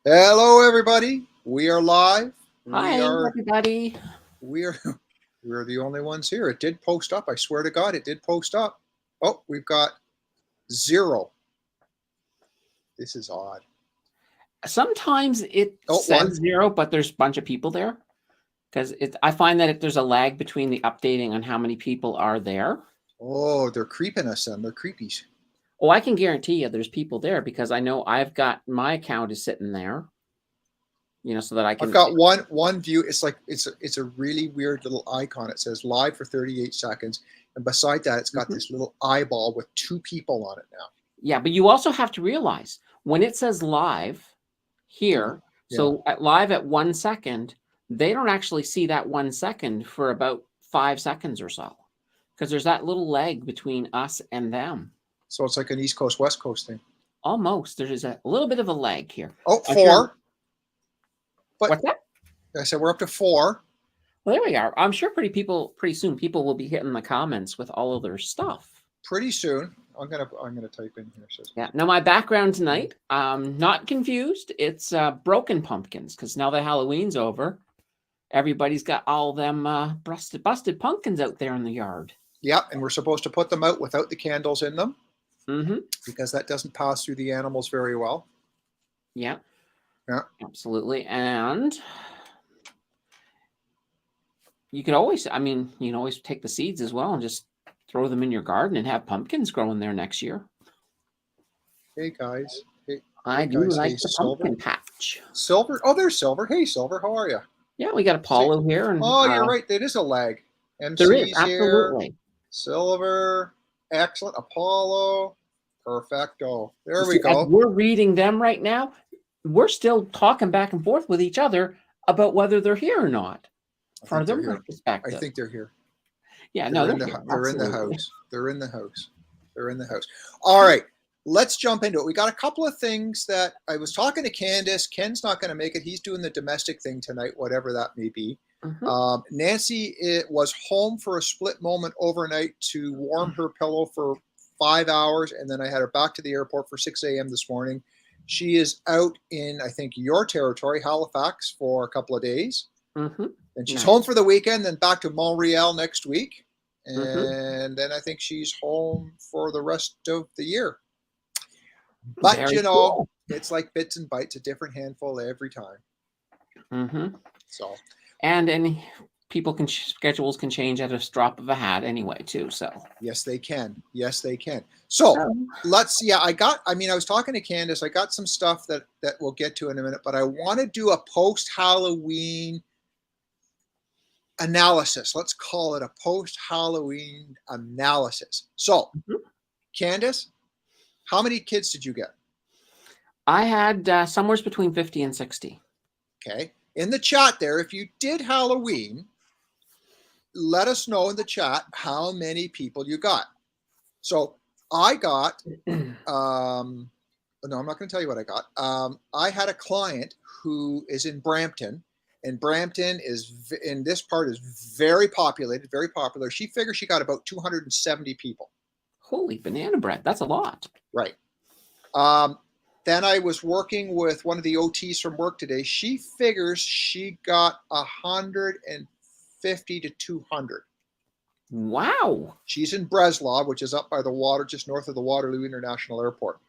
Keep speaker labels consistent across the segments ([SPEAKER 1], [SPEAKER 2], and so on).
[SPEAKER 1] Hello, everybody. We are live.
[SPEAKER 2] Hi, everybody.
[SPEAKER 1] We are we're the only ones here. It did post up. I swear to God, it did post up. Oh, we've got 0. This is odd.
[SPEAKER 2] Sometimes it
[SPEAKER 1] Oh,
[SPEAKER 2] says
[SPEAKER 1] 1.
[SPEAKER 2] 0, but there's a bunch of people there because I find that if there's a lag between the updating on how many people are there.
[SPEAKER 1] Oh, they're creeping us then. They're creepies.
[SPEAKER 2] Oh, I can guarantee you there's people there because I know I've got my account is sitting there. So that I can.
[SPEAKER 1] I've got one view. It's like it's a really weird little icon. It says live for 38 seconds, and beside that, it's got this little eyeball with 2 people on it now.
[SPEAKER 2] Yeah, but you also have to realize when it says live here, so live at 1 second, they don't actually see that 1 second for about 5 seconds or so, because there's that little lag between us and them.
[SPEAKER 1] So it's like an East Coast, West Coast thing.
[SPEAKER 2] Almost. There's a little bit of a lag here.
[SPEAKER 1] Oh, 4. But
[SPEAKER 2] what's that?
[SPEAKER 1] I said we're up to 4.
[SPEAKER 2] Well, there we are. I'm sure pretty soon people will be hitting the comments with all of their stuff.
[SPEAKER 1] Pretty soon. I'm gonna type in here.
[SPEAKER 2] Yeah. Now my background tonight, not confused. It's broken pumpkins, because now that Halloween's over, everybody's got all them busted pumpkins out there in the yard.
[SPEAKER 1] Yeah, and we're supposed to put them out without the candles in them, because that doesn't pass through the animals very well.
[SPEAKER 2] Yeah.
[SPEAKER 1] Yeah.
[SPEAKER 2] Absolutely. And you can always, you can always take the seeds as well and just throw them in your garden and have pumpkins growing there next year.
[SPEAKER 1] Hey, guys. Hey,
[SPEAKER 2] I do
[SPEAKER 1] guys.
[SPEAKER 2] like the pumpkin patch.
[SPEAKER 1] Silver? Oh, there's Silver. Hey, Silver. How are you?
[SPEAKER 2] Yeah, we got Apollo here. And,
[SPEAKER 1] you're right. It is a lag. MC's
[SPEAKER 2] there is, absolutely.
[SPEAKER 1] Here. Silver. Excellent. Apollo. Perfecto. There we go.
[SPEAKER 2] As we're reading them right now, we're still talking back and forth with each other about whether they're here or not. From their perspective.
[SPEAKER 1] I think they're here.
[SPEAKER 2] Yeah,
[SPEAKER 1] they're in the house. They're in the house. They're in the house. All right, let's jump into it. We got a couple of things that I was talking to Candace. Ken's not going to make it. He's doing the domestic thing tonight, whatever that may be. Nancy was home for a split moment overnight to warm her pillow for 5 hours, and then I had her back to the airport for 6 a.m. this morning. She is out in, I think, your territory, Halifax, for a couple of days. And she's home for the weekend, then back to Montreal next week. And then I think she's home for the rest of the year. But,
[SPEAKER 2] very cool.
[SPEAKER 1] It's like bits and bytes, a different handful every time. So.
[SPEAKER 2] And any schedules can change at a drop of a hat anyway, too. So.
[SPEAKER 1] Yes, they can. Yes, they can. So let's, I was talking to Candace. I got some stuff that we'll get to in a minute, but I want to do a post-Halloween analysis. Let's call it a post-Halloween analysis. So, Candace, how many kids did you get?
[SPEAKER 2] I had somewhere between 50 and 60.
[SPEAKER 1] Okay. In the chat there, if you did Halloween, let us know in the chat how many people you got. So I got, no, I'm not going to tell you what I got. I had a client who is in Brampton. And Brampton is, in this part, is very populated, very popular. She figures she got about 270 people.
[SPEAKER 2] Holy banana bread. That's a lot.
[SPEAKER 1] Right. Then I was working with one of the OTs from work today. She figures she got 150 to 200.
[SPEAKER 2] Wow.
[SPEAKER 1] She's in Breslau, which is up by the water, just north of the Waterloo International Airport.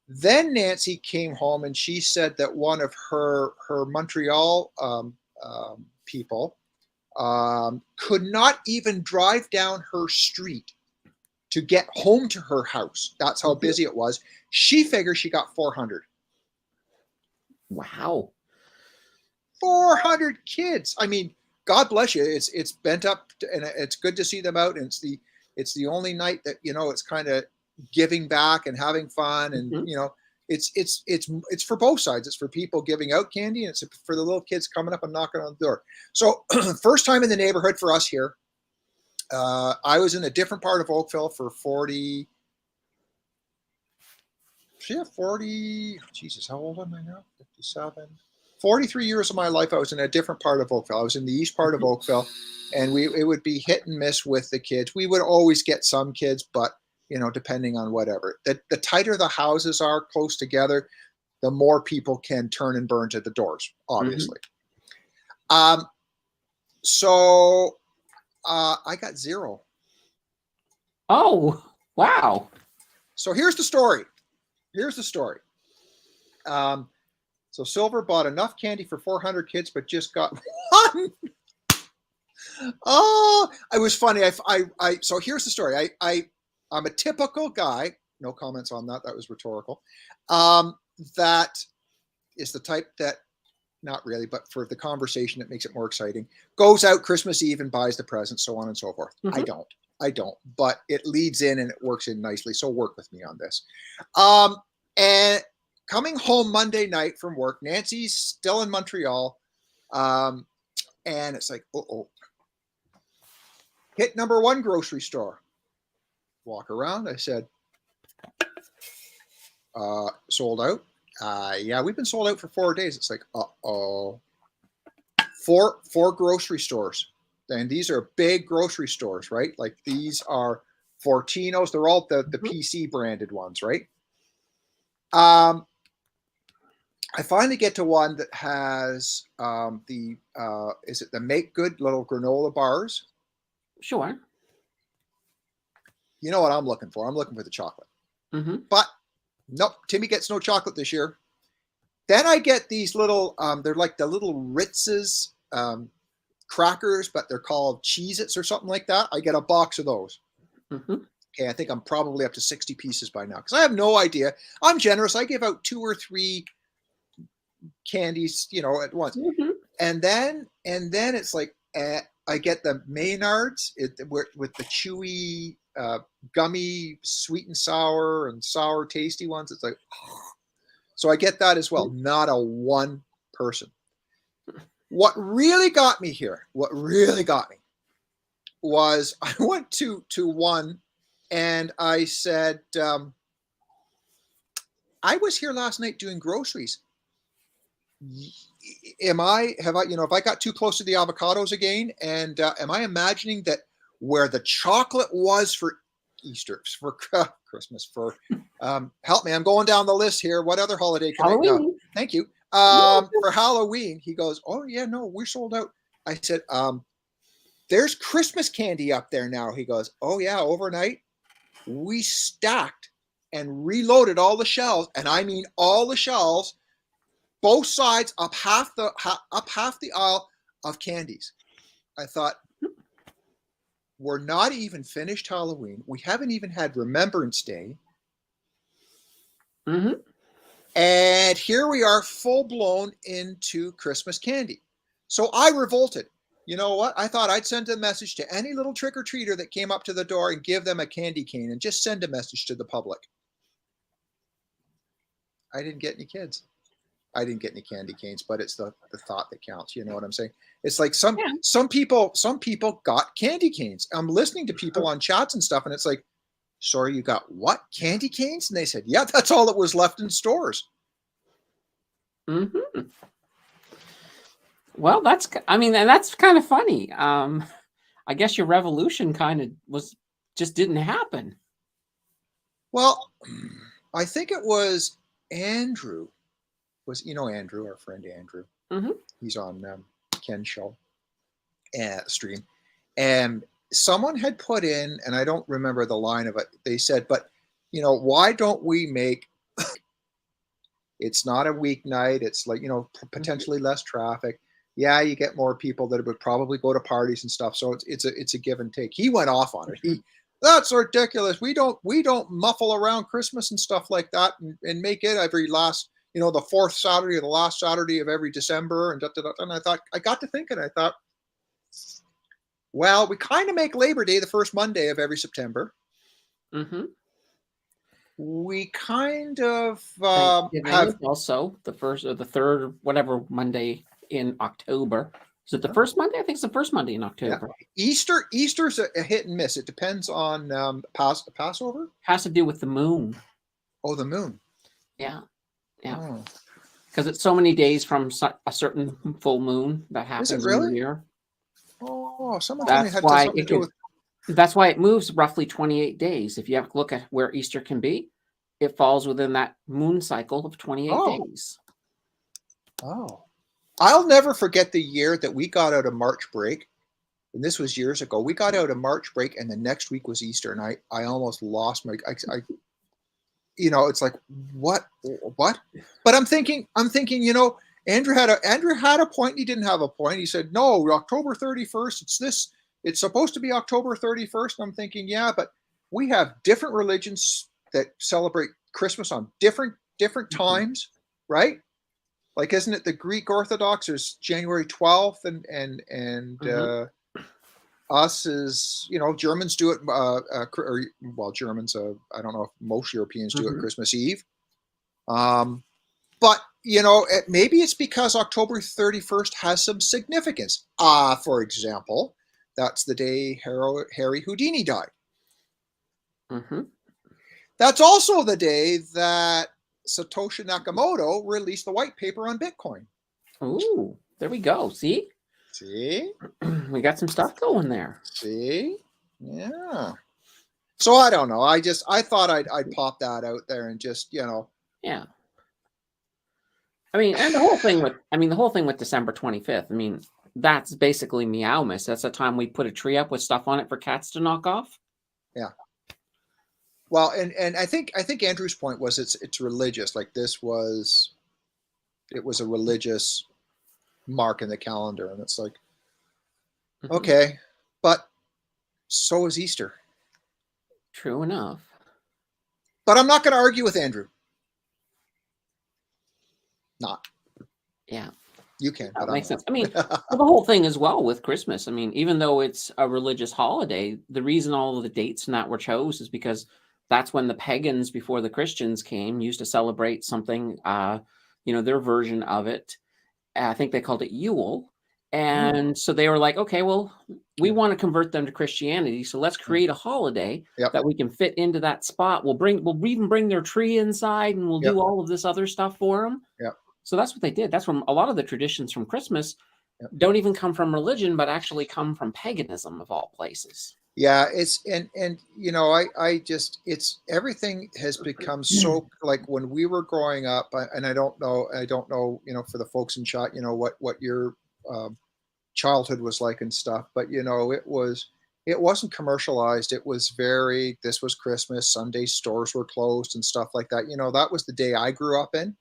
[SPEAKER 1] Then Nancy came home and she said that one of her Montreal people could not even drive down her street to get home to her house. That's how busy it was. She figures she got 400.
[SPEAKER 2] Wow.
[SPEAKER 1] 400 kids. I mean, God bless you. It's bent up, and it's good to see them out. And it's the only night that, it's kind of giving back and having fun, and it's for both sides. It's for people giving out candy, and it's for the little kids coming up and knocking on the door. So first time in the neighborhood for us here. I was in a different part of Oakville for 40. Jesus, how old am I now? 57. 43 years of my life, I was in a different part of Oakville. I was in the east part of Oakville, and it would be hit and miss with the kids. We would always get some kids, but depending on whatever. The tighter the houses are close together, the more people can turn and burn to the doors, obviously. So I got 0.
[SPEAKER 2] Oh, wow.
[SPEAKER 1] So here's the story. Here's the story. So Silver bought enough candy for 400 kids, but just got 1. Oh, it was funny. So here's the story. I'm a typical guy. No comments on that. That was rhetorical. That is the type that, not really, but for the conversation, it makes it more exciting. Goes out Christmas Eve and buys the presents, so on and so forth. I don't, but it leads in and it works in nicely. So work with me on this. And coming home Monday night from work, Nancy's still in Montreal. And it's like, hit number 1 grocery store. Walk around. I said, sold out. Yeah, we've been sold out for 4 days. It's like, four grocery stores. And these are big grocery stores, right? Like these are Fortinos. They're all the PC branded ones, right? I finally get to one that has is it the Make Good little granola bars?
[SPEAKER 2] Sure.
[SPEAKER 1] You know what I'm looking for? I'm looking for the chocolate. But nope, Timmy gets no chocolate this year. Then I get these little, they're like the little Ritz's crackers, but they're called Cheez-Its or something like that. I get a box of those. Okay, I think I'm probably up to 60 pieces by now because I have no idea. I'm generous. I give out 2 or 3 candies, at once. And then it's like I get the Maynards with the chewy, gummy, sweet and sour and sour tasty ones. It's like, so I get that as well. Not a one person. What really got me here, was I went to one and I said, I was here last night doing groceries. Have I got too close to the avocados again? And am I imagining that where the chocolate was for Easter, for Christmas, for help me, I'm going down the list here. What other holiday can I? No, thank you. For Halloween, he goes, oh yeah, no, we're sold out. I said, there's Christmas candy up there now. He goes, oh yeah, overnight we stacked and reloaded all the shelves, and I mean all the shelves, both sides, up half the aisle of candies. I thought, we're not even finished Halloween. We haven't even had Remembrance Day. And here we are, full blown into Christmas candy. So I revolted. You know what? I thought I'd send a message to any little trick-or-treater that came up to the door and give them a candy cane and just send a message to the public. I didn't get any kids. I didn't get any candy canes, but it's the thought that counts. You know what I'm saying? It's like some people got candy canes. I'm listening to people on chats and stuff, and it's like, sorry, you got what? Candy canes? And they said, yeah, that's all that was left in stores.
[SPEAKER 2] Well, that's kind of funny. I guess your revolution kind of didn't happen.
[SPEAKER 1] Well, I think it was Andrew. Andrew, our friend Andrew. He's on Ken's show stream, and someone had put in, and I don't remember the line of it. They said, but why don't we make? It's not a weeknight. It's like potentially less traffic. Yeah, you get more people that would probably go to parties and stuff. So it's a give and take. He went off on it. That's ridiculous. We don't muffle around Christmas and stuff like that and make it every last. The fourth Saturday or the last Saturday of every December, and I thought, I got to thinking, I thought, well, we kind of make Labor Day the first Monday of every September. We kind of have
[SPEAKER 2] also the first or the third or whatever Monday in October. Is it the first Monday? I think it's the first Monday in October.
[SPEAKER 1] Yeah. Easter's a hit and miss. It depends on Passover.
[SPEAKER 2] Has to do with the moon.
[SPEAKER 1] Oh, the moon.
[SPEAKER 2] Yeah. Yeah, because it's so many days from a certain full moon that happens in the year.
[SPEAKER 1] Oh, someone told me it had something to do with.
[SPEAKER 2] That's why it moves roughly 28 days. If you have to look at where Easter can be, it falls within that moon cycle of 28 days.
[SPEAKER 1] Oh, I'll never forget the year that we got out of March break. And this was years ago. We got out of March break, and the next week was Easter, and I almost lost my. It's like what? But I'm thinking. Andrew had a point. And he didn't have a point. He said, "No, October 31st. It's this. It's supposed to be October 31st." And I'm thinking, yeah, but we have different religions that celebrate Christmas on different times, right? Like, isn't it the Greek Orthodox is January 12th, and us is, Germans do it, Germans, I don't know if most Europeans do it Christmas Eve. But, maybe it's because October 31st has some significance. For example, that's the day Harry Houdini died. That's also the day that Satoshi Nakamoto released the white paper on Bitcoin.
[SPEAKER 2] Ooh, there we go. See? We got some stuff going there.
[SPEAKER 1] See? Yeah. So I don't know. I thought I'd pop that out there and just,
[SPEAKER 2] Yeah. I mean, and the whole thing with December 25th, I mean, that's basically Meowmas. That's the time we put a tree up with stuff on it for cats to knock off.
[SPEAKER 1] Yeah. Well, and I think Andrew's point was it's religious. Like, it was a religious mark in the calendar, and it's like, okay, but so is Easter.
[SPEAKER 2] True enough.
[SPEAKER 1] But I'm not going to argue with Andrew. Not.
[SPEAKER 2] Yeah.
[SPEAKER 1] You can.
[SPEAKER 2] That makes sense. I mean, the whole thing as well with Christmas. I mean, even though it's a religious holiday, the reason all of the dates and that were chose is because that's when the pagans before the Christians came used to celebrate something, their version of it. I think they called it Yule. And so they were like, okay, well, we want to convert them to Christianity. So let's create a holiday that we can fit into that spot. We'll even bring their tree inside, and we'll do all of this other stuff for them.
[SPEAKER 1] Yeah. So
[SPEAKER 2] that's what they did. That's when a lot of the traditions from Christmas don't even come from religion, but actually come from paganism of all places.
[SPEAKER 1] Yeah, it's it's everything has become so, like, when we were growing up, and I don't know, for the folks in chat, what your childhood was like and stuff, but it wasn't commercialized. It was this was Christmas, Sunday stores were closed and stuff like that. That was the day I grew up in,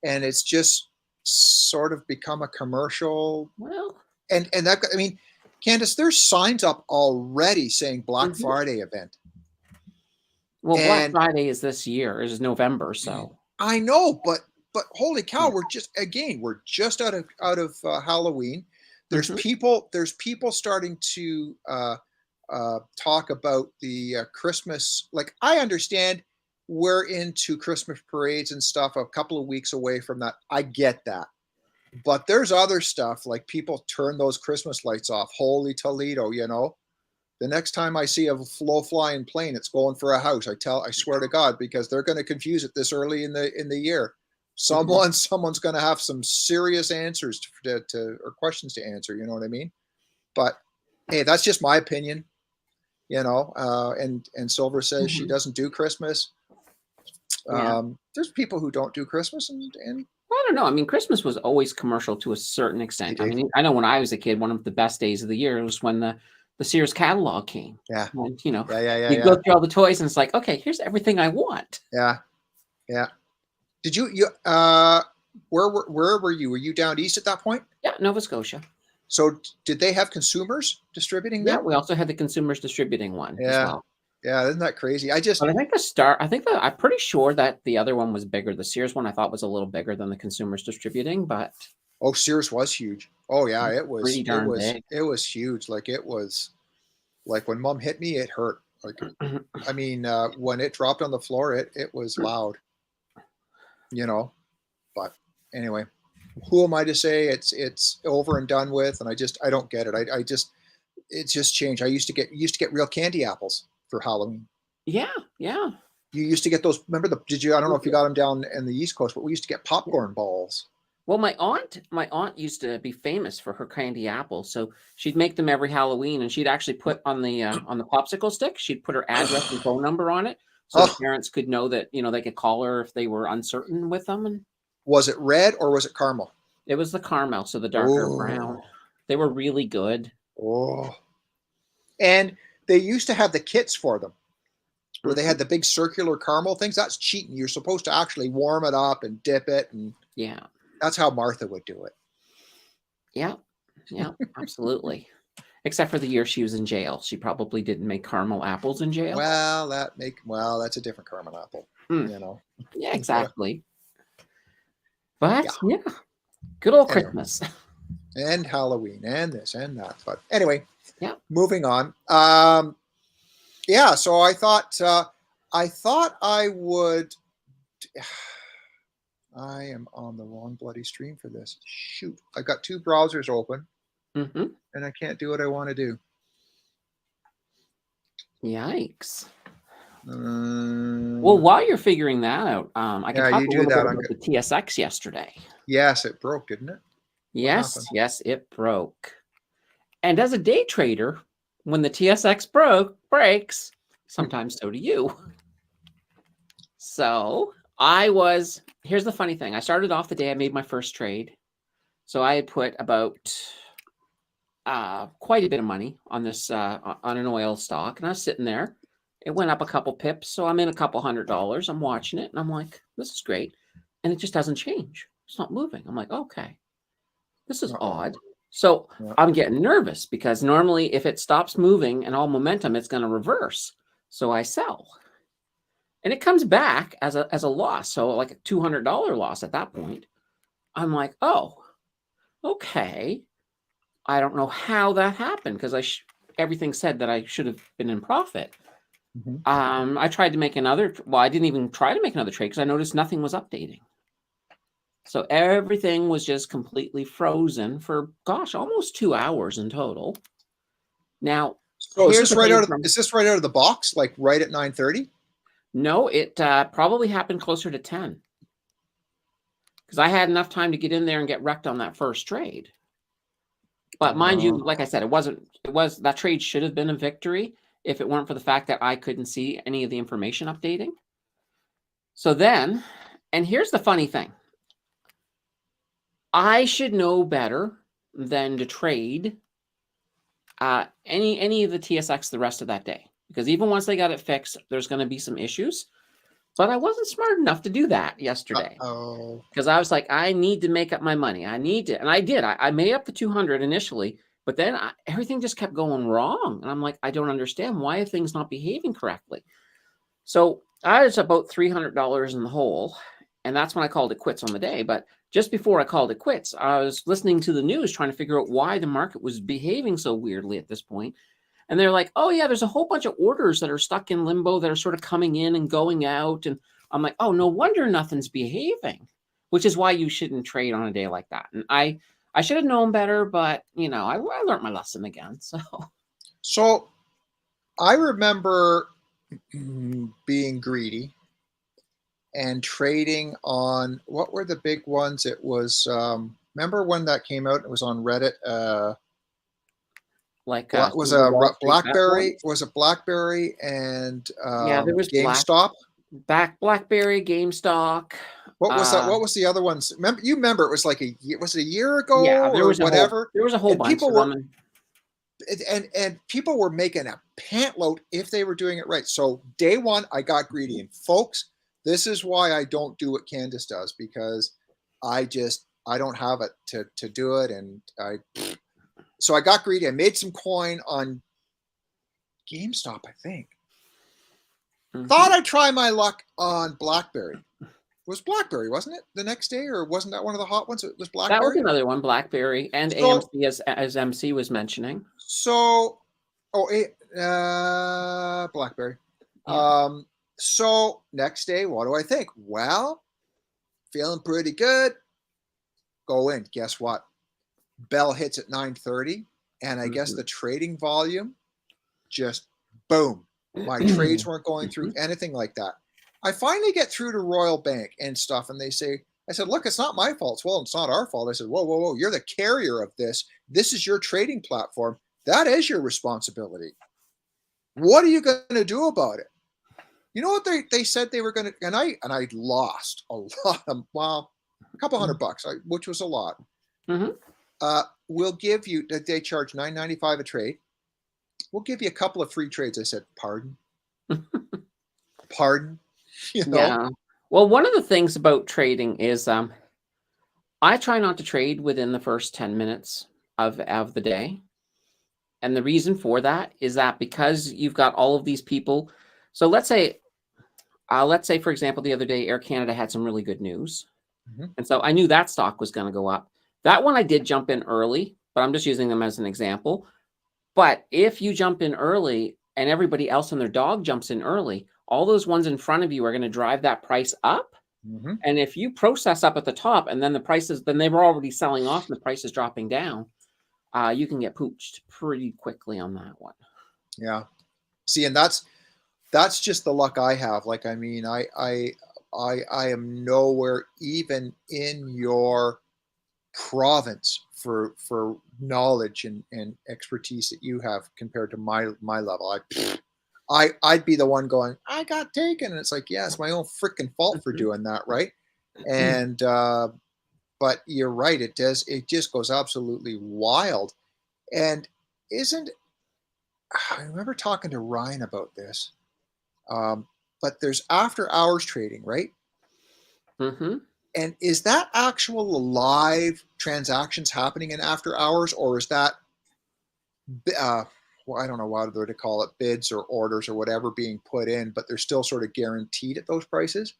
[SPEAKER 1] and it's just sort of become a commercial. Well, and that, I mean, Candace, there's signs up already saying Black Friday event.
[SPEAKER 2] Well, Black Friday is this year, is November, so.
[SPEAKER 1] I know, but holy cow, we're just out of Halloween. There's people starting to talk about the Christmas. Like, I understand we're into Christmas parades and stuff a couple of weeks away from that. I get that. But there's other stuff, like people turn those Christmas lights off. Holy Toledo, The next time I see a low-flying plane, it's going for a house. I swear to God, because they're going to confuse it this early in the year. Someone's going to have some serious answers to or questions to answer. You know what I mean? But hey, that's just my opinion. And Silver says she doesn't do Christmas. There's people who don't do Christmas, and
[SPEAKER 2] I don't know. I mean, Christmas was always commercial to a certain extent. I mean, I know when I was a kid, one of the best days of the year was when the Sears catalog came.
[SPEAKER 1] Yeah.
[SPEAKER 2] And, you go through all the toys, and it's like, okay, here's everything I want.
[SPEAKER 1] Yeah. Yeah. Did you where were you? Were you down east at that point?
[SPEAKER 2] Yeah, Nova Scotia.
[SPEAKER 1] So did they have consumers distributing them?
[SPEAKER 2] Yeah, we also had the consumers distributing one as well.
[SPEAKER 1] Yeah, isn't that crazy?
[SPEAKER 2] But I'm pretty sure that the other one was bigger. The Sears one I thought was a little bigger than the consumers distributing, but
[SPEAKER 1] Sears was huge. Oh yeah, it was
[SPEAKER 2] pretty darn big.
[SPEAKER 1] It was huge. Like, it was like when Mom hit me, it hurt. Like, I mean, when it dropped on the floor, it was loud. But anyway, who am I to say it's over and done with? And I don't get it. It's just changed. I used to get real candy apples for Halloween.
[SPEAKER 2] Yeah.
[SPEAKER 1] You used to get those. Remember I don't know if you got them down in the East Coast, but we used to get popcorn balls.
[SPEAKER 2] Well, my aunt used to be famous for her candy apples. So she'd make them every Halloween, and she'd actually put on the popsicle stick, she'd put her address and phone number on it. so the
[SPEAKER 1] Oh,
[SPEAKER 2] parents could know that, they could call her if they were uncertain with them. And
[SPEAKER 1] was it red or was it caramel?
[SPEAKER 2] it was the caramel, so the darker brown.
[SPEAKER 1] Oh,
[SPEAKER 2] They were really good.
[SPEAKER 1] oh. And they used to have the kits for them where they
[SPEAKER 2] Mhm.
[SPEAKER 1] had the big circular caramel things. That's cheating. You're supposed to actually warm it up and dip it. And
[SPEAKER 2] Yeah.
[SPEAKER 1] that's how Martha would do it.
[SPEAKER 2] Yeah. Yeah. Absolutely. Except for the year she was in jail. She probably didn't make caramel apples in jail.
[SPEAKER 1] Well, that's a different caramel apple,
[SPEAKER 2] Mm.
[SPEAKER 1] you know.
[SPEAKER 2] Yeah,
[SPEAKER 1] Yeah.
[SPEAKER 2] exactly. But
[SPEAKER 1] Yeah.
[SPEAKER 2] yeah, good old
[SPEAKER 1] Anyway.
[SPEAKER 2] Christmas.
[SPEAKER 1] And Halloween and this and that. But anyway,
[SPEAKER 2] Yeah.
[SPEAKER 1] moving on. Yeah, so I thought I would. I am on the wrong bloody stream for this. Shoot, I've got two browsers open
[SPEAKER 2] Mm-hmm.
[SPEAKER 1] and I can't do what I want to do.
[SPEAKER 2] Yikes.
[SPEAKER 1] Um,
[SPEAKER 2] Well, while you're figuring that out, I can
[SPEAKER 1] yeah,
[SPEAKER 2] talk
[SPEAKER 1] you
[SPEAKER 2] a
[SPEAKER 1] do
[SPEAKER 2] little
[SPEAKER 1] that.
[SPEAKER 2] bit
[SPEAKER 1] I'm
[SPEAKER 2] about
[SPEAKER 1] good.
[SPEAKER 2] the TSX yesterday.
[SPEAKER 1] Yes, it broke, didn't it?
[SPEAKER 2] Yes,
[SPEAKER 1] happened?
[SPEAKER 2] yes, it broke. And as a day trader, when the TSX breaks, sometimes so do you. So here's the funny thing. I started off the day I made my first trade. So I had put about quite a bit of money on this on an oil stock, and I was sitting there. It went up a couple pips, so I'm in a couple $100. I'm watching it, and I'm like, "This is great," and it just doesn't change. It's not moving. I'm like, "Okay, this is odd." So
[SPEAKER 1] Yeah.
[SPEAKER 2] I'm getting nervous because normally, if it stops moving and all momentum, it's going to reverse. So I sell, and it comes back as a loss. So like a $200 loss at that point. I'm like, "Oh, okay." I don't know how that happened because everything said that I should have been in profit.
[SPEAKER 1] Mhm.
[SPEAKER 2] I tried to make another. Well, I didn't even try to make another trade because I noticed nothing was updating. So everything was just completely frozen for almost 2 hours in total. Now,
[SPEAKER 1] So is
[SPEAKER 2] here's
[SPEAKER 1] this
[SPEAKER 2] the
[SPEAKER 1] right
[SPEAKER 2] thing
[SPEAKER 1] out of the box, like right at 9:30?
[SPEAKER 2] No, it probably happened closer to 10 because I had enough time to get in there and get wrecked on that first trade. But mind you, like I said, that trade should have been a victory if it weren't for the fact that I couldn't see any of the information updating. So then, and here's the funny thing. I should know better than to trade any of the TSX the rest of that day. Because even once they got it fixed, there's going to be some issues. But I wasn't smart enough to do that yesterday.
[SPEAKER 1] Oh,
[SPEAKER 2] Because I was like, I need to make up my money. I need to. And I did. I made up the 200 initially. But then everything just kept going wrong. And I'm like, I don't understand. Why are things not behaving correctly? So I was about $300 in the hole. And that's when I called it quits on the day. But just before I called it quits, I was listening to the news trying to figure out why the market was behaving so weirdly at this point. And they're like, oh, yeah, there's a whole bunch of orders that are stuck in limbo that are sort of coming in and going out. And I'm like, oh, no wonder nothing's behaving, which is why you shouldn't trade on a day like that. And I should have known better, but, I learned my lesson again.
[SPEAKER 1] so I remember being greedy and trading on, what were the big ones? It was, remember when that came out? It was on Reddit. Was a BlackBerry? Was it BlackBerry and
[SPEAKER 2] yeah, there was
[SPEAKER 1] GameStop?
[SPEAKER 2] BlackBerry, GameStop.
[SPEAKER 1] What was that? What was the other ones? Remember it was like was it a year ago?
[SPEAKER 2] Yeah, there was
[SPEAKER 1] whatever.
[SPEAKER 2] There was a whole
[SPEAKER 1] and
[SPEAKER 2] bunch
[SPEAKER 1] people
[SPEAKER 2] of
[SPEAKER 1] were,
[SPEAKER 2] them.
[SPEAKER 1] and people were making a pant load if they were doing it right. So day one, I got greedy, and folks, this is why I don't do what Candace does, because I don't have it to do it, and so I got greedy. I made some coin on GameStop, I think.
[SPEAKER 2] Mm-hmm.
[SPEAKER 1] Thought I'd try my luck on BlackBerry. It was BlackBerry, wasn't it? The next day, or wasn't that one of the hot ones? It was BlackBerry.
[SPEAKER 2] That was another one, BlackBerry and AMC, as MC was mentioning.
[SPEAKER 1] So, BlackBerry. Yeah. So next day, what do I think? Well, feeling pretty good. Go in. Guess what? Bell hits at 9:30, and I guess the trading volume just boom. My trades weren't going through anything like that. I finally get through to Royal Bank and stuff, and they say, I said, look, it's not my fault. Well, it's not our fault. I said, whoa, you're the carrier of this. This is your trading platform. That is your responsibility. What are you going to do about it? You know what they said they were going to, and I lost a lot of, well, a couple $100, which was a lot.
[SPEAKER 2] Mhm.
[SPEAKER 1] We'll give you, they charge $9.95 a trade. We'll give you a couple of free trades. I said, pardon, pardon, you know?
[SPEAKER 2] Yeah. Well, one of the things about trading is I try not to trade within the first 10 minutes of the day. And the reason for that is that because you've got all of these people. So let's say, for example, the other day, Air Canada had some really good news.
[SPEAKER 1] Mhm.
[SPEAKER 2] And so I knew that stock was going to go up. That one I did jump in early, but I'm just using them as an example. But if you jump in early and everybody else and their dog jumps in early, all those ones in front of you are going to drive that price up.
[SPEAKER 1] Mhm.
[SPEAKER 2] And if you process up at the top and then the prices, then they were already selling off and the price is dropping down, you can get pooched pretty quickly on that one.
[SPEAKER 1] Yeah. See, and that's just the luck I have. Like, I mean, I am nowhere even in your province for knowledge and expertise that you have compared to my level. I'd be the one going, I got taken, and it's like, yeah, it's my own freaking fault for doing that, right? And but you're right, it just goes absolutely wild. And isn't I remember talking to Ryan about this. But there's after hours trading, right?
[SPEAKER 2] Mm-hmm.
[SPEAKER 1] And is that actual live transactions happening in after hours, or is that, well, I don't know what to call it, bids or orders or whatever being put in, but they're still sort of guaranteed at those prices?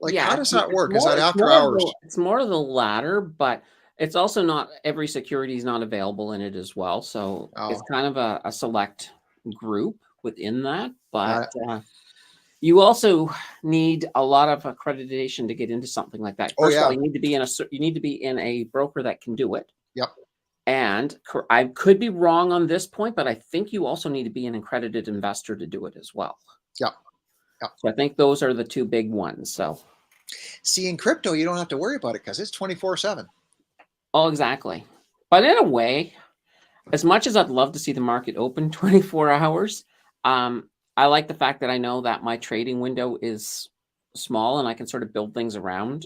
[SPEAKER 1] Like, how
[SPEAKER 2] Yeah,
[SPEAKER 1] does that work? Is that after hours?
[SPEAKER 2] it's more of the latter, but it's also not every security is not available in it as well. So it's
[SPEAKER 1] Oh,
[SPEAKER 2] kind of a select group within that.
[SPEAKER 1] got
[SPEAKER 2] But
[SPEAKER 1] it.
[SPEAKER 2] you also need a lot of accreditation to get into something like that.
[SPEAKER 1] Oh,
[SPEAKER 2] First of all,
[SPEAKER 1] yeah.
[SPEAKER 2] you need to be in a broker that can do it.
[SPEAKER 1] Yep.
[SPEAKER 2] And I could be wrong on this point, but I think you also need to be an accredited investor to do it as well.
[SPEAKER 1] Yep. Yep.
[SPEAKER 2] So I think those are the two big ones. So,
[SPEAKER 1] See, in crypto, you don't have to worry about it because it's 24/7.
[SPEAKER 2] oh, exactly. But in a way, as much as I'd love to see the market open 24 hours, I like the fact that I know that my trading window is small and I can sort of build things around,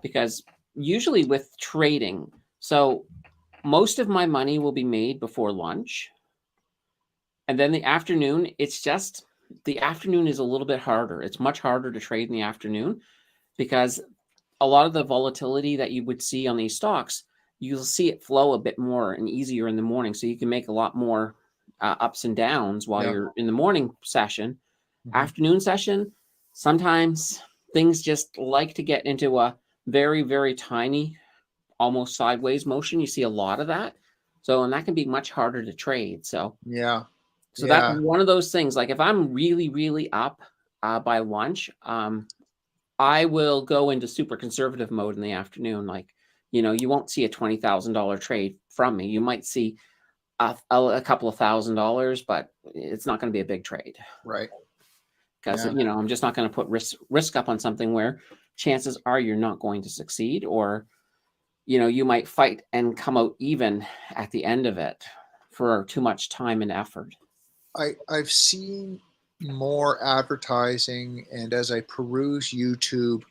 [SPEAKER 2] because usually with trading, so most of my money will be made before lunch. And then the afternoon, the afternoon is a little bit harder. It's much harder to trade in the afternoon because a lot of the volatility that you would see on these stocks, you'll see it flow a bit more and easier in the morning. So you can make a lot more ups and downs while
[SPEAKER 1] Yeah.
[SPEAKER 2] you're in the morning session.
[SPEAKER 1] Mhm.
[SPEAKER 2] Afternoon session, sometimes things just like to get into a very, very tiny, almost sideways motion. You see a lot of that. So, and that can be much harder to trade.
[SPEAKER 1] Yeah.
[SPEAKER 2] So that's
[SPEAKER 1] Yeah.
[SPEAKER 2] one of those things. Like if I'm really, really up by lunch, I will go into super conservative mode in the afternoon. Like, you won't see a $20,000 trade from me. You might see a couple of $1,000, but it's not going to be a big trade
[SPEAKER 1] Right.
[SPEAKER 2] because,
[SPEAKER 1] Yeah.
[SPEAKER 2] I'm just not going to put risk up on something where chances are you're not going to succeed, or, you might fight and come out even at the end of it for too much time and effort.
[SPEAKER 1] I've seen more advertising, and as I peruse YouTube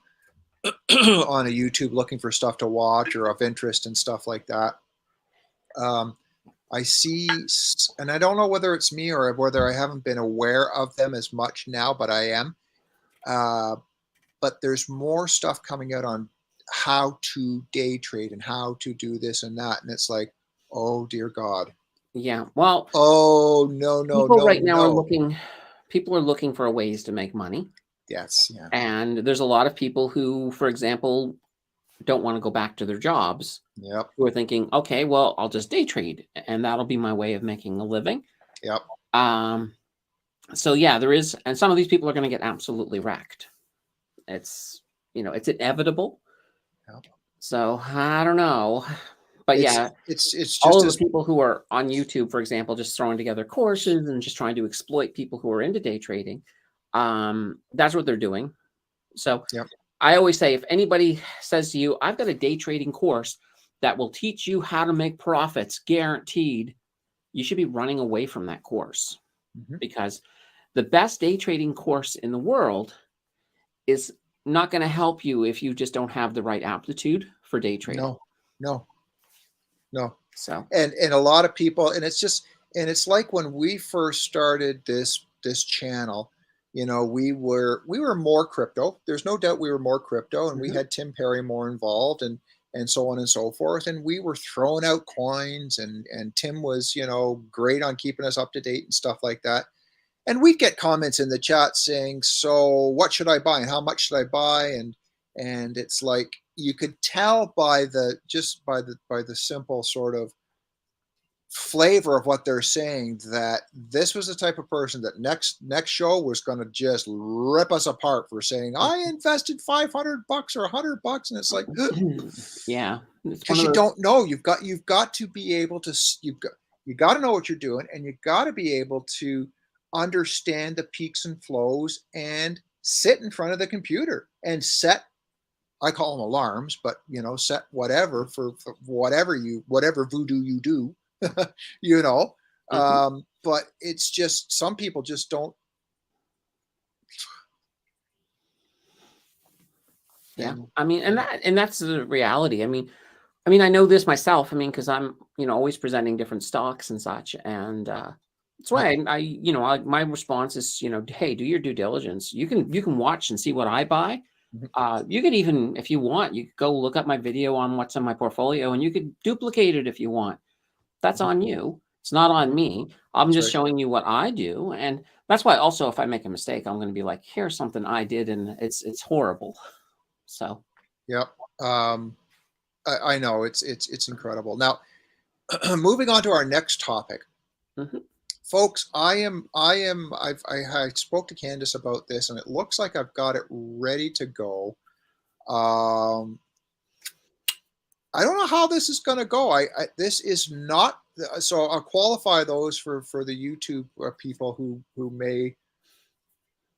[SPEAKER 1] on a YouTube looking for stuff to watch or of interest and stuff like that, I see, and I don't know whether it's me or whether I haven't been aware of them as much now, but I am. But there's more stuff coming out on how to day trade and how to do this and that, and it's like, oh dear God.
[SPEAKER 2] Yeah. Well,
[SPEAKER 1] Oh no, no,
[SPEAKER 2] people
[SPEAKER 1] no,
[SPEAKER 2] right now
[SPEAKER 1] no.
[SPEAKER 2] people are looking for ways to make money.
[SPEAKER 1] Yes, yeah.
[SPEAKER 2] And there's a lot of people who, for example, don't want to go back to their jobs,
[SPEAKER 1] Yep.
[SPEAKER 2] who are thinking, okay, well, I'll just day trade and that'll be my way of making a living.
[SPEAKER 1] Yep.
[SPEAKER 2] So yeah, there is, and some of these people are going to get absolutely wrecked. It's, it's inevitable.
[SPEAKER 1] Yep.
[SPEAKER 2] So I don't know, but yeah,
[SPEAKER 1] It's
[SPEAKER 2] all
[SPEAKER 1] just
[SPEAKER 2] of
[SPEAKER 1] as
[SPEAKER 2] the people who are on YouTube, for example, just throwing together courses and just trying to exploit people who are into day trading. That's what they're doing. So
[SPEAKER 1] yep.
[SPEAKER 2] I always say, if anybody says to you, I've got a day trading course that will teach you how to make profits guaranteed, you should be running away from that course,
[SPEAKER 1] Mhm.
[SPEAKER 2] because the best day trading course in the world is not going to help you if you just don't have the right aptitude for day trading.
[SPEAKER 1] No.
[SPEAKER 2] So,
[SPEAKER 1] and a lot of people, and it's like when we first started this channel, you know, we were more crypto. There's no doubt we were more crypto, and we had Tim Perry more involved, and so on and so forth. And we were throwing out coins, and Tim was, you know, great on keeping us up to date and stuff like that. And we'd get comments in the chat saying, so what should I buy and how much should I buy? And it's like, you could tell by the simple sort of flavor of what they're saying that this was the type of person that next show was going to just rip us apart for saying, I invested $500 or $100. And it's like,
[SPEAKER 2] yeah,
[SPEAKER 1] because you don't know. You've got to be able to, you got to know what you're doing, and you got to be able to understand the peaks and flows and sit in front of the computer and set, I call them alarms, but, you know, set whatever for whatever voodoo you do, you know. But it's just, some people just don't.
[SPEAKER 2] Yeah. I mean, and that's the reality. I mean, I know this myself. I mean, because I'm, you know, always presenting different stocks and such. And that's why my response is, you know, hey, do your due diligence. You can watch and see what I buy. You could even, if you want, you could go look up my video on what's in my portfolio, and you could duplicate it if you want. That's on you. It's not on me. I'm just showing you what I do. And that's why also, if I make a mistake, I'm going to be like, here's something I did, and it's horrible. So,
[SPEAKER 1] yep. I know it's incredible. Now, moving on to our next topic, folks. I spoke to Candace about this, and it looks like I've got it ready to go. I don't know how this is going to go. This is not, so I'll qualify those for the YouTube people who may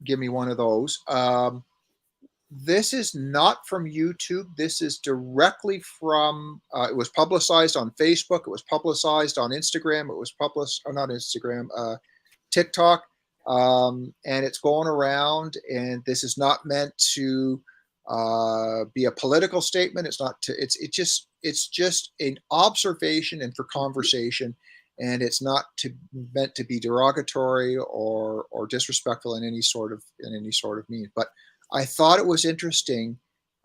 [SPEAKER 1] give me one of those. This is not from YouTube. This is directly from, it was publicized on Facebook. It was publicized on Instagram. It was published, or not Instagram, TikTok. And it's going around, and this is not meant to be a political statement. It's not to, it's just an observation and for conversation. And it's not meant to be derogatory or disrespectful in any sort of mean. But I thought it was interesting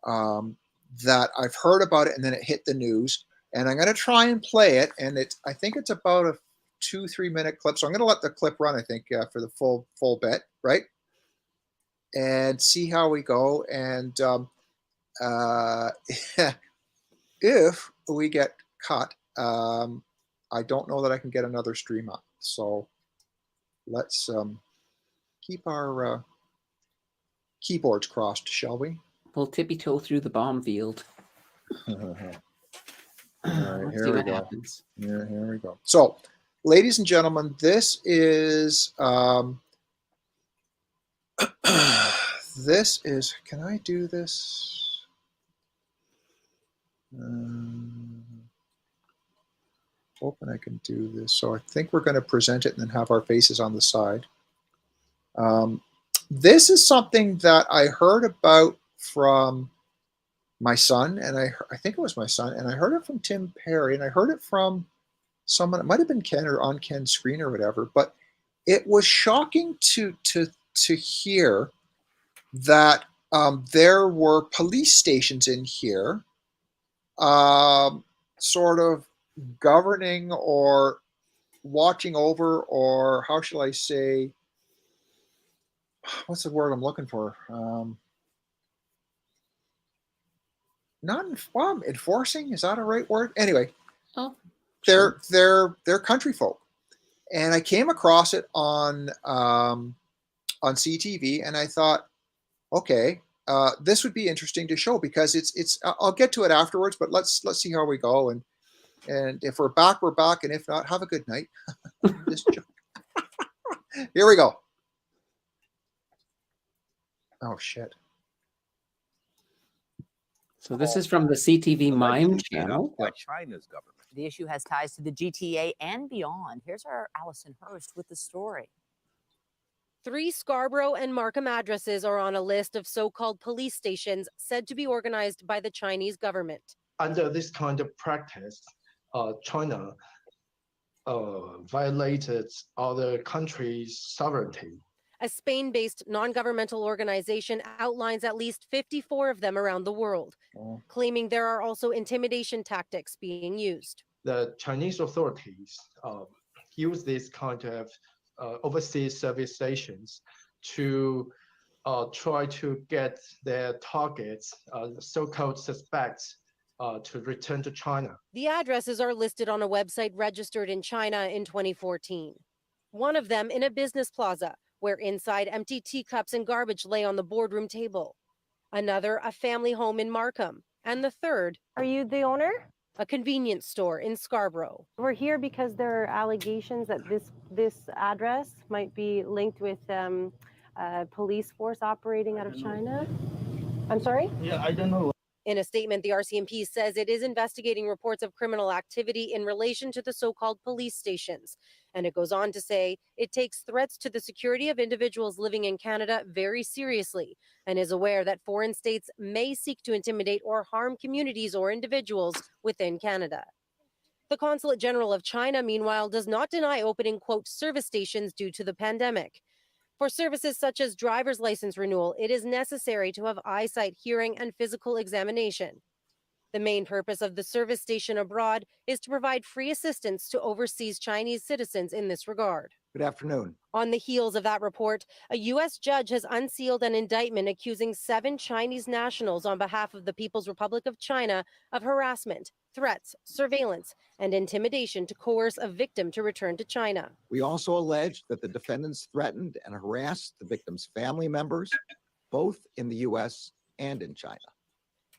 [SPEAKER 1] that I've heard about it, and then it hit the news, and I'm going to try and play it. And I think it's about a 2-3 minute clip. So I'm going to let the clip run, I think, for the full bit, right? And see how we go. And if we get cut, I don't know that I can get another stream up. So let's keep our keyboards crossed, shall we?
[SPEAKER 2] We'll tippy toe through the bomb field.
[SPEAKER 1] All right, here we go. Here we go. So, ladies and gentlemen, this is this is. Can I do this? Hoping I can do this. So I think we're going to present it and then have our faces on the side. This is something that I heard about from my son, and I think it was my son, and I heard it from Tim Perry, and I heard it from someone. It might have been Ken, or on Ken's screen or whatever. But it was shocking to hear that there were police stations in here, sort of governing or watching over, or how shall I say, what's the word I'm looking for? Not enforcing, is that a right word? Anyway, they're country folk, and I came across it on CTV, and I thought, okay, this would be interesting to show, because it's. I'll get to it afterwards, but let's see how we go, and if we're back, we're back, and if not, have a good night. Here we go. Oh shit.
[SPEAKER 2] So this is from the CTV Mime channel.
[SPEAKER 3] By China's government.
[SPEAKER 4] The issue has ties to the GTA and beyond. Here's our Allison Hurst with the story.
[SPEAKER 3] 3 Scarborough and Markham addresses are on a list of so-called police stations said to be organized by the Chinese government.
[SPEAKER 4] Under this kind of practice, China violated other countries' sovereignty.
[SPEAKER 3] A Spain-based non-governmental organization outlines at least 54 of them around the world, claiming there are also intimidation tactics being used.
[SPEAKER 4] The Chinese authorities use this kind of overseas service stations to try to get their targets, so-called suspects, to return to China.
[SPEAKER 3] The addresses are listed on a website registered in China in 2014. One of them in a business plaza, where inside empty teacups and garbage lay on the boardroom table. Another, a family home in Markham. And the third,
[SPEAKER 5] Are you the owner?
[SPEAKER 3] a convenience store in Scarborough.
[SPEAKER 5] We're here because there are allegations that this address might be linked with a police force operating out of China. I'm sorry?
[SPEAKER 4] Yeah, I don't know.
[SPEAKER 3] In a statement, the RCMP says it is investigating reports of criminal activity in relation to the so-called police stations. And it goes on to say it takes threats to the security of individuals living in Canada very seriously and is aware that foreign states may seek to intimidate or harm communities or individuals within Canada. The Consulate General of China, meanwhile, does not deny opening, quote, service stations due to the pandemic. For services such as driver's license renewal, it is necessary to have eyesight, hearing, and physical examination. The main purpose of the service station abroad is to provide free assistance to overseas Chinese citizens in this regard.
[SPEAKER 6] Good afternoon.
[SPEAKER 3] On the heels of that report, a U.S. judge has unsealed an indictment accusing 7 Chinese nationals on behalf of the People's Republic of China of harassment, threats, surveillance, and intimidation to coerce a victim to return to China.
[SPEAKER 6] We also allege that the defendants threatened and harassed the victim's family members, both in the U.S. and in China.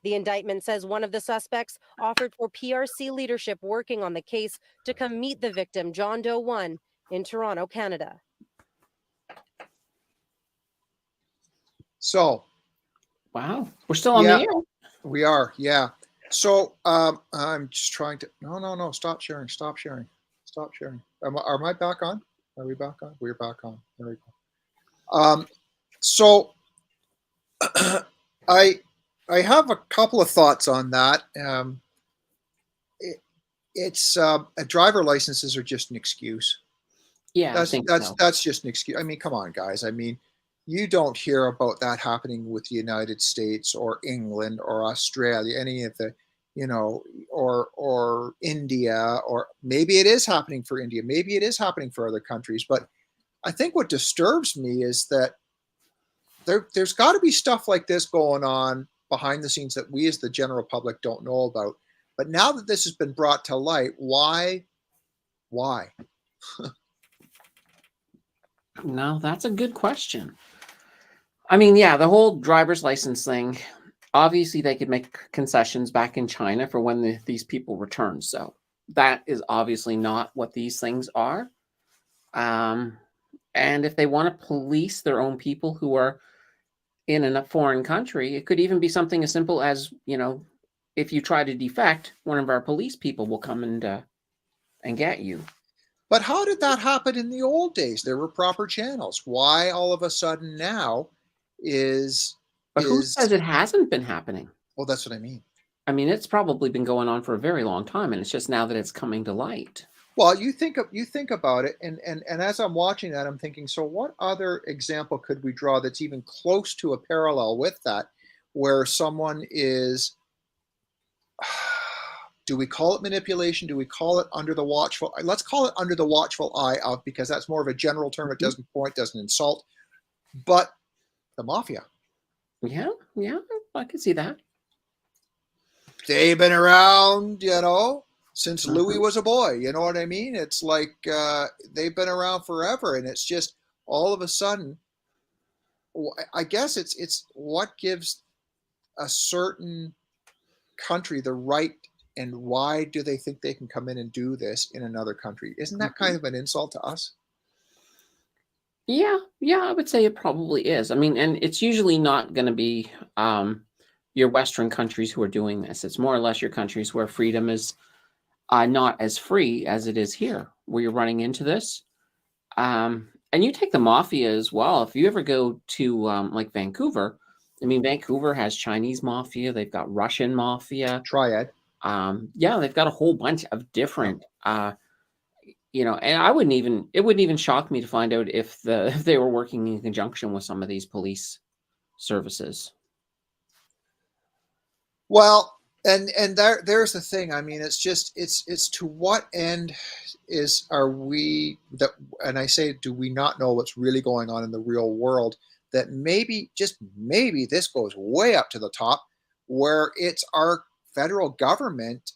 [SPEAKER 3] The indictment says one of the suspects offered for PRC leadership working on the case to come meet the victim, John Doe 1, in Toronto, Canada.
[SPEAKER 1] So,
[SPEAKER 2] Wow. We're still on the air.
[SPEAKER 1] we are, yeah. So I'm just trying to, no, stop sharing. Am I back on? Are we back on? We're back on. There we go. So I have a couple of thoughts on that. Driver licenses are just an excuse.
[SPEAKER 2] Yeah,
[SPEAKER 1] That's just an excuse. I mean, come on, guys. I mean, you don't hear about that happening with the United States or England or Australia, any of the, or India, or maybe it is happening for India. Maybe it is happening for other countries. But I think what disturbs me is that there's got to be stuff like this going on behind the scenes that we as the general public don't know about. But now that this has been brought to light, why?
[SPEAKER 2] No, that's a good question. I mean, yeah, the whole driver's license thing, obviously they could make concessions back in China for when these people return. So that is obviously not what these things are. And if they want to police their own people who are in a foreign country, it could even be something as simple as, if you try to defect, one of our police people will come and get you.
[SPEAKER 1] But how did that happen in the old days? There were proper channels. Why all of a sudden now is...
[SPEAKER 2] But who says it hasn't been happening?
[SPEAKER 1] Well, that's what I mean.
[SPEAKER 2] I mean, it's probably been going on for a very long time, and it's just now that it's coming to light.
[SPEAKER 1] Well, you think about it, and as I'm watching that, I'm thinking, so what other example could we draw that's even close to a parallel with that, where someone is... Do we call it manipulation? Do we call it under the watchful? Let's call it under the watchful eye of, because that's more of a general term. It doesn't point, doesn't insult. But the mafia.
[SPEAKER 2] Yeah, I can see that.
[SPEAKER 1] They've been around, since Louis was a boy. You know what I mean? It's like they've been around forever, and it's just all of a sudden. I guess it's what gives a certain country the right. And why do they think they can come in and do this in another country? Isn't that kind of an insult to us?
[SPEAKER 2] Yeah, I would say it probably is. I mean, and it's usually not going to be your Western countries who are doing this. It's more or less your countries where freedom is not as free as it is here, where you're running into this. And And you take the mafia as well. If you ever go to like Vancouver, I mean, Vancouver has Chinese mafia. They've got Russian mafia.
[SPEAKER 1] Triad.
[SPEAKER 2] Yeah, they've got a whole bunch of different, and it wouldn't even shock me to find out if they were working in conjunction with some of these police services.
[SPEAKER 1] Well, and there's the thing. I mean, it's just it's to what end are we that? And I say, do we not know what's really going on in the real world? That maybe, just maybe, this goes way up to the top, where it's our federal government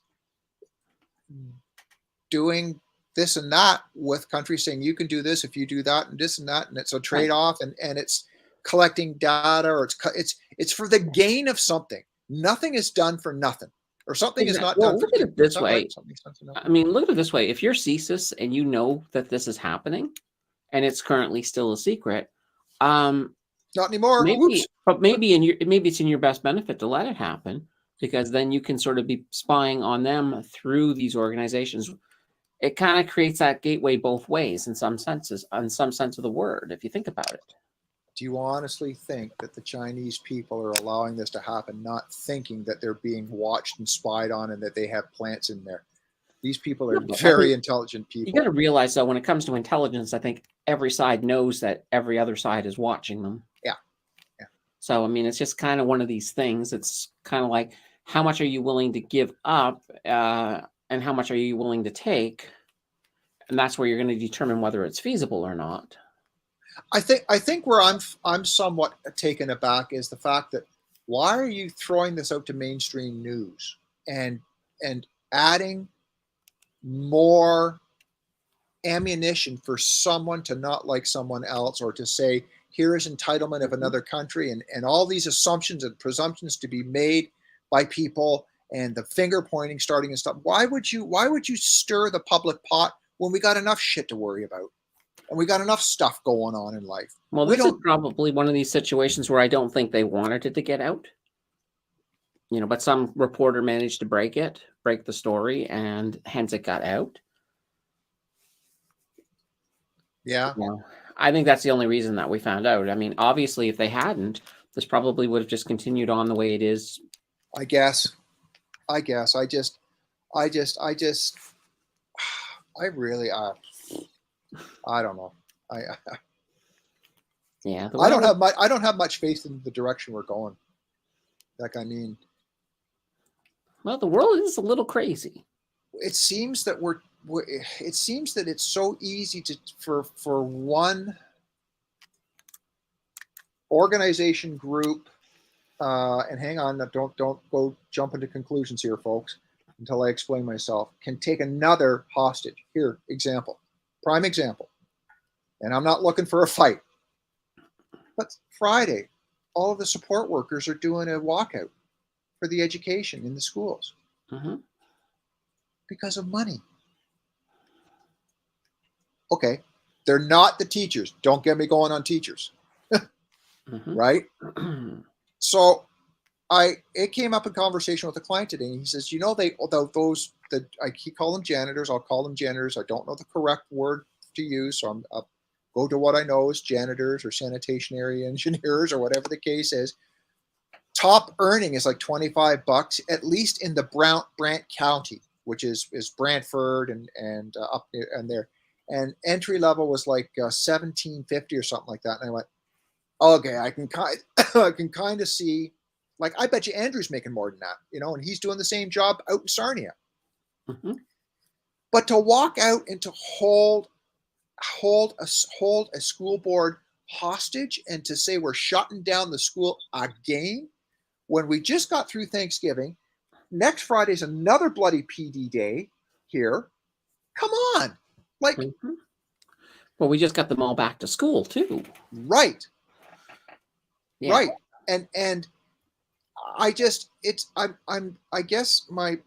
[SPEAKER 1] doing this and that with countries saying you can do this if you do that and this and that, and it's a trade-off, and it's collecting data, or it's for the gain of something. Nothing is done for nothing, or something is not done.
[SPEAKER 2] Look at it this way. I mean, look at it this way. If you're CSIS and you know that this is happening, and it's currently still a secret,
[SPEAKER 1] not anymore.
[SPEAKER 2] Maybe it's in your best benefit to let it happen, because then you can sort of be spying on them through these organizations. It kind of creates that gateway both ways in some sense of the word, if you think about it.
[SPEAKER 1] Do you honestly think that the Chinese people are allowing this to happen, not thinking that they're being watched and spied on and that they have plants in there? These people are very intelligent people.
[SPEAKER 2] You got to realize, though, when it comes to intelligence, I think every side knows that every other side is watching them.
[SPEAKER 1] Yeah.
[SPEAKER 2] So, I mean, it's just kind of one of these things. It's kind of like, how much are you willing to give up, and how much are you willing to take? And that's where you're going to determine whether it's feasible or not.
[SPEAKER 1] I think where I'm somewhat taken aback is the fact that, why are you throwing this out to mainstream news and adding more ammunition for someone to not like someone else, or to say, here is entitlement of another country, and all these assumptions and presumptions to be made by people, and the finger pointing starting and stuff. Why would you stir the public pot when we got enough shit to worry about, and we got enough stuff going on in life?
[SPEAKER 2] Well, this is probably one of these situations where I don't think they wanted it to get out. But some reporter managed to break the story, and hence it got out.
[SPEAKER 1] Yeah.
[SPEAKER 2] I think that's the only reason that we found out. I mean, obviously, if they hadn't, this probably would have just continued on the way it is.
[SPEAKER 1] I guess. I really, I don't know.
[SPEAKER 2] Yeah.
[SPEAKER 1] I don't have much faith in the direction we're going.
[SPEAKER 2] Well, the world is a little crazy.
[SPEAKER 1] It seems that it's so easy for one organization, group, and hang on, don't go jump into conclusions here, folks, until I explain myself, can take another hostage. Here, prime example. And I'm not looking for a fight. But Friday, all of the support workers are doing a walkout for the education in the schools.
[SPEAKER 2] Mm-hmm.
[SPEAKER 1] Because of money. Okay, they're not the teachers. Don't get me going on teachers.
[SPEAKER 2] Mm-hmm.
[SPEAKER 1] Right? So it came up in conversation with a client today, and he says, he call them janitors. I'll call them janitors. I don't know the correct word to use, so I'll go to what I know is janitors or sanitation area engineers or whatever the case is. Top earning is like $25, at least in the Brant County, which is Brantford and up and there. And entry level was like $17.50 or something like that. And I went, okay, I can kind of see, like, I bet you Andrew's making more than that, and he's doing the same job out in Sarnia.
[SPEAKER 2] Mm-hmm.
[SPEAKER 1] But to walk out and to hold a school board hostage, and to say we're shutting down the school again, when we just got through Thanksgiving, next Friday's another bloody PD day here. Come on. Like,
[SPEAKER 2] mm-hmm. Well, we just got them all back to school too.
[SPEAKER 1] Right.
[SPEAKER 2] Yeah.
[SPEAKER 1] Right. And I guess my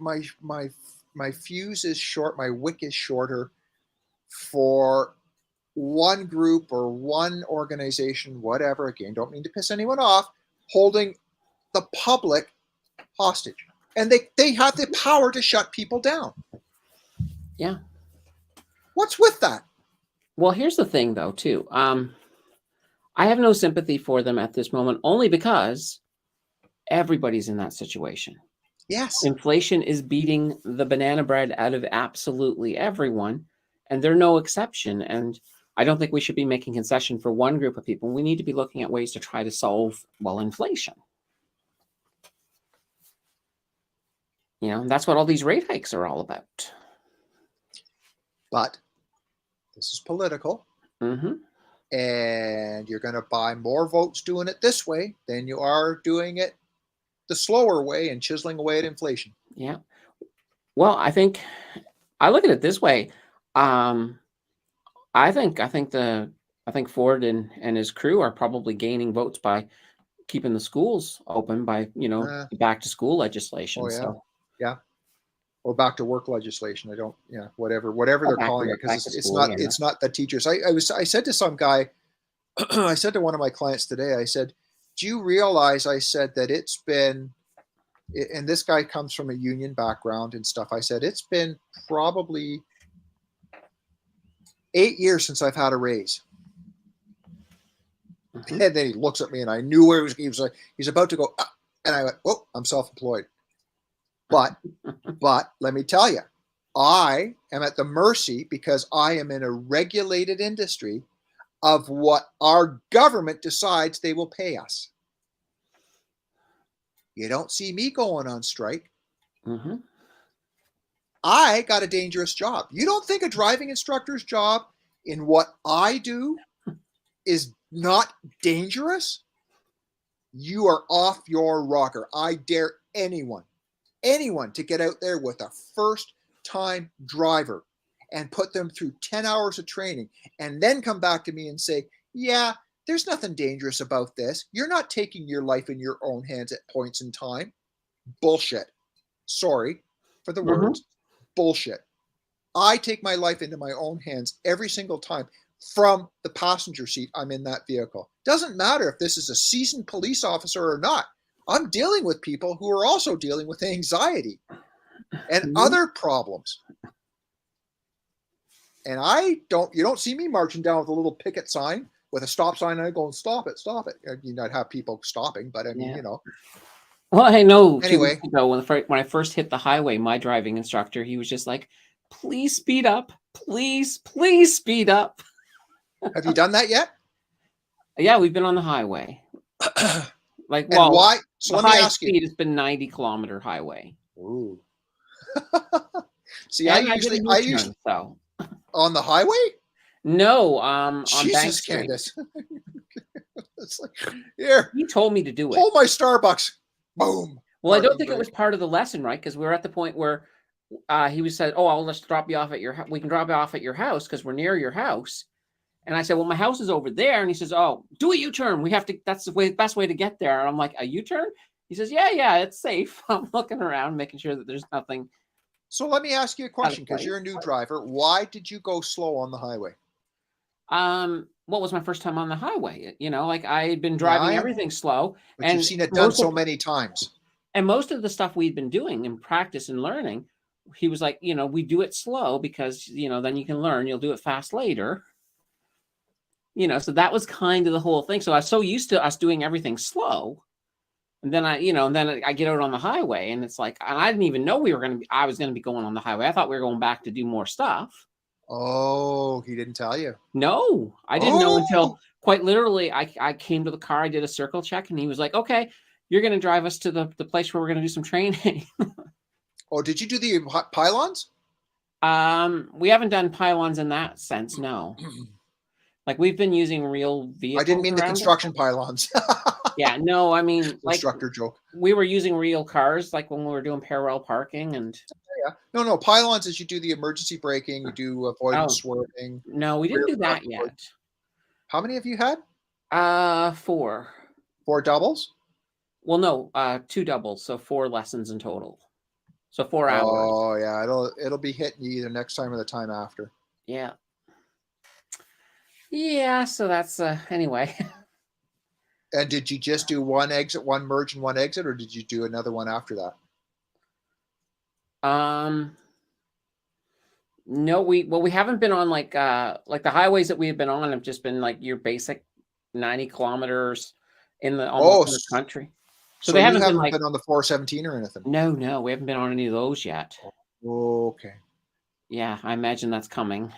[SPEAKER 1] fuse is short, my wick is shorter for one group or one organization, whatever. Again, don't mean to piss anyone off, holding the public hostage. And they have the power to shut people down.
[SPEAKER 2] Yeah.
[SPEAKER 1] What's with that?
[SPEAKER 2] Well, here's the thing, though, too. I have no sympathy for them at this moment, only because everybody's in that situation.
[SPEAKER 1] Yes.
[SPEAKER 2] Inflation is beating the banana bread out of absolutely everyone, and they're no exception. And I don't think we should be making concession for one group of people. We need to be looking at ways to try to solve, well, inflation. You know, that's what all these rate hikes are all about.
[SPEAKER 1] But this is political.
[SPEAKER 2] Mm-hmm.
[SPEAKER 1] And you're going to buy more votes doing it this way than you are doing it the slower way and chiseling away at inflation.
[SPEAKER 2] Yeah. Well, I think I look at it this way. I think Ford and his crew are probably gaining votes by keeping the schools open, by back to school legislation.
[SPEAKER 1] Oh yeah,
[SPEAKER 2] So
[SPEAKER 1] yeah. Or back to work legislation. I don't, whatever they're calling it, because it's not the teachers. I said to some guy, I said to one of my clients today, I said, do you realize, I said, that it's been, and this guy comes from a union background and stuff. I said, it's been probably 8 years since I've had a raise.
[SPEAKER 2] Mhm.
[SPEAKER 1] And then he looks at me and I knew where he was like, he's about to go, and I went, oh, I'm self-employed. But let me tell you, I am at the mercy, because I am in a regulated industry, of what our government decides they will pay us. You don't see me going on strike.
[SPEAKER 2] Mm-hmm.
[SPEAKER 1] I got a dangerous job. You don't think a driving instructor's job in what I do is not dangerous? You are off your rocker. I dare anyone to get out there with a first-time driver and put them through 10 hours of training and then come back to me and say, yeah, there's nothing dangerous about this. You're not taking your life in your own hands at points in time. Bullshit. Sorry for the words. Bullshit. I take my life into my own hands every single time from the passenger seat I'm in that vehicle. Doesn't matter if this is a seasoned police officer or not. I'm dealing with people who are also dealing with anxiety and other problems. And you don't see me marching down with a little picket sign with a stop sign, and I go, stop it. I'd have people stopping, but I mean,
[SPEAKER 2] Well, I know.
[SPEAKER 1] Anyway.
[SPEAKER 2] 2 weeks ago, when I first hit the highway, my driving instructor, he was just like, please speed up. Please speed up.
[SPEAKER 1] Have you done that yet?
[SPEAKER 2] Yeah, we've been on the highway.
[SPEAKER 1] And why? So let me ask you.
[SPEAKER 2] Speed has been 90-kilometer highway.
[SPEAKER 1] Ooh. See, I usually
[SPEAKER 2] so
[SPEAKER 1] on the highway.
[SPEAKER 2] No, on
[SPEAKER 1] Jesus,
[SPEAKER 2] Bank Street.
[SPEAKER 1] Candace. It's like, here.
[SPEAKER 2] He told me to do it.
[SPEAKER 1] Hold my Starbucks. Boom.
[SPEAKER 2] Well, I don't think it was part of the lesson, right? Because we were at the point where he said, "Oh, I'll just drop you off at your. We can drop you off at your house because we're near your house." And I said, "Well, my house is over there." And he says, "Oh, do a U-turn. We have to. That's the best way to get there." And I'm like, "A U-turn?" He says, "Yeah, it's safe." I'm looking around, making sure that there's nothing.
[SPEAKER 1] So let me ask you a question, because you're a new driver. Why did you go slow on the highway?
[SPEAKER 2] What was my first time on the highway? Like I had been driving everything slow,
[SPEAKER 1] but you've seen it done so many times.
[SPEAKER 2] And most of the stuff we'd been doing in practice and learning, he was like, we do it slow because, then you can learn. You'll do it fast later. So that was kind of the whole thing. So I was so used to us doing everything slow. And then I get out on the highway, and it's like, and I didn't even know I was going to be going on the highway. I thought we were going back to do more stuff.
[SPEAKER 1] Oh, he didn't tell you?
[SPEAKER 2] No, I didn't know until quite literally I came to the car, I did a circle check, and he was like, okay, you're going to drive us to the place where we're going to do some training.
[SPEAKER 1] Oh, did you do the pylons?
[SPEAKER 2] We haven't done pylons in that sense, no. Like we've been using real vehicles.
[SPEAKER 1] I didn't mean the construction pylons.
[SPEAKER 2] Yeah, no, I mean like
[SPEAKER 1] instructor joke.
[SPEAKER 2] We were using real cars, like when we were doing parallel parking and.
[SPEAKER 1] Yeah, no. Pylons is you do the emergency braking, you do avoidance swerving.
[SPEAKER 2] No, we didn't do that yet.
[SPEAKER 1] How many have you had?
[SPEAKER 2] 4.
[SPEAKER 1] 4 doubles?
[SPEAKER 2] Well, no, 2 doubles, so 4 lessons in total. So 4 hours.
[SPEAKER 1] Oh yeah, it'll be hitting you either next time or the time after.
[SPEAKER 2] Yeah. Yeah, so that's anyway.
[SPEAKER 1] And did you just do one exit, one merge, and one exit, or did you do another one after that?
[SPEAKER 2] No, we haven't been on like the highways that we've been on have just been like your basic 90 kilometers in the almost in the country. So
[SPEAKER 1] So
[SPEAKER 2] they
[SPEAKER 1] you
[SPEAKER 2] haven't
[SPEAKER 1] haven't
[SPEAKER 2] been like
[SPEAKER 1] been on the 417 or anything?
[SPEAKER 2] no, we haven't been on any of those yet.
[SPEAKER 1] Okay.
[SPEAKER 2] Yeah, I imagine that's coming.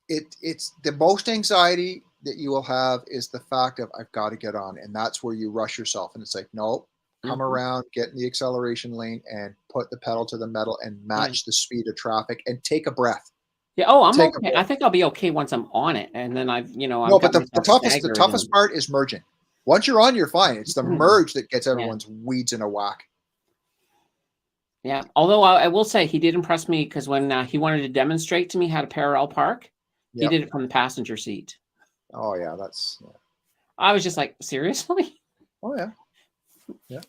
[SPEAKER 1] It's the most anxiety that you will have is the fact of I've got to get on, and that's where you rush yourself, and it's like no, come around, get in the acceleration lane, and put the pedal to the metal and match the speed of traffic, and take a breath.
[SPEAKER 2] Yeah. Oh, I'm
[SPEAKER 1] Take a
[SPEAKER 2] okay. I
[SPEAKER 1] breath.
[SPEAKER 2] think I'll be okay once I'm on it, and then I've I'm
[SPEAKER 1] No, but
[SPEAKER 2] got
[SPEAKER 1] the
[SPEAKER 2] myself
[SPEAKER 1] toughest
[SPEAKER 2] staggered
[SPEAKER 1] part is merging. Once you're on, you're fine. It's the merge that gets
[SPEAKER 2] Yeah.
[SPEAKER 1] everyone's weeds in a whack.
[SPEAKER 2] Yeah. Although I will say he did impress me because when he wanted to demonstrate to me how to parallel park, he
[SPEAKER 1] Yep.
[SPEAKER 2] did it from the passenger seat.
[SPEAKER 1] Oh yeah, that's
[SPEAKER 2] I was just like, seriously?
[SPEAKER 1] oh yeah. Yeah.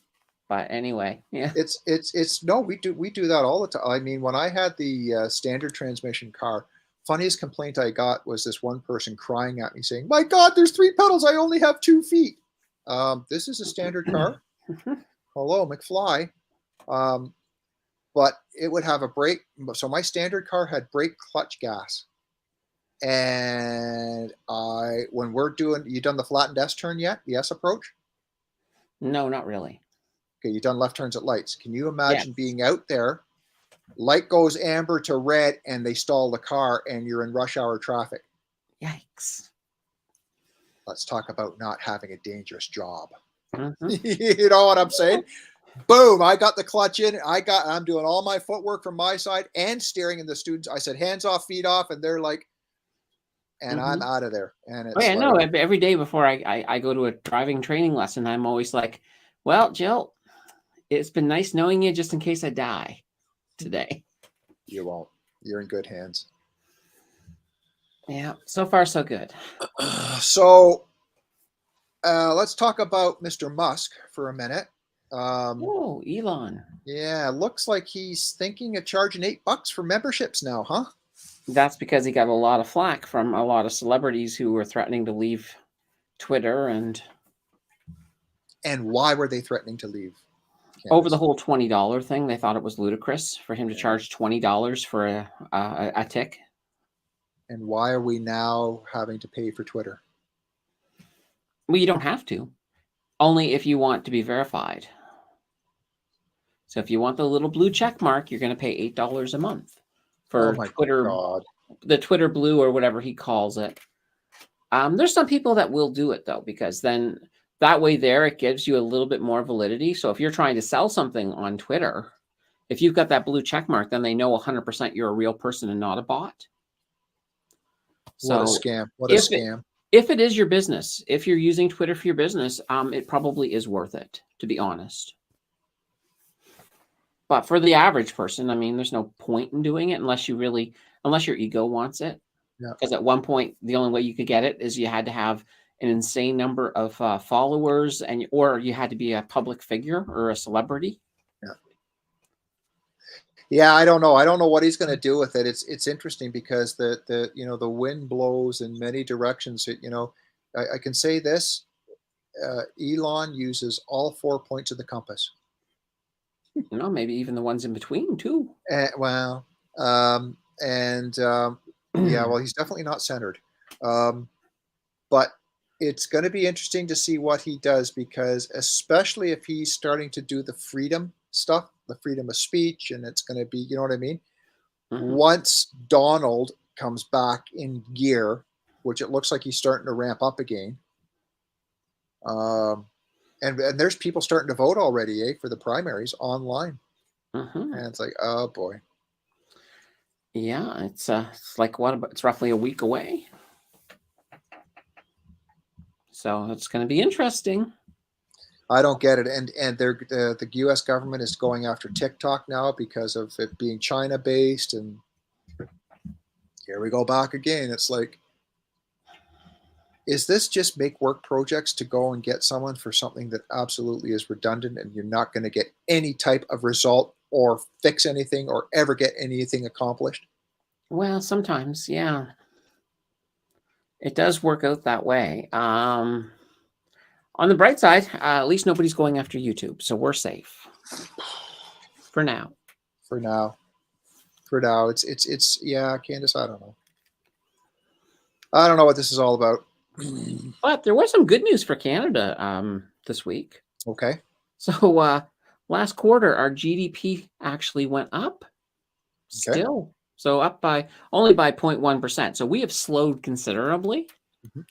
[SPEAKER 2] But anyway, yeah.
[SPEAKER 1] It's no, we do that all the time. I mean, when I had the standard transmission car, funniest complaint I got was this one person crying at me saying, "My God, there's 3 pedals. I only have 2 feet." This is a standard car. Hello, McFly. But it would have a brake. So my standard car had brake clutch gas. And when we're doing, you done the flattened S turn yet? The S approach?
[SPEAKER 2] No, not really.
[SPEAKER 1] Okay, you've done left turns at lights. Can you imagine being out there, light goes amber to red, and they stall the car, and you're in rush hour traffic?
[SPEAKER 2] Yikes.
[SPEAKER 1] Let's talk about not having a dangerous job.
[SPEAKER 2] Mm-hmm.
[SPEAKER 1] You know what I'm saying? Boom, I got the clutch in. I'm doing all my footwork from my side and steering, and the students, I said, hands off, feet off, and they're like, and I'm out of there. And it's
[SPEAKER 2] no, every day before I go to a driving training lesson, I'm always like, well, Jill, it's been nice knowing you just in case I die today.
[SPEAKER 1] You won't. You're in good hands.
[SPEAKER 2] Yeah, so far so good.
[SPEAKER 1] So let's talk about Mr. Musk for a minute.
[SPEAKER 2] Oh, Elon.
[SPEAKER 1] Yeah, looks like he's thinking of charging $8 for memberships now, huh?
[SPEAKER 2] That's because he got a lot of flack from a lot of celebrities who were threatening to leave Twitter. And
[SPEAKER 1] why were they threatening to leave?
[SPEAKER 2] Candace? Over the whole $20 thing, they thought it was ludicrous for him to charge $20 for a tick.
[SPEAKER 1] And why are we now having to pay for Twitter?
[SPEAKER 2] Well, you don't have to. Only if you want to be verified. So if you want the little blue check mark, you're going to pay $8 a month for Twitter, the Twitter Blue or whatever he calls it. There's some people that will do it though, because then that way there it gives you a little bit more validity. So if you're trying to sell something on Twitter, if you've got that blue check mark, then they know 100% you're a real person and not a bot.
[SPEAKER 1] So what a scam! What a scam!
[SPEAKER 2] If it is your business, if you're using Twitter for your business, it probably is worth it, to be honest. But for the average person, I mean, there's no point in doing it unless your ego wants it.
[SPEAKER 1] Yeah.
[SPEAKER 2] Because at one point, the only way you could get it is you had to have an insane number of followers, or you had to be a public figure or a celebrity.
[SPEAKER 1] Yeah. Yeah, I don't know. I don't know what he's going to do with it. It's interesting because the wind blows in many directions. I can say this: Elon uses all 4 points of the compass.
[SPEAKER 2] Maybe even the ones in between too.
[SPEAKER 1] Yeah, well, he's definitely not centered. But it's going to be interesting to see what he does, because especially if he's starting to do the freedom stuff, the freedom of speech, and it's going to be, you know what I mean? Mm-hmm. Once Donald comes back in gear, which it looks like he's starting to ramp up again. And there's people starting to vote already, for the primaries online.
[SPEAKER 2] Mm-hmm.
[SPEAKER 1] And it's like, oh boy.
[SPEAKER 2] Yeah, it's like it's roughly a week away. So it's going to be interesting.
[SPEAKER 1] I don't get it. And the U.S. government is going after TikTok now because of it being China based. And here we go back again. It's like, is this just make work projects to go and get someone for something that absolutely is redundant, and you're not going to get any type of result or fix anything or ever get anything accomplished?
[SPEAKER 2] Well, sometimes, yeah. It does work out that way. On the bright side, at least nobody's going after YouTube, so we're safe. For now.
[SPEAKER 1] For now. for now. It's yeah, Candace, I don't know. I don't know what this is all about.
[SPEAKER 2] But there was some good news for Canada this week.
[SPEAKER 1] Okay.
[SPEAKER 2] So last quarter, our GDP actually went up still. So up by only by 0.1%. So we have slowed considerably.
[SPEAKER 1] Mhm.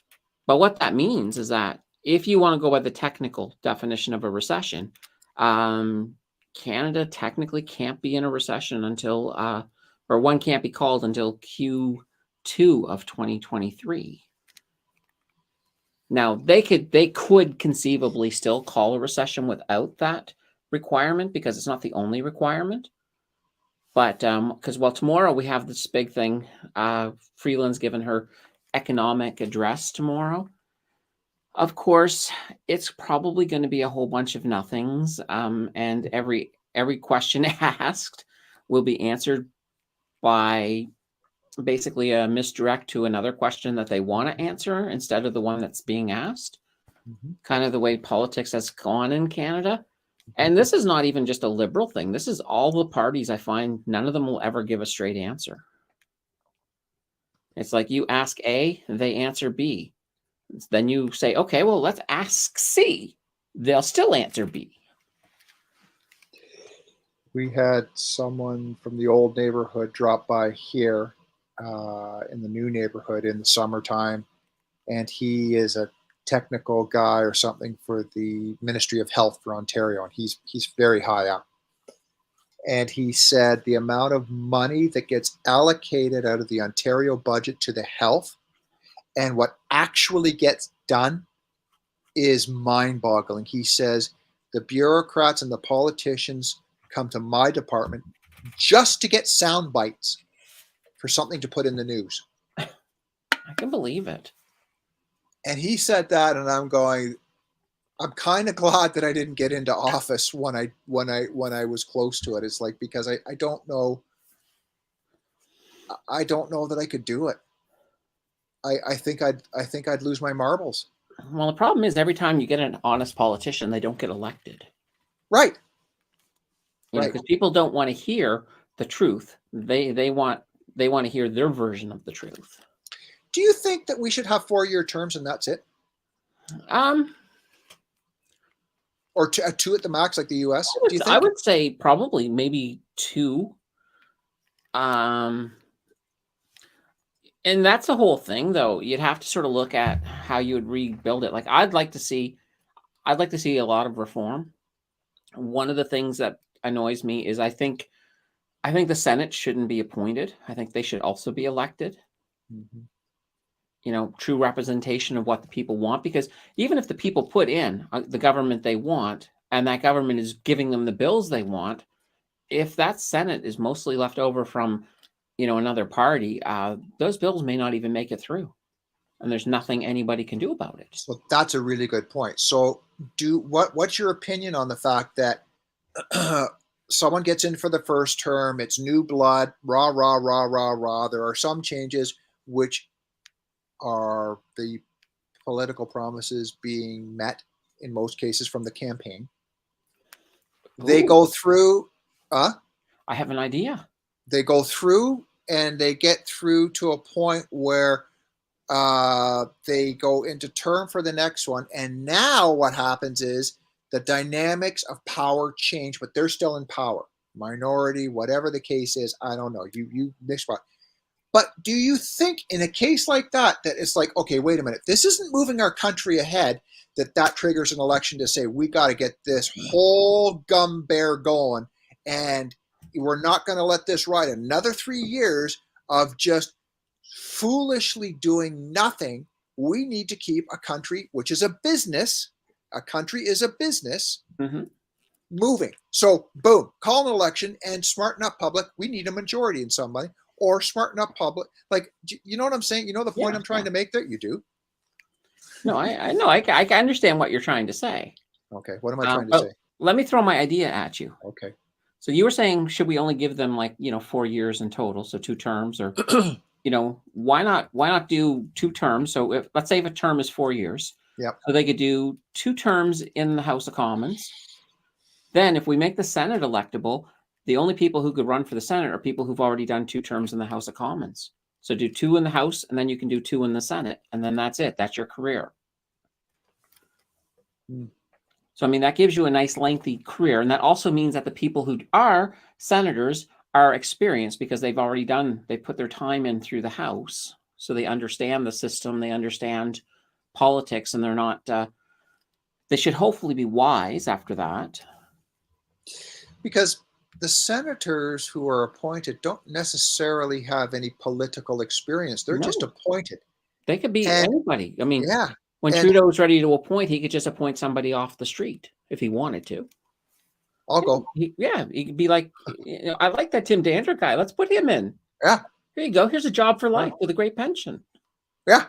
[SPEAKER 2] But what that means is that if you want to go by the technical definition of a recession, Canada technically can't be in a recession until, or one can't be called until Q2 of 2023. Now they could conceivably still call a recession without that requirement because it's not the only requirement. But because tomorrow we have this big thing. Freeland's given her economic address tomorrow. Of course, it's probably going to be a whole bunch of nothings, and every question asked will be answered by basically a misdirect to another question that they want to answer instead of the one that's being asked.
[SPEAKER 1] Mhm.
[SPEAKER 2] Kind of the way politics has gone in Canada. And this is not even just a liberal thing. This is all the parties. I find none of them will ever give a straight answer. It's like you ask A, they answer B. Then you say, okay, well, let's ask C. They'll still answer B.
[SPEAKER 1] We had someone from the old neighborhood drop by here in the new neighborhood in the summertime, and he is a technical guy or something for the Ministry of Health for Ontario, and he's very high up. And he said the amount of money that gets allocated out of the Ontario budget to the health and what actually gets done is mind-boggling. He says the bureaucrats and the politicians come to my department just to get sound bites for something to put in the news.
[SPEAKER 2] I can believe it.
[SPEAKER 1] And he said that, and I'm going, I'm kind of glad that I didn't get into office when I was close to it. It's like, because I don't know that I could do it. I think I'd lose my marbles.
[SPEAKER 2] Well, the problem is every time you get an honest politician, they don't get elected.
[SPEAKER 1] Right.
[SPEAKER 2] You know, because people don't want to hear the truth. They want to hear their version of the truth.
[SPEAKER 1] Do you think that we should have 4-year terms and that's it? Or two at the max, like the U.S. Do you think?
[SPEAKER 2] I would say probably maybe 2. And that's the whole thing, though. You'd have to sort of look at how you would rebuild it. Like I'd like to see a lot of reform. One of the things that annoys me is I think the Senate shouldn't be appointed. I think they should also be elected.
[SPEAKER 1] Mm-hmm.
[SPEAKER 2] You know, true representation of what the people want. Because even if the people put in the government they want, and that government is giving them the bills they want, if that Senate is mostly left over from, another party, those bills may not even make it through. And there's nothing anybody can do about it.
[SPEAKER 1] So that's a really good point. So what's your opinion on the fact that someone gets in for the first term, it's new blood, rah, rah, rah, rah, rah. There are some changes which are the political promises being met in most cases from the campaign. They go through,
[SPEAKER 2] I have an idea.
[SPEAKER 1] They go through and they get through to a point where they go into term for the next one. And now what happens is the dynamics of power change, but they're still in power. Minority, whatever the case is, I don't know. You mixed one. But do you think in a case like that it's like, okay, wait a minute, this isn't moving our country ahead, that triggers an election to say, we got to get this whole gum bear going, and we're not going to let this ride another 3 years of just foolishly doing nothing. We need to keep a country, which is a business,
[SPEAKER 2] Mm-hmm.
[SPEAKER 1] moving. So boom, call an election and smarten up public. We need a majority in somebody, or smarten up public. Like, you know what I'm saying? You know the point I'm trying to make there? You do?
[SPEAKER 2] No, I know. I understand what you're trying to say.
[SPEAKER 1] Okay. What am I trying to say?
[SPEAKER 2] Let me throw my idea at you.
[SPEAKER 1] Okay.
[SPEAKER 2] So you were saying, should we only give them 4 years in total? So 2 terms, or, why not do 2 terms? So let's say if a term is 4 years, so they could do 2 terms in the House of Commons. Then if we make the Senate electable, the only people who could run for the Senate are people who've already done 2 terms in the House of Commons. So do 2 in the House, and then you can do 2 in the Senate, and then that's it. That's your career. So, I mean, that gives you a nice lengthy career. And that also means that the people who are senators are experienced because they put their time in through the House. So they understand the system, they understand politics, and they're not, they should hopefully be wise after that.
[SPEAKER 1] Because the senators who are appointed don't necessarily have any political experience. They're just
[SPEAKER 2] No.
[SPEAKER 1] appointed.
[SPEAKER 2] They could be
[SPEAKER 1] And-
[SPEAKER 2] anybody. I mean,
[SPEAKER 1] Yeah.
[SPEAKER 2] when
[SPEAKER 1] and-
[SPEAKER 2] Trudeau was ready to appoint, he could just appoint somebody off the street if he wanted to.
[SPEAKER 1] I'll go.
[SPEAKER 2] He could be like, I like that Tim Danter guy. Let's put him in.
[SPEAKER 1] Yeah.
[SPEAKER 2] Here you go. Here's a job for life with a great pension.
[SPEAKER 1] Yeah.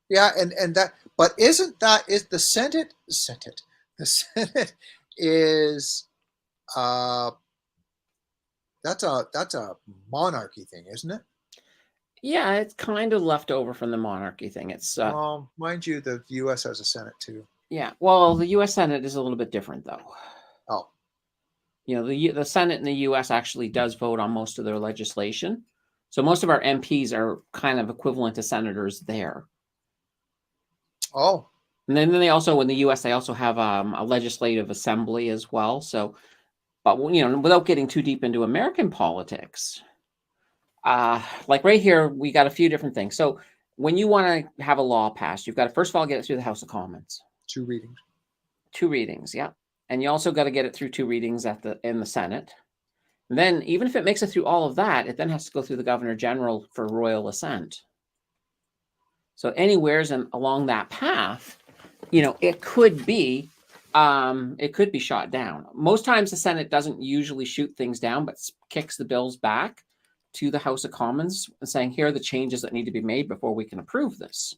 [SPEAKER 1] Yeah. And that, but is the Senate, the Senate is, that's a monarchy thing, isn't it?
[SPEAKER 2] Yeah, it's kind of left over from the monarchy thing. It's
[SPEAKER 1] Well, mind you, the U.S. has a Senate too.
[SPEAKER 2] yeah. Well, the U.S. Senate is a little bit different, though.
[SPEAKER 1] Oh,
[SPEAKER 2] You know, the Senate in the U.S. actually does vote on most of their legislation, so most of our MPs are kind of equivalent to senators there.
[SPEAKER 1] oh,
[SPEAKER 2] And then they also, in the U.S., they also have a legislative assembly as well. So, but you know, without getting too deep into American politics. Like right here, we got a few different things. So when you want to have a law passed, you've got to first of all get it through the House of Commons.
[SPEAKER 1] 2 readings.
[SPEAKER 2] 2 readings, yeah. And you also got to get it through 2 readings in the Senate. And then even if it makes it through all of that, it then has to go through the Governor General for royal assent. So anywheres along that path, you know, it could be shot down. Most times the Senate doesn't usually shoot things down, but kicks the bills back to the House of Commons and saying, here are the changes that need to be made before we can approve this.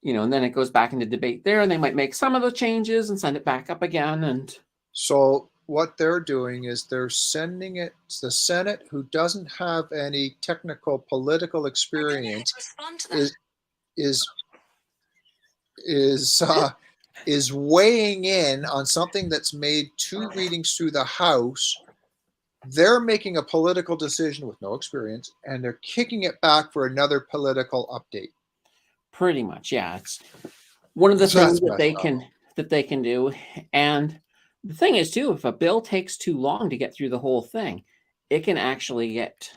[SPEAKER 2] You know, and then it goes back into debate there, and they might make some of the changes and send it back up again. And
[SPEAKER 1] So what they're doing is they're sending it to the Senate, who doesn't have any technical political experience, is weighing in on something that's made 2 readings through the House. They're making a political decision with no experience, and they're kicking it back for another political update.
[SPEAKER 2] pretty much, yeah. It's one of the
[SPEAKER 1] That's
[SPEAKER 2] things that
[SPEAKER 1] messed
[SPEAKER 2] they can do. And the thing is, too, if a bill takes too long to get through the whole thing, it can actually get,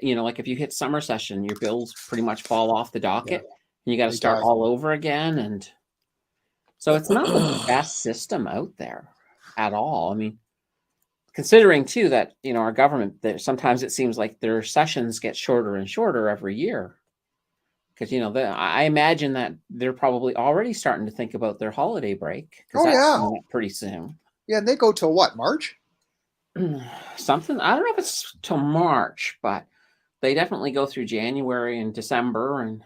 [SPEAKER 2] you know, like if you hit summer session, your bills pretty much fall off the docket, and you got to
[SPEAKER 1] They
[SPEAKER 2] start
[SPEAKER 1] die.
[SPEAKER 2] all over again. And so it's not the best system out there at all. I mean, considering too that, you know, our government, that sometimes it seems like their sessions get shorter and shorter every year. Because, you know, I imagine that they're probably already starting to think about their holiday break.
[SPEAKER 1] Oh,
[SPEAKER 2] that's
[SPEAKER 1] yeah.
[SPEAKER 2] coming up pretty soon.
[SPEAKER 1] Yeah, and they go till what, March?
[SPEAKER 2] Something, I don't know if it's till March, but they definitely go through January and December. And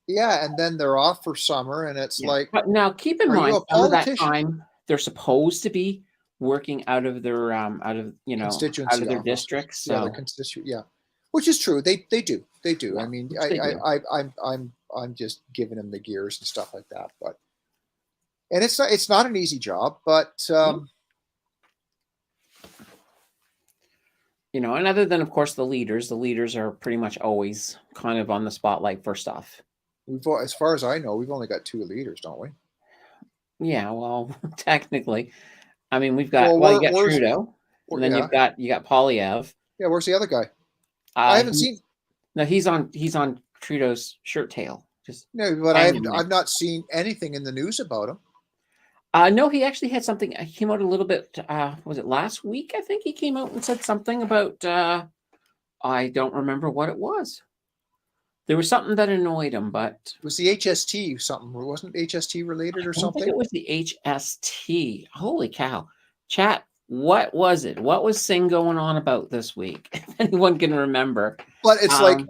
[SPEAKER 1] Yeah, and then they're off for summer, and it's like,
[SPEAKER 2] but now keep in
[SPEAKER 1] Are you
[SPEAKER 2] mind,
[SPEAKER 1] a
[SPEAKER 2] some of that
[SPEAKER 1] politician?
[SPEAKER 2] time they're supposed to be working out of their
[SPEAKER 1] Constituency
[SPEAKER 2] out of their
[SPEAKER 1] office.
[SPEAKER 2] districts.
[SPEAKER 1] yeah,
[SPEAKER 2] So
[SPEAKER 1] the constituent, yeah, which is true. They do.
[SPEAKER 2] Yeah,
[SPEAKER 1] I mean,
[SPEAKER 2] which they do.
[SPEAKER 1] I'm just giving them the gears and stuff like that. But and it's not an easy job, but
[SPEAKER 2] you know, and other than of course the leaders are pretty much always kind of on the spotlight for stuff.
[SPEAKER 1] as far as I know, we've only got 2 leaders, don't we?
[SPEAKER 2] Yeah, well, technically, I mean, we've got
[SPEAKER 1] Well,
[SPEAKER 2] you got
[SPEAKER 1] where's-
[SPEAKER 2] Trudeau, and then
[SPEAKER 1] yeah.
[SPEAKER 2] you got Polyev.
[SPEAKER 1] Yeah, where's the other guy? I haven't seen.
[SPEAKER 2] No, he's on Trudeau's shirt tail. Just
[SPEAKER 1] No, but
[SPEAKER 2] hanging there.
[SPEAKER 1] I've not seen anything in the news about him.
[SPEAKER 2] no, he actually had something. He came out a little bit. Was it last week? I think he came out and said something about. I don't remember what it was. There was something that annoyed him, but
[SPEAKER 1] It was the HST something? Wasn't HST related or
[SPEAKER 2] I don't think
[SPEAKER 1] something?
[SPEAKER 2] it was the HST. Holy cow! Chat. What was it? What was Singh going on about this week? If anyone can remember.
[SPEAKER 1] But it's like
[SPEAKER 2] Um,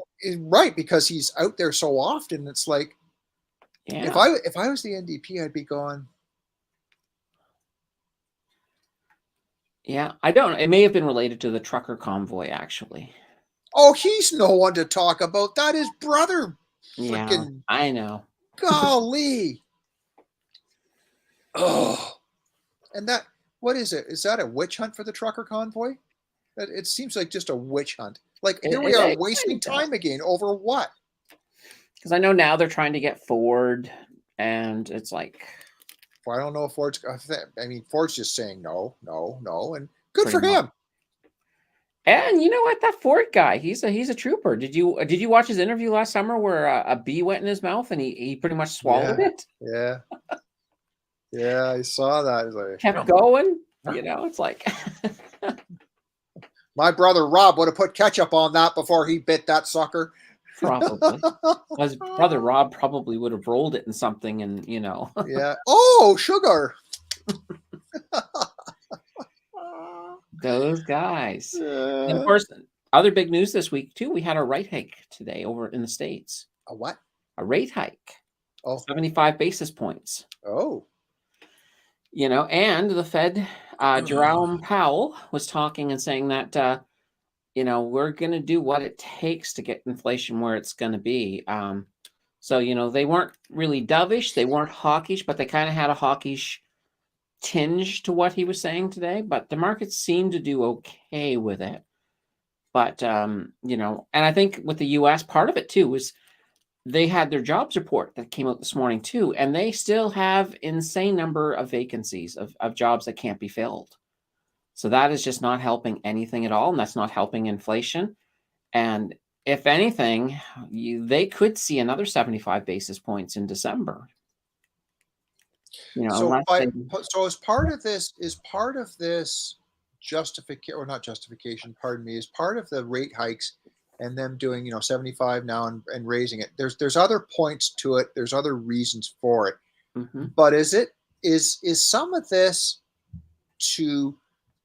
[SPEAKER 1] right, because he's out there so often. It's like
[SPEAKER 2] Yeah.
[SPEAKER 1] if I was the NDP, I'd be going.
[SPEAKER 2] Yeah, I don't know. It may have been related to the trucker convoy, actually.
[SPEAKER 1] Oh, he's no one to talk about. That is brother.
[SPEAKER 2] Yeah,
[SPEAKER 1] Freaking
[SPEAKER 2] I know.
[SPEAKER 1] golly. Oh, and that, what is it? Is that a witch hunt for the trucker convoy? It seems like just a witch hunt. Like
[SPEAKER 2] It-
[SPEAKER 1] here we
[SPEAKER 2] it-
[SPEAKER 1] are
[SPEAKER 2] it
[SPEAKER 1] wasting
[SPEAKER 2] kinda does.
[SPEAKER 1] time again over what?
[SPEAKER 2] Because I know now they're trying to get Ford, and it's like
[SPEAKER 1] Well, I don't know if Ford's. I mean, Ford's just saying no, no, no, and good
[SPEAKER 2] pretty
[SPEAKER 1] for
[SPEAKER 2] much.
[SPEAKER 1] him.
[SPEAKER 2] And you know what? That Ford guy, he's a trooper. Did you watch his interview last summer where a bee went in his mouth and he pretty much swallowed it?
[SPEAKER 1] Yeah, yeah, I saw that. It's like,
[SPEAKER 2] Kept going. You know, it's like
[SPEAKER 1] my brother Rob would have put ketchup on that before he bit that sucker.
[SPEAKER 2] probably. His brother Rob probably would have rolled it in something, and you know.
[SPEAKER 1] Yeah. Oh, sugar.
[SPEAKER 2] Those guys. And of
[SPEAKER 1] Uh,
[SPEAKER 2] course, other big news this week too. We had a rate hike today over in the States.
[SPEAKER 1] a what?
[SPEAKER 2] A rate hike,
[SPEAKER 1] Oh,
[SPEAKER 2] 75 basis points.
[SPEAKER 1] oh.
[SPEAKER 2] You know, and the Fed, Jerome Powell was talking and saying that you know, we're going to do what it takes to get inflation where it's going to be. So you know, they weren't really dovish, they weren't hawkish, but they kind of had a hawkish tinge to what he was saying today. But the markets seemed to do okay with it. But you know, and I think with the U.S. part of it too was they had their jobs report that came out this morning too, and they still have insane number of vacancies of jobs that can't be filled. So that is just not helping anything at all, and that's not helping inflation. And if anything, they could see another 75 basis points in December. You know,
[SPEAKER 1] So
[SPEAKER 2] unless
[SPEAKER 1] by
[SPEAKER 2] they,
[SPEAKER 1] so as part of this justification or not justification, pardon me, is part of the rate hikes and them doing 75 now and raising it. There's other points to it. There's other reasons for it.
[SPEAKER 2] Mhm.
[SPEAKER 1] But is some of this to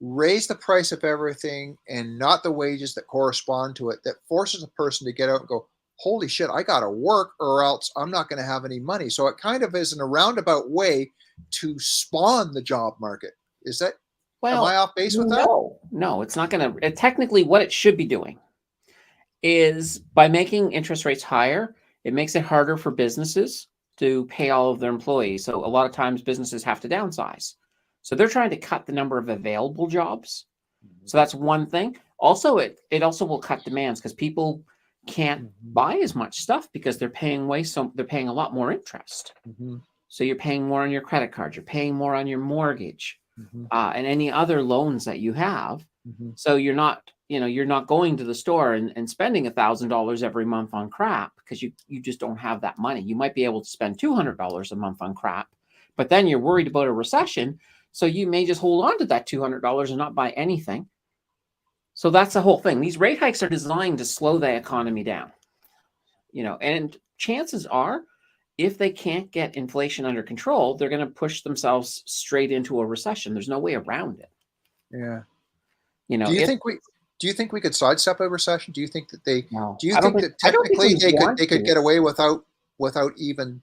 [SPEAKER 1] raise the price of everything and not the wages that correspond to it that forces a person to get out and go, holy shit, I gotta work or else I'm not going to have any money. So it kind of is in a roundabout way to spawn the job market. Is that, am I off base with that?
[SPEAKER 2] No, it's not going to. Technically, what it should be doing is by making interest rates higher, it makes it harder for businesses to pay all of their employees. So a lot of times businesses have to downsize. So they're trying to cut the number of available jobs. So that's one thing. Also, it also will cut demands because people can't buy as much stuff because they're paying they're paying a lot more interest.
[SPEAKER 1] Mhm.
[SPEAKER 2] So you're paying more on your credit card, you're paying more on your mortgage,
[SPEAKER 1] Mhm.
[SPEAKER 2] and any other loans that you have.
[SPEAKER 1] Mhm.
[SPEAKER 2] So you're not going to the store and spending $1,000 every month on crap because you just don't have that money. You might be able to spend $200 a month on crap, but then you're worried about a recession. So you may just hold on to that $200 and not buy anything. So that's the whole thing. These rate hikes are designed to slow the economy down, and chances are if they can't get inflation under control, they're going to push themselves straight into a recession. There's no way around it.
[SPEAKER 1] Yeah.
[SPEAKER 2] Do
[SPEAKER 1] you think we could sidestep a recession? Do you think that
[SPEAKER 2] No,
[SPEAKER 1] do you
[SPEAKER 2] I don't
[SPEAKER 1] think
[SPEAKER 2] think-
[SPEAKER 1] that
[SPEAKER 2] I don't think
[SPEAKER 1] technically
[SPEAKER 2] we want
[SPEAKER 1] they could
[SPEAKER 2] to.
[SPEAKER 1] get away without even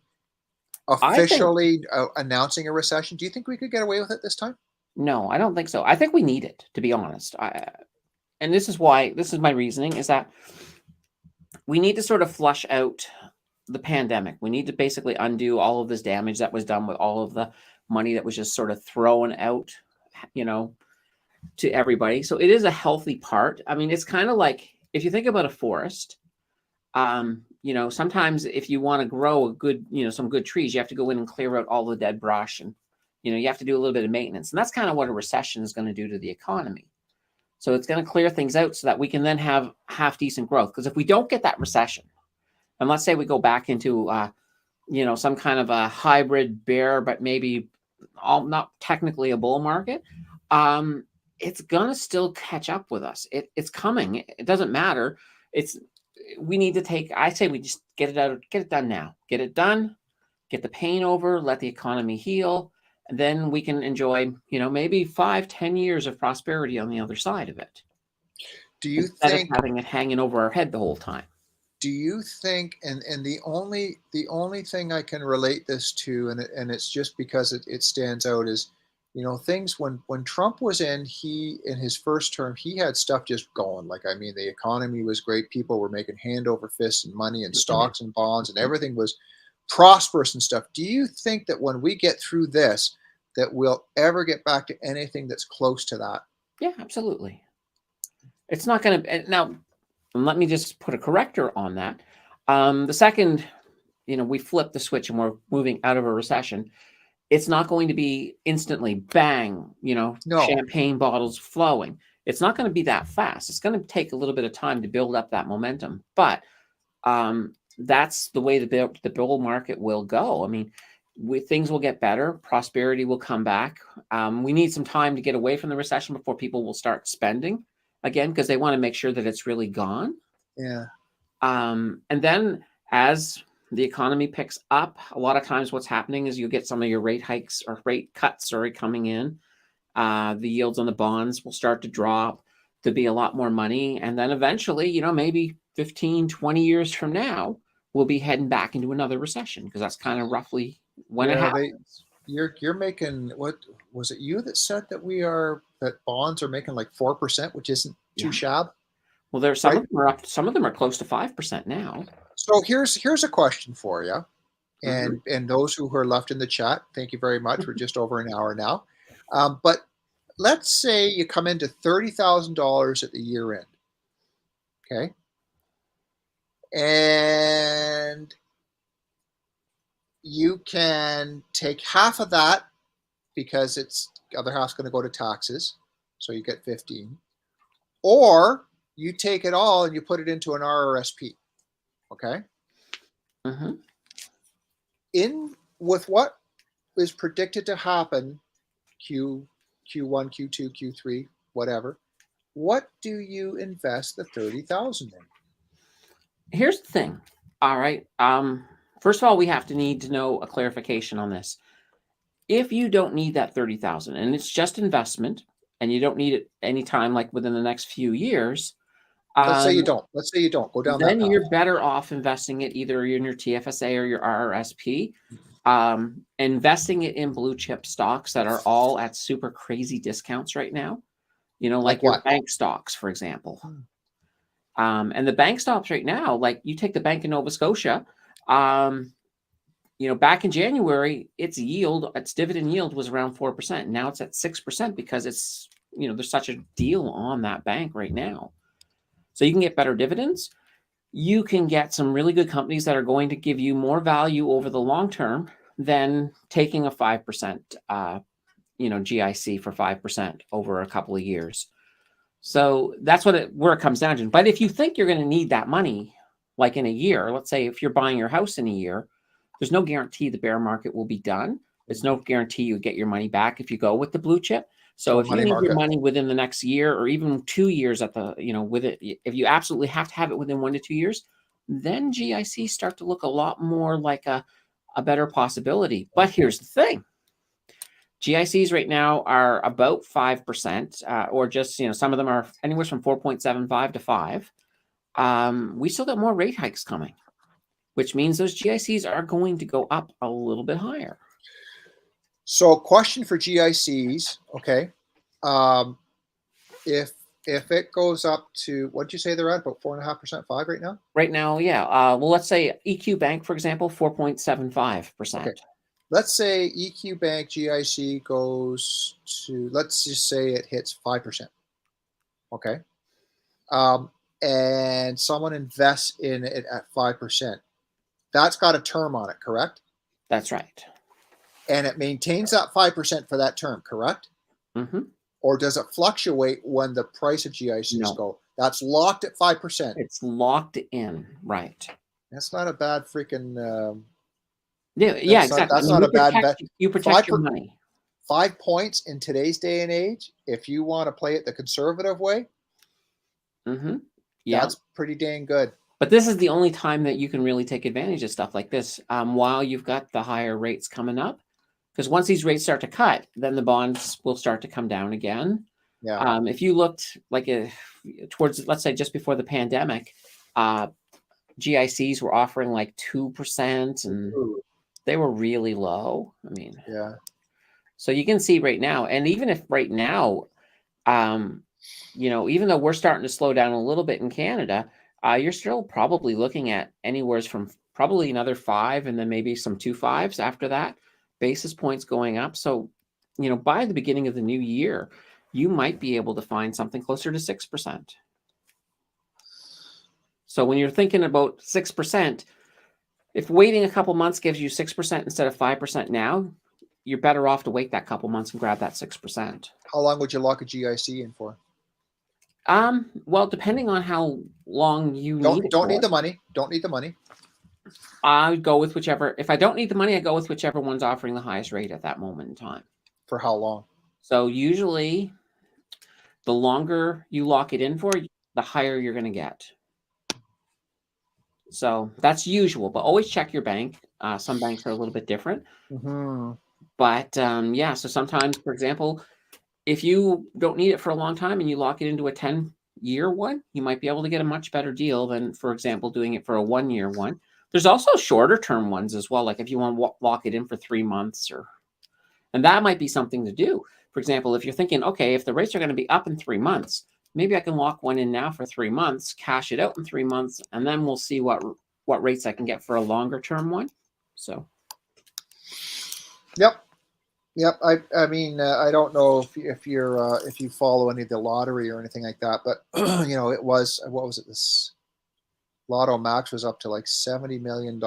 [SPEAKER 1] officially announcing a recession? Do you think we could get away with it this time?
[SPEAKER 2] No, I don't think so. I think we need it, to be honest. And this is my reasoning is that we need to sort of flush out the pandemic. We need to basically undo all of this damage that was done with all of the money that was just sort of thrown out, to everybody. So it is a healthy part. I mean, it's kind of like if you think about a forest, sometimes if you want to grow a good, some good trees, you have to go in and clear out all the dead brush and, you have to do a little bit of maintenance. And that's kind of what a recession is going to do to the economy. So it's going to clear things out so that we can then have half decent growth. Because if we don't get that recession, and let's say we go back into, some kind of a hybrid bear, but maybe not technically a bull market, it's going to still catch up with us. It's coming. It doesn't matter. I say we just get it done now. Get it done, get the pain over, let the economy heal. And then we can enjoy, maybe 5-10 years of prosperity on the other side of it.
[SPEAKER 1] Do you
[SPEAKER 2] instead
[SPEAKER 1] think
[SPEAKER 2] of having it hanging over our head the whole time?
[SPEAKER 1] do you think and the only thing I can relate this to and it's just because it stands out is things when Trump was in his first term he had stuff just going, like, I mean, the economy was great, people were making hand over fist and money and stocks and bonds and everything was prosperous and stuff. Do you think that when we get through this that we'll ever get back to anything that's close to that?
[SPEAKER 2] Yeah, absolutely. It's not going to now. Let me just put a corrector on that. The second, we flip the switch and we're moving out of a recession, it's not going to be instantly bang,
[SPEAKER 1] No.
[SPEAKER 2] champagne bottles flowing. It's not going to be that fast. It's going to take a little bit of time to build up that momentum. But that's the way the bull market will go. I mean, things will get better. Prosperity will come back. We need some time to get away from the recession before people will start spending again, because they want to make sure that it's really gone.
[SPEAKER 1] Yeah.
[SPEAKER 2] And then as the economy picks up, a lot of times what's happening is you get some of your rate hikes or rate cuts coming in. The yields on the bonds will start to drop. There'll be a lot more money. And then eventually, maybe 15, 20 years from now, we'll be heading back into another recession, because that's kind of roughly when it happens.
[SPEAKER 1] You're making, what was it you that said that bonds are making like 4%, which isn't too shabby?
[SPEAKER 2] Well, there's some of them are up. Some of them are close to 5% now.
[SPEAKER 1] So here's a question for you, and those who are left in the chat, thank you very much. We're just over an hour now, but let's say you come into $30,000 at the year end, okay, and you can take half of that because the other half's going to go to taxes, so you get 15, or you take it all and you put it into an RRSP. Okay. In with what is predicted to happen, Q1, Q2, Q3, whatever, what do you invest the 30,000 in?
[SPEAKER 2] Here's the thing. All right. First of all, we need to know a clarification on this. If you don't need that 30,000 and it's just investment and you don't need it anytime like within the next few years,
[SPEAKER 1] let's say you don't. Go down that path.
[SPEAKER 2] Then you're better off investing it either in your TFSA or your RRSP. Investing it in blue chip stocks that are all at super crazy discounts right now. Like your bank stocks, for example. And the bank stocks right now, like you take the Bank of Nova Scotia, back in January, its dividend yield was around 4%. Now it's at 6% because it's, there's such a deal on that bank right now. So you can get better dividends. You can get some really good companies that are going to give you more value over the long term than taking a 5%, GIC for 5% over a couple of years. So that's where it comes down to. But if you think you're going to need that money, like in a year, let's say if you're buying your house in a year, there's no guarantee the bear market will be done. There's no guarantee you get your money back if you go with the blue chip. So if you need your money within the next year or even 2 years with it, if you absolutely have to have it within 1 to 2 years, then GICs start to look a lot more like a better possibility. But here's the thing. GICs right now are about 5%, or just, some of them are anywhere from 4.75 to 5. We still got more rate hikes coming, which means those GICs are going to go up a little bit higher.
[SPEAKER 1] So, question for GICs, okay? If it goes up to, what did you say they're at, about 4.5%, 5 right now?
[SPEAKER 2] Right now, yeah. Well, let's say EQ Bank, for example, 4.75%. Okay.
[SPEAKER 1] Let's say EQ Bank GIC goes to, let's just say it hits 5%. Okay. And someone invests in it at 5%. That's got a term on it, correct?
[SPEAKER 2] That's right.
[SPEAKER 1] And it maintains that 5% for that term, correct? Or does it fluctuate when the price of GICs go? That's locked at 5%.
[SPEAKER 2] It's locked in, right?
[SPEAKER 1] That's not a bad freaking.
[SPEAKER 2] Exactly.
[SPEAKER 1] That's not a bad bet.
[SPEAKER 2] You protect your money.
[SPEAKER 1] 5 points in today's day and age, if you want to play it the conservative way, that's pretty dang good.
[SPEAKER 2] But this is the only time that you can really take advantage of stuff like this while you've got the higher rates coming up. Because once these rates start to cut, then the bonds will start to come down again.
[SPEAKER 1] Yeah.
[SPEAKER 2] If you looked towards, let's say, just before the pandemic, GICs were offering like 2%, and they were really low. I mean,
[SPEAKER 1] yeah.
[SPEAKER 2] So you can see right now, and even if right now, even though we're starting to slow down a little bit in Canada, you're still probably looking at anywhere from probably another 5 and then maybe some 2 5s after that, basis points going up. So, by the beginning of the new year, you might be able to find something closer to 6%. So when you're thinking about 6%, if waiting a couple months gives you 6% instead of 5% now, you're better off to wait that couple months and grab that 6%.
[SPEAKER 1] How long would you lock a GIC in for?
[SPEAKER 2] Well, depending on how long you need it
[SPEAKER 1] Don't
[SPEAKER 2] for,
[SPEAKER 1] need the money. Don't need the money.
[SPEAKER 2] I would go with whichever. If I don't need the money, I go with whichever one's offering the highest rate at that moment in time.
[SPEAKER 1] For how long?
[SPEAKER 2] So usually, the longer you lock it in for, the higher you're going to get. So that's usual, but always check your bank. Some banks are a little bit different.
[SPEAKER 1] Mm-hmm.
[SPEAKER 2] But yeah, so sometimes, for example, if you don't need it for a long time and you lock it into a 10-year one, you might be able to get a much better deal than, for example, doing it for a 1-year one. There's also shorter term ones as well. Like if you want to lock it in for 3 months and that might be something to do. For example, if you're thinking, okay, if the rates are going to be up in 3 months, maybe I can lock one in now for 3 months, cash it out in 3 months, and then we'll see what rates I can get for a longer term one. So.
[SPEAKER 1] Yep. I mean, I don't know if you follow any of the lottery or anything like that, but it was, what was it? This Lotto Max was up to like $70 million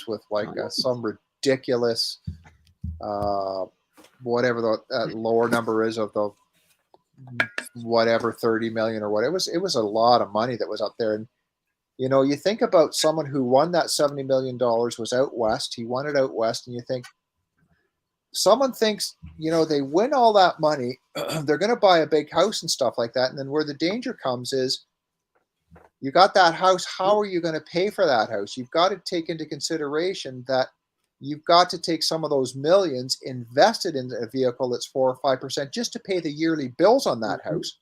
[SPEAKER 1] with like some ridiculous, whatever the lower number is of the whatever 30 million or what it was a lot of money that was up there. And you think about someone who won that $70 million was out west. He won it out west, and you think, someone thinks, they win all that money, they're going to buy a big house and stuff like that. And then where the danger comes is, you got that house, how are you going to pay for that house? You've got to take into consideration that you've got to take some of those millions invested in a vehicle that's 4 or 5% just to pay the yearly bills on that house.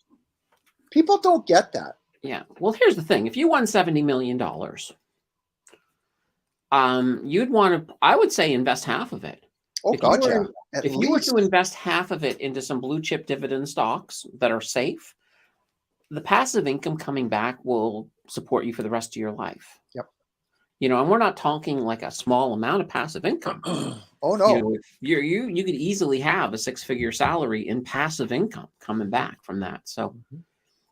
[SPEAKER 1] People don't get that.
[SPEAKER 2] Yeah. Well, here's the thing. If you won $70 million, you'd want to, I would say, invest half of it.
[SPEAKER 1] Oh, gotcha.
[SPEAKER 2] If you were to invest half of it into some blue chip dividend stocks that are safe, the passive income coming back will support you for the rest of your life.
[SPEAKER 1] Yep.
[SPEAKER 2] And we're not talking like a small amount of passive income.
[SPEAKER 1] Oh no.
[SPEAKER 2] You could easily have a 6-figure salary in passive income coming back from that. So,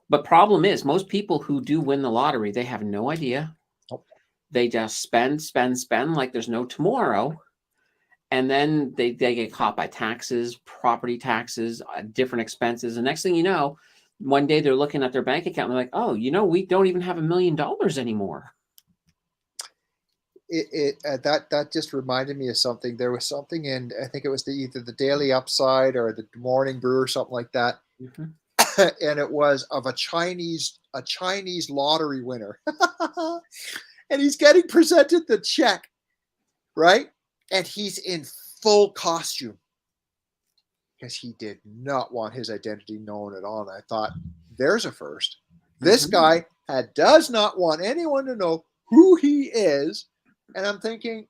[SPEAKER 2] but problem is, most people who do win the lottery, they have no idea.
[SPEAKER 1] Nope.
[SPEAKER 2] They just spend like there's no tomorrow. And then they get caught by taxes, property taxes, different expenses. And next thing you know, one day they're looking at their bank account and they're like, oh, we don't even have $1 million anymore.
[SPEAKER 1] That just reminded me of something. There was something in, I think it was either the Daily Upside or the Morning Brew or something like that. And it was of a Chinese lottery winner. And he's getting presented the check, right? And he's in full costume because he did not want his identity known at all. And I thought, there's a first. This guy does not want anyone to know who he is. And I'm thinking,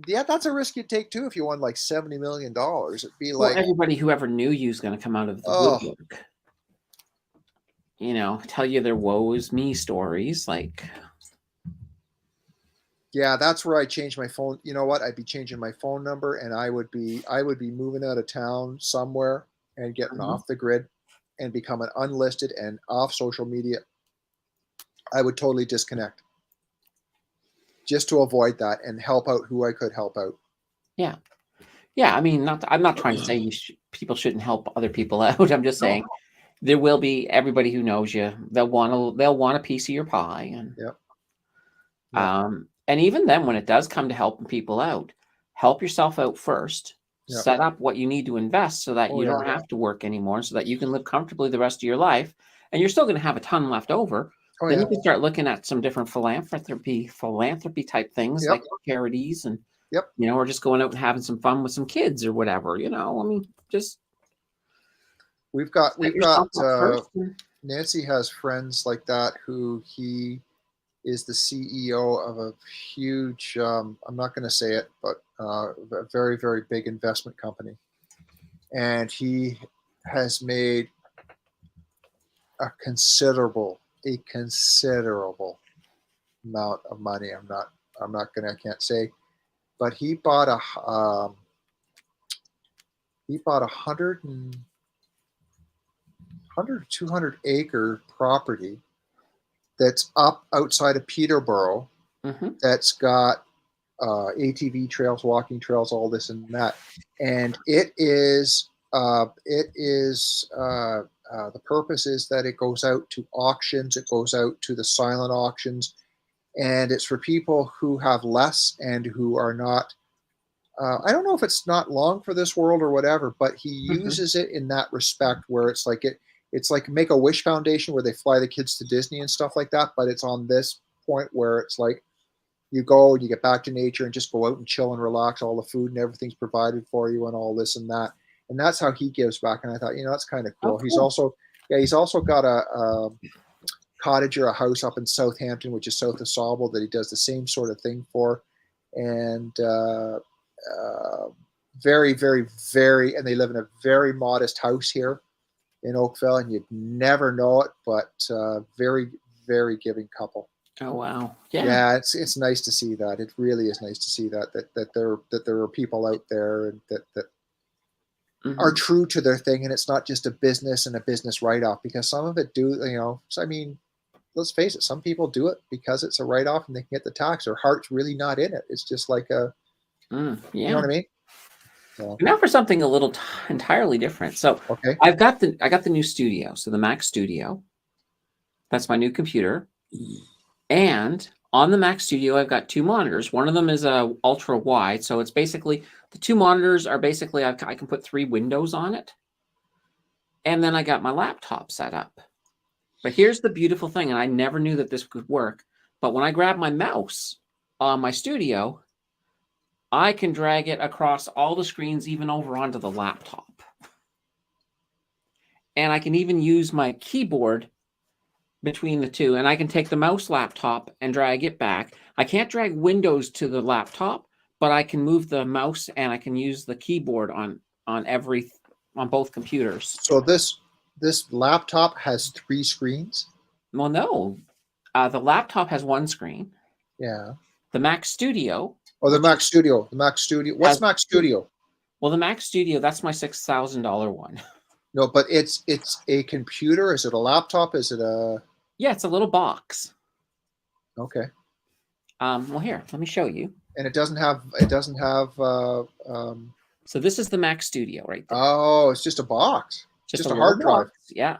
[SPEAKER 1] yeah, that's a risk you'd take too if you won like $70 million. It'd be like,
[SPEAKER 2] everybody who ever knew you is going to come out of the woodwork. Tell you their woe is me stories. Like,
[SPEAKER 1] yeah, that's where I changed my phone. You know what? I'd be changing my phone number, and I would be moving out of town somewhere and getting off the grid and becoming unlisted and off social media. I would totally disconnect just to avoid that and help out who I could help out.
[SPEAKER 2] Yeah. Yeah. I mean, I'm not trying to say people shouldn't help other people out. I'm just saying there will be everybody who knows you. They'll want a piece of your pie. And, and even then, when it does come to helping people out, help yourself out first. Yep. Set up what you need to invest so that you don't have to work anymore, so that you can live comfortably the rest of your life, and you're still going to have a ton left over. Then you can start looking at some different philanthropy type things like charities and or just going out and having some fun with some kids or whatever. I mean, just
[SPEAKER 1] we've got Nancy has friends like that who he is the CEO of a huge, I'm not going to say it, but a very, very big investment company. And he has made a considerable amount of money. I can't say, but he bought a 100 or 200 acre property that's up outside of Peterborough.
[SPEAKER 2] Mm-hmm.
[SPEAKER 1] That's got ATV trails, walking trails, all this and that, and the purpose is that it goes out to auctions, it goes out to the silent auctions, and it's for people who have less and who are not. I don't know if it's not long for this world or whatever, but he uses it in that respect where it's like it's like Make-A-Wish Foundation where they fly the kids to Disney and stuff like that, but it's on this point where it's like you go and you get back to nature and just go out and chill and relax. All the food and everything's provided for you and all this and that. And that's how he gives back. And I thought, that's kind of cool.
[SPEAKER 2] Oh, cool.
[SPEAKER 1] He's also got a cottage or a house up in Southampton, which is south of Sauble, that he does the same sort of thing for. And very, very, very, and they live in a very modest house here in Oakville, and you'd never know it, but very, very giving couple.
[SPEAKER 2] Oh wow!
[SPEAKER 1] Yeah, it's nice to see that. It really is nice to see that there are people out there and that are true to their thing, and it's not just a business and a business write-off, because some of it do. So I mean, let's face it, some people do it because it's a write-off and they can get the tax. Their heart's really not in it. It's just like a, you know what I mean? So.
[SPEAKER 2] Now for something a little entirely different. So
[SPEAKER 1] okay,
[SPEAKER 2] I got the new studio. So the Mac Studio. That's my new computer. And on the Mac Studio, I've got two monitors. One of them is a ultra wide. So it's basically, the two monitors are basically, I can put 3 windows on it. And then I got my laptop set up. But here's the beautiful thing, and I never knew that this could work. But when I grab my mouse on my studio, I can drag it across all the screens, even over onto the laptop. And I can even use my keyboard between the two, and I can take the mouse laptop and drag it back. I can't drag Windows to the laptop, but I can move the mouse and I can use the keyboard on both computers.
[SPEAKER 1] So this laptop has 3 screens?
[SPEAKER 2] Well, no. The laptop has 1 screen.
[SPEAKER 1] Yeah.
[SPEAKER 2] The Mac Studio.
[SPEAKER 1] Oh, the Mac Studio. The Mac Studio. What's Mac Studio?
[SPEAKER 2] Well, the Mac Studio, that's my $6,000 one.
[SPEAKER 1] No, but it's a computer. Is it a laptop? Is it a?
[SPEAKER 2] Yeah, it's a little box.
[SPEAKER 1] Okay.
[SPEAKER 2] Well, here, let me show you.
[SPEAKER 1] And it doesn't have.
[SPEAKER 2] So this is the Mac Studio right there.
[SPEAKER 1] Oh, it's just a box. Just a hard drive.
[SPEAKER 2] Yeah.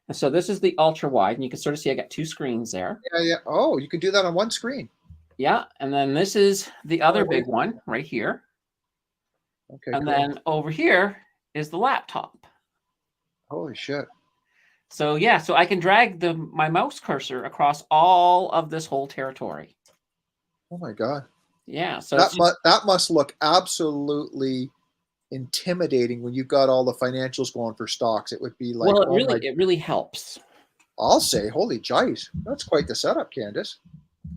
[SPEAKER 2] And so this is the ultra wide, and you can sort of see I got 2 screens there.
[SPEAKER 1] Yeah. Oh, you can do that on 1 screen.
[SPEAKER 2] Yeah, and then this is the other big one right here.
[SPEAKER 1] Okay.
[SPEAKER 2] And
[SPEAKER 1] cool.
[SPEAKER 2] then over here is the laptop.
[SPEAKER 1] Holy shit.
[SPEAKER 2] So yeah, so I can drag my mouse cursor across all of this whole territory.
[SPEAKER 1] Oh my god.
[SPEAKER 2] Yeah, so
[SPEAKER 1] that must look absolutely intimidating when you've got all the financials going for stocks. It would be like,
[SPEAKER 2] well, it really helps.
[SPEAKER 1] I'll say, holy jive, that's quite the setup, Candace.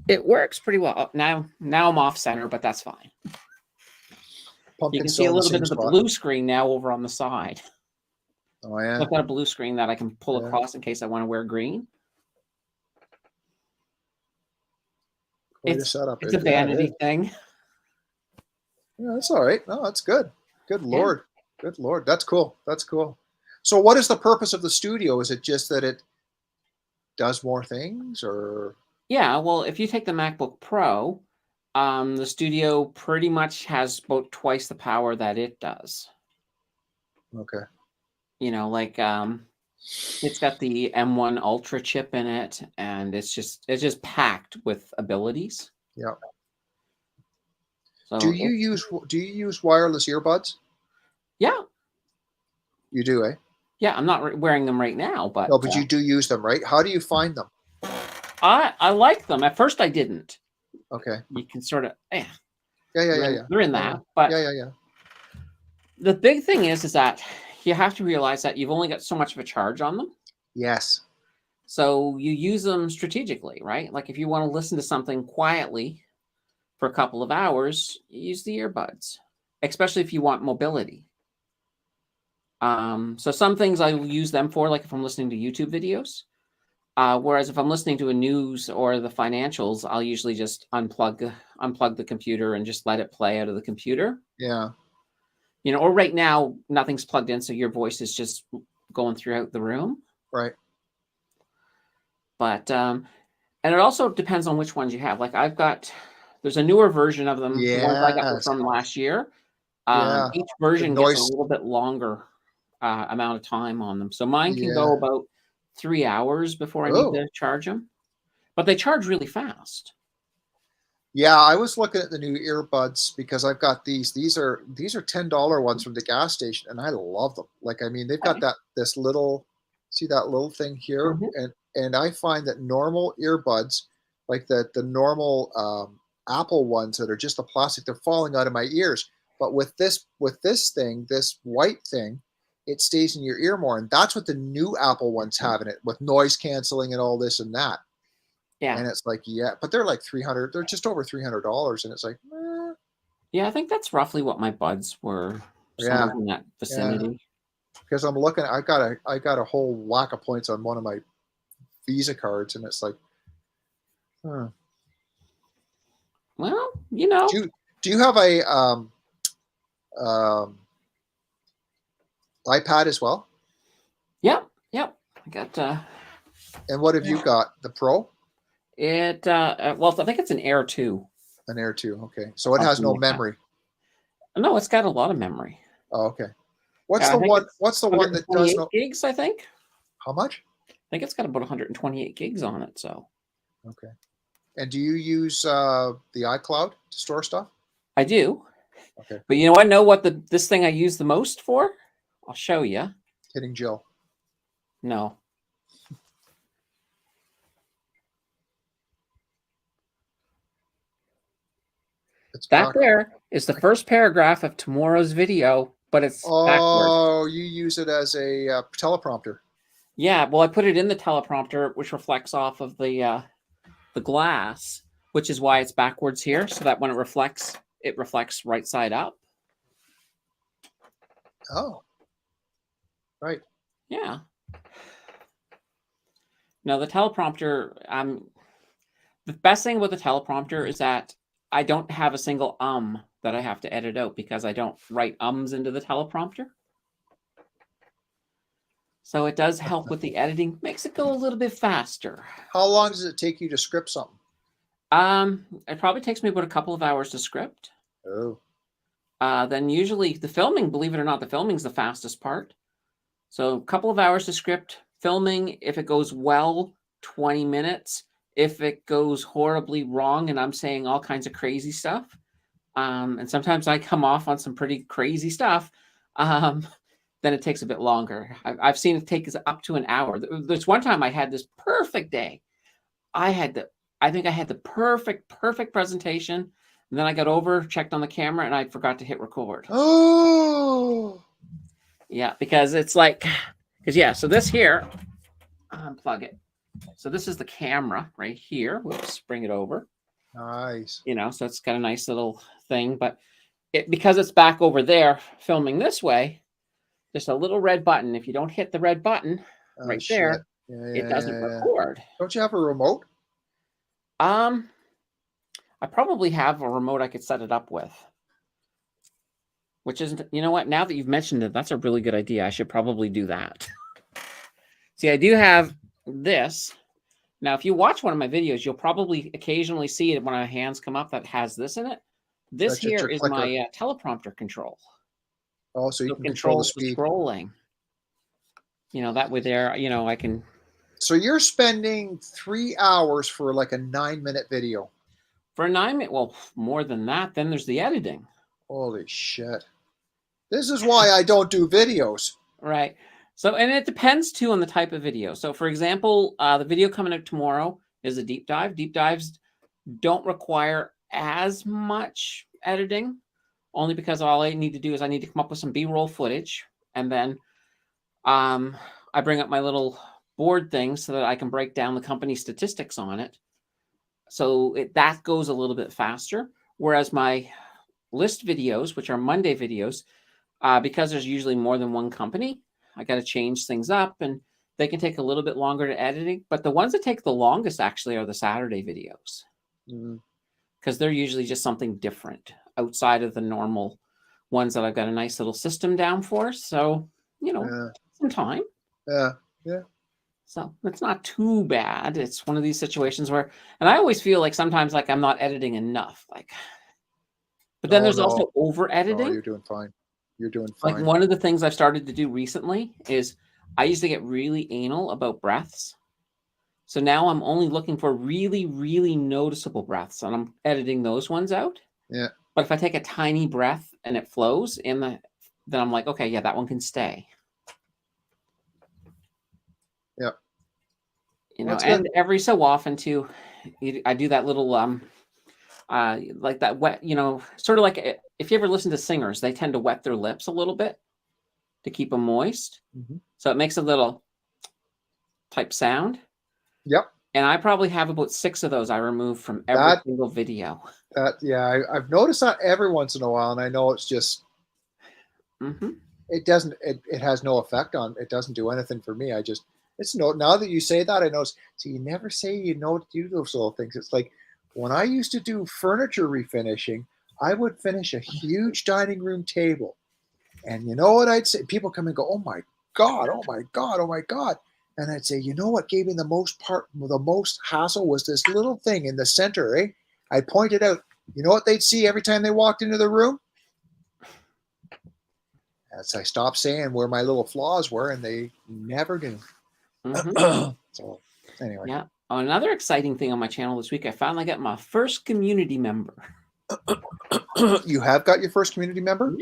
[SPEAKER 2] It works pretty well. Now I'm off center, but that's fine. You can see a little bit of the blue screen now over on the side.
[SPEAKER 1] Oh yeah.
[SPEAKER 2] I've got a blue screen that I can pull across in case I want to wear green.
[SPEAKER 1] Quite a setup.
[SPEAKER 2] It's a vanity thing.
[SPEAKER 1] Yeah, that's all right. No, that's good. Good Lord. Yeah. Good Lord. That's cool. That's cool. So what is the purpose of the studio? Is it just that it does more things, or?
[SPEAKER 2] Yeah, well, if you take the MacBook Pro, the studio pretty much has about twice the power that it does.
[SPEAKER 1] Okay.
[SPEAKER 2] Like it's got the M1 Ultra chip in it, and it's just packed with abilities.
[SPEAKER 1] Yeah.
[SPEAKER 2] So
[SPEAKER 1] do you use wireless earbuds?
[SPEAKER 2] Yeah.
[SPEAKER 1] You do, eh?
[SPEAKER 2] Yeah, I'm not wearing them right now, but
[SPEAKER 1] no, but you do use them, right? How do you find them?
[SPEAKER 2] I like them. At first, I didn't.
[SPEAKER 1] Okay.
[SPEAKER 2] You can sort of
[SPEAKER 1] yeah.
[SPEAKER 2] They're in that, but
[SPEAKER 1] yeah.
[SPEAKER 2] The big thing is that you have to realize that you've only got so much of a charge on them.
[SPEAKER 1] Yes.
[SPEAKER 2] So you use them strategically, right? Like if you want to listen to something quietly for a couple of hours, use the earbuds, especially if you want mobility. So some things I will use them for, like if I'm listening to YouTube videos. Whereas if I'm listening to a news or the financials, I'll usually just unplug the computer and just let it play out of the computer.
[SPEAKER 1] Yeah.
[SPEAKER 2] Or right now, nothing's plugged in, so your voice is just going throughout the room.
[SPEAKER 1] Right.
[SPEAKER 2] But And it also depends on which ones you have. Like there's a newer version of them. The ones I got were
[SPEAKER 1] Yes.
[SPEAKER 2] from last year.
[SPEAKER 1] Yeah.
[SPEAKER 2] Each version
[SPEAKER 1] The
[SPEAKER 2] gets a
[SPEAKER 1] noise.
[SPEAKER 2] little bit longer amount of time on them. So mine can
[SPEAKER 1] Yeah.
[SPEAKER 2] go about 3 hours before I need to charge them. But they charge really fast.
[SPEAKER 1] Yeah, I was looking at the new earbuds because I've got these. These are $10 ones from the gas station, and I love them. Like, I mean, they've got this little, see that little thing here,
[SPEAKER 2] Mhm.
[SPEAKER 1] and I find that normal earbuds, like the normal Apple ones that are just the plastic, they're falling out of my ears. But with this thing, this white thing, it stays in your ear more, and that's what the new Apple ones have in it, with noise canceling and all this and that.
[SPEAKER 2] Yeah.
[SPEAKER 1] And it's like, yeah, but they're like 300. They're just over $300, and it's like,
[SPEAKER 2] Yeah, I think that's roughly what my buds were.
[SPEAKER 1] Yeah.
[SPEAKER 2] Somewhere in that vicinity.
[SPEAKER 1] because I'm looking. I got a whole whack of points on one of my Visa cards, and it's like, huh.
[SPEAKER 2] Well, you know.
[SPEAKER 1] Do you have a iPad as well?
[SPEAKER 2] Yep. I got
[SPEAKER 1] And what have you got? The Pro?
[SPEAKER 2] it. Well, I think it's an Air 2.
[SPEAKER 1] An Air 2. Okay, so it has
[SPEAKER 2] Something
[SPEAKER 1] no
[SPEAKER 2] like that.
[SPEAKER 1] memory.
[SPEAKER 2] No, it's got a lot of memory.
[SPEAKER 1] Oh, okay. What's
[SPEAKER 2] I
[SPEAKER 1] the
[SPEAKER 2] think
[SPEAKER 1] one?
[SPEAKER 2] it's
[SPEAKER 1] What's the one that does
[SPEAKER 2] 128
[SPEAKER 1] no?
[SPEAKER 2] gigs? I think.
[SPEAKER 1] How much?
[SPEAKER 2] I think it's got about 128 gigs on it. So
[SPEAKER 1] Okay. And do you use the iCloud to store stuff?
[SPEAKER 2] I do.
[SPEAKER 1] Okay.
[SPEAKER 2] But you know, I know what this thing I use the most for. I'll show you.
[SPEAKER 1] Hitting Jill.
[SPEAKER 2] No.
[SPEAKER 1] It's
[SPEAKER 2] That
[SPEAKER 1] back.
[SPEAKER 2] there is the first paragraph of tomorrow's video, but it's backwards.
[SPEAKER 1] Oh, you use it as a teleprompter.
[SPEAKER 2] Yeah, well, I put it in the teleprompter, which reflects off of the glass, which is why it's backwards here, so that when it reflects right side up.
[SPEAKER 1] Oh, right.
[SPEAKER 2] Yeah. Now the teleprompter, the best thing with the teleprompter is that I don't have a single that I have to edit out because I don't write ums into the teleprompter. So it does help with the editing, makes it go a little bit faster.
[SPEAKER 1] How long does it take you to script something?
[SPEAKER 2] It probably takes me about a couple of hours to script.
[SPEAKER 1] Oh.
[SPEAKER 2] Then usually the filming, believe it or not, the filming's the fastest part. So a couple of hours to script. Filming, if it goes well, 20 minutes. If it goes horribly wrong and I'm saying all kinds of crazy stuff, and sometimes I come off on some pretty crazy stuff, then it takes a bit longer. I've seen it take up to an hour. There's one time I had this perfect day. I think I had the perfect presentation. And then I got over, checked on the camera, and I forgot to hit record.
[SPEAKER 1] Oh.
[SPEAKER 2] Yeah, because it's like, so this here, unplug it. So this is the camera right here. Whoops, bring it over.
[SPEAKER 1] Nice.
[SPEAKER 2] You know, so it's got a nice little thing, but because it's back over there filming this way, just a little red button. If you don't hit the red button right there, it doesn't record.
[SPEAKER 1] Don't you have a remote?
[SPEAKER 2] I probably have a remote I could set it up with. Which isn't, you know what? Now that you've mentioned it, that's a really good idea. I should probably do that. See, I do have this. Now, if you watch one of my videos, you'll probably occasionally see it when my hands come up that has this in it. This here is my teleprompter control.
[SPEAKER 1] Oh, so you can control the speed.
[SPEAKER 2] Scrolling. You know, that way there, you know, I can.
[SPEAKER 1] So you're spending 3 hours for like a 9-minute video.
[SPEAKER 2] For a 9-minute, well, more than that. Then there's the editing.
[SPEAKER 1] Holy shit. This is why I don't do videos.
[SPEAKER 2] Right. So, and it depends too on the type of video. So for example, the video coming out tomorrow is a deep dive. Deep dives don't require as much editing, only because all I need to do is I need to come up with some B-roll footage. And then I bring up my little board thing so that I can break down the company statistics on it. So that goes a little bit faster. Whereas my list videos, which are Monday videos, because there's usually more than one company, I got to change things up and they can take a little bit longer to editing. But the ones that take the longest actually are the Saturday videos because they're usually just something different outside of the normal ones that I've got a nice little system down for. So, you know, some time.
[SPEAKER 1] Yeah.
[SPEAKER 2] So it's not too bad. It's one of these situations where, and I always feel like sometimes like I'm not editing enough. Like, but then
[SPEAKER 1] Oh,
[SPEAKER 2] there's also
[SPEAKER 1] no.
[SPEAKER 2] over
[SPEAKER 1] No,
[SPEAKER 2] editing.
[SPEAKER 1] you're doing fine. You're doing
[SPEAKER 2] Like
[SPEAKER 1] fine.
[SPEAKER 2] one of the things I've started to do recently is I used to get really anal about breaths. So now I'm only looking for really, really noticeable breaths, and I'm editing those ones out.
[SPEAKER 1] Yeah.
[SPEAKER 2] But if I take a tiny breath and it flows in the, then I'm like, okay, yeah, that one can stay.
[SPEAKER 1] Yeah.
[SPEAKER 2] You know,
[SPEAKER 1] That's
[SPEAKER 2] and
[SPEAKER 1] good.
[SPEAKER 2] every so often too, I do that little like that wet, you know, sort of like if you ever listen to singers, they tend to wet their lips a little bit to keep them moist.
[SPEAKER 1] Mhm.
[SPEAKER 2] So it makes a little type sound.
[SPEAKER 1] Yep.
[SPEAKER 2] And I probably have about 6 of those I remove from every
[SPEAKER 1] That-
[SPEAKER 2] single video.
[SPEAKER 1] Yeah, I've noticed that every once in a while, and I know it's just
[SPEAKER 2] Mm-hmm.
[SPEAKER 1] it has no effect on, it doesn't do anything for me. It's no, now that you say that, I know. So you never say you know to do those little things. It's like when I used to do furniture refinishing, I would finish a huge dining room table, and you know what I'd say? People come and go, "Oh my god, oh my god, oh my god," and I'd say, "You know what gave me the most hassle was this little thing in the center, eh?" I pointed out. You know what they'd see every time they walked into the room? As I stopped saying where my little flaws were, and they never do.
[SPEAKER 2] Mm-hmm.
[SPEAKER 1] So anyway,
[SPEAKER 2] Yeah. Oh, another exciting thing on my channel this week, I finally got my first community member.
[SPEAKER 1] you have got your first community member.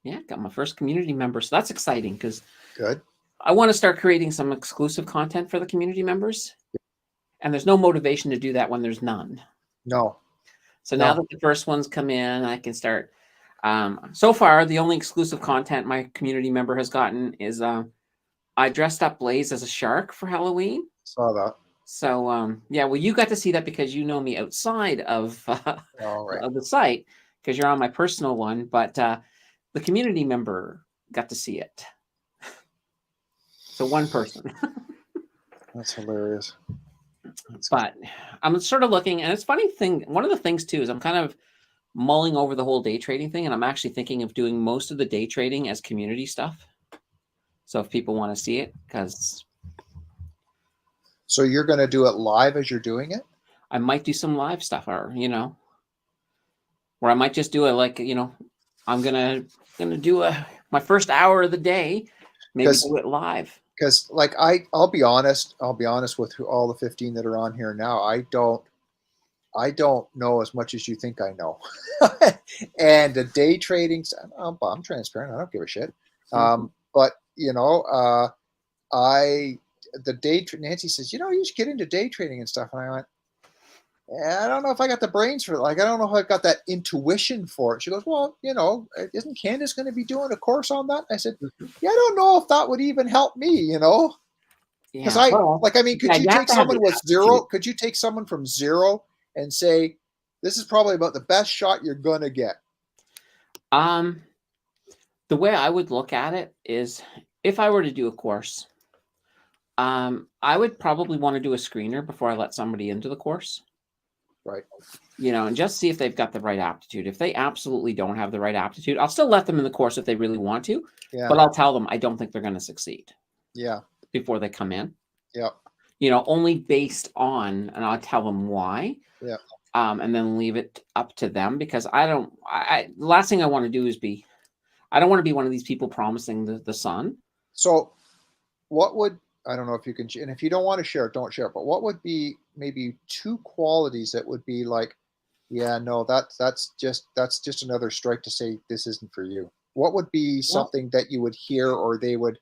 [SPEAKER 2] Yeah, got my first community member. So that's exciting because
[SPEAKER 1] Good.
[SPEAKER 2] I want to start creating some exclusive content for the community members. And there's no motivation to do that when there's none.
[SPEAKER 1] No.
[SPEAKER 2] So
[SPEAKER 1] No.
[SPEAKER 2] now that the first ones come in, I can start. So far, the only exclusive content my community member has gotten is I dressed up Blaze as a shark for Halloween.
[SPEAKER 1] Saw that.
[SPEAKER 2] So yeah, well, you got to see that because you know me outside of,
[SPEAKER 1] All right.
[SPEAKER 2] of the site because you're on my personal one. But the community member got to see it. So one person.
[SPEAKER 1] That's hilarious.
[SPEAKER 2] But I'm sort of looking, and it's funny thing. One of the things too is I'm kind of mulling over the whole day trading thing, and I'm actually thinking of doing most of the day trading as community stuff. So if people want to see it, because
[SPEAKER 1] So you're going to do it live as you're doing it?
[SPEAKER 2] I might do some live stuff, or or I might just do it like I'm gonna do my first hour of the day, maybe do it live.
[SPEAKER 1] Because like I'll be honest with all the 15 that are on here now. I don't know as much as you think I know. And the day trading, I'm transparent. I don't give a shit. But Nancy says, you should get into day trading and stuff. And I went, I don't know if I got the brains for it. Like, I don't know if I've got that intuition for it. She goes, well, isn't Candace going to be doing a course on that? I said, yeah, I don't know if that would even help me, because could you take someone with zero? Could you take someone from zero and say, this is probably about the best shot you're going to get?
[SPEAKER 2] The way I would look at it is if I were to do a course, I would probably want to do a screener before I let somebody into the course.
[SPEAKER 1] Right.
[SPEAKER 2] And just see if they've got the right aptitude. If they absolutely don't have the right aptitude, I'll still let them in the course if they really want to.
[SPEAKER 1] Yeah.
[SPEAKER 2] But I'll tell them I don't think they're going to succeed.
[SPEAKER 1] Yeah.
[SPEAKER 2] Before they come in.
[SPEAKER 1] Yeah.
[SPEAKER 2] Only based on, and I'll tell them why.
[SPEAKER 1] Yeah.
[SPEAKER 2] And then leave it up to them because the last thing I want to do is I don't want to be one of these people promising the sun. So
[SPEAKER 1] what would, I don't know if you can, and if you don't want to share it, don't share it, but what would be maybe 2 qualities that would be like, yeah, no, that's just another strike to say this isn't for you? What would be something that you would hear, or they would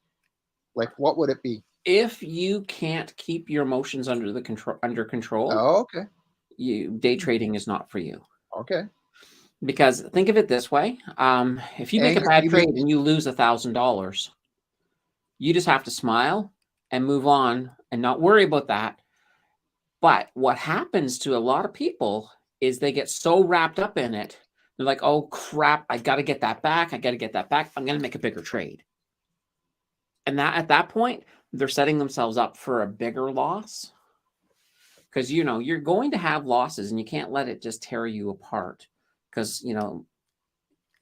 [SPEAKER 1] like, what would it be?
[SPEAKER 2] If you can't keep your emotions under control,
[SPEAKER 1] oh, okay,
[SPEAKER 2] day trading is not for you.
[SPEAKER 1] Okay.
[SPEAKER 2] Because think of it this way: if you make a bad trade and you lose $1,000, you just have to smile and move on and not worry about that. But what happens to a lot of people is they get so wrapped up in it. They're like, oh, crap, I got to get that back. I got to get that back. I'm going to make a bigger trade. And at that point, they're setting themselves up for a bigger loss. Because, you're going to have losses and you can't let it just tear you apart. Because,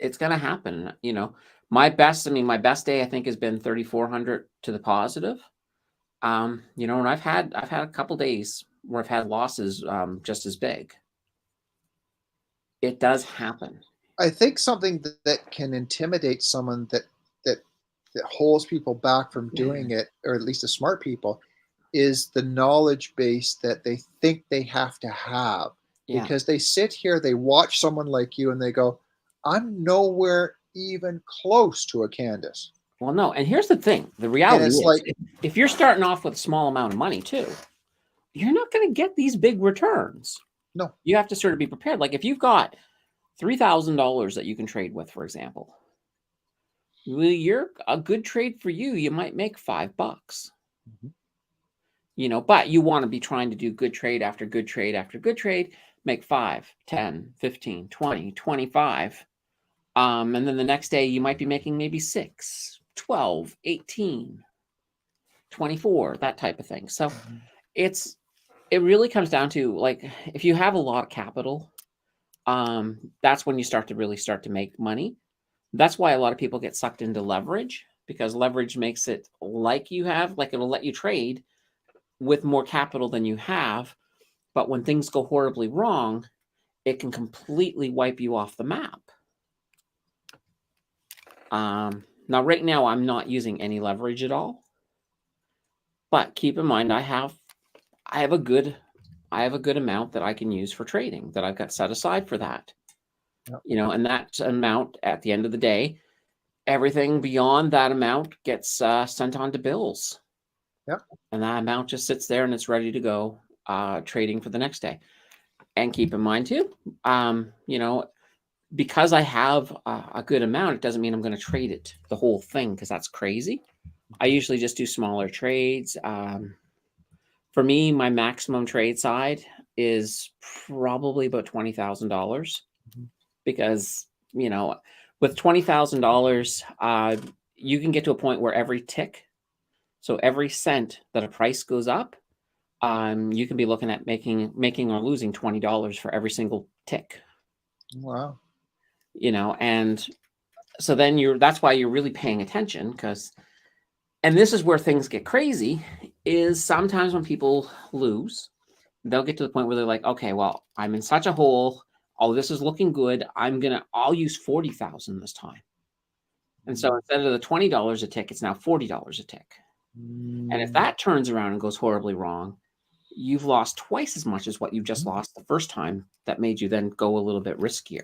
[SPEAKER 2] it's going to happen. My best day, I think, has been 3,400 to the positive. You know, and I've had a couple days where I've had losses just as big. It does happen.
[SPEAKER 1] I think something that can intimidate someone that holds people back from doing it, or at least the smart people, is the knowledge base that they think they have to have.
[SPEAKER 2] Yeah.
[SPEAKER 1] Because they sit here, they watch someone like you, and they go, "I'm nowhere even close to a Candace."
[SPEAKER 2] Well, no, and here's the thing: the
[SPEAKER 1] And
[SPEAKER 2] reality
[SPEAKER 1] it's
[SPEAKER 2] is,
[SPEAKER 1] like,
[SPEAKER 2] if you're starting off with a small amount of money too, you're not going to get these big returns.
[SPEAKER 1] no,
[SPEAKER 2] You have to sort of be prepared. Like if you've got $3,000 that you can trade with, for example, well, you're a good trade for you. You might make $5.
[SPEAKER 1] Mhm.
[SPEAKER 2] You know, but you want to be trying to do good trade after good trade after good trade, make 5, 10, 15, 20, 25. And then the next day you might be making maybe 6, 12, 18, 24, that type of thing. So it really comes down to, like, if you have a lot of capital, that's when you start to make money. That's why a lot of people get sucked into leverage, because leverage makes it like it'll let you trade with more capital than you have. But when things go horribly wrong, it can completely wipe you off the map. Now, right now, I'm not using any leverage at all. But keep in mind, I have a good amount that I can use for trading, that I've got set aside for that.
[SPEAKER 1] Yep.
[SPEAKER 2] You know, and that amount, at the end of the day, everything beyond that amount gets sent on to bills.
[SPEAKER 1] Yep.
[SPEAKER 2] And that amount just sits there and it's ready to go trading for the next day. And keep in mind too, you know, because I have a good amount, it doesn't mean I'm going to trade it, the whole thing, because that's crazy. I usually just do smaller trades. For me, my maximum trade side is probably about $20,000, because, you know, with $20,000, you can get to a point where every tick, so every cent that a price goes up, you can be looking at making or losing $20 for every single tick.
[SPEAKER 1] wow.
[SPEAKER 2] You know, and so then that's why you're really paying attention, because, and this is where things get crazy, is sometimes when people lose, they'll get to the point where they're like, okay, well, I'm in such a hole. Oh, this is looking good. I'll use 40,000 this time. And so instead of the $20 a tick, it's now $40 a tick. And if that turns around and goes horribly wrong, you've lost twice as much as what you just lost the first time. That made you then go a little bit riskier.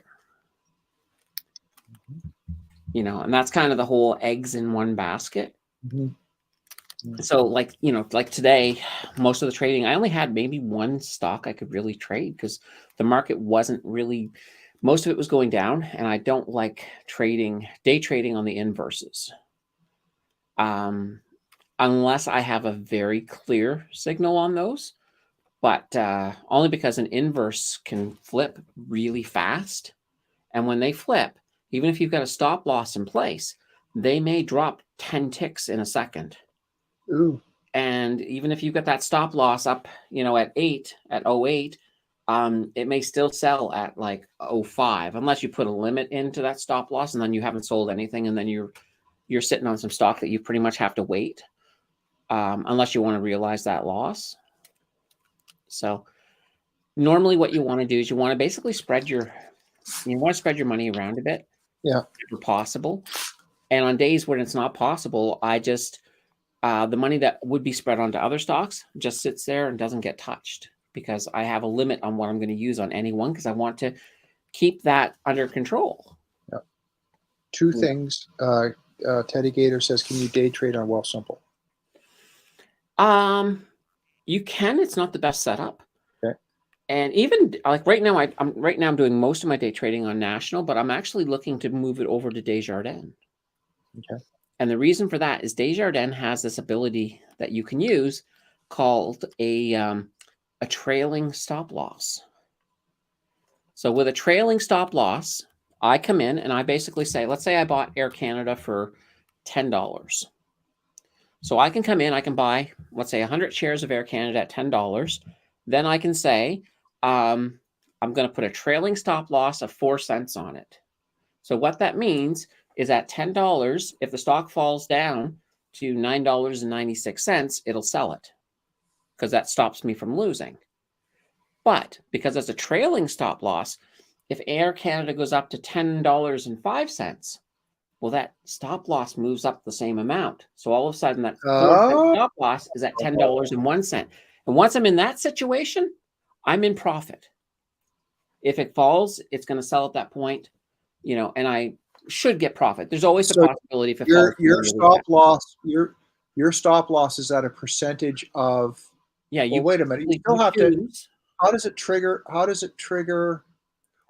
[SPEAKER 2] You know, and that's kind of the whole eggs in one basket. So, like, you know, like today, most of the trading, I only had maybe one stock I could really trade, because the market wasn't really, most of it was going down, and I don't like day trading on the inverses. Unless I have a very clear signal on those, but only because an inverse can flip really fast. And when they flip, even if you've got a stop loss in place, they may drop 10 ticks in a second.
[SPEAKER 1] Ooh.
[SPEAKER 2] And even if you've got that stop loss up, you know, at 08, it may still sell at like 05, unless you put a limit into that stop loss, and then you haven't sold anything, and then you're sitting on some stock that you pretty much have to wait, unless you want to realize that loss. So normally what you want to do is you want to basically spread your money around a bit.
[SPEAKER 1] Yeah.
[SPEAKER 2] If possible. And on days when it's not possible, I just, the money that would be spread onto other stocks just sits there and doesn't get touched, because I have a limit on what I'm going to use on any one, because I want to keep that under control.
[SPEAKER 1] Yeah. Two things. Teddy Gator says, can you day trade on Wealthsimple?
[SPEAKER 2] You can. It's not the best setup.
[SPEAKER 1] Okay.
[SPEAKER 2] And even like right now, I'm doing most of my day trading on National, but I'm actually looking to move it over to Desjardins.
[SPEAKER 1] Okay.
[SPEAKER 2] And the reason for that is Desjardins has this ability that you can use called a trailing stop loss. So with a trailing stop loss, I come in and I basically say, let's say I bought Air Canada for $10. So I can come in, I can buy, let's say 100 shares of Air Canada at $10. Then I can say, I'm going to put a trailing stop loss of 4 cents on it. So what that means is at $10, if the stock falls down, the trailing stop loss to $9.96, it'll sell it because that stops me from losing. But because it's a trailing stop loss, if Air Canada goes up to $10.05, well, that stop loss moves up the same amount. So all of a sudden, that 4-cent stop loss is at $10.01. And once I'm in that situation, I'm in profit. If it falls, it's going to sell at that point, you know, and I should get profit. There's always a possibility if it falls.
[SPEAKER 1] Your stop loss, your stop loss is at a percentage of.
[SPEAKER 2] Yeah.
[SPEAKER 1] Well, wait a minute. You still have to. How does it trigger?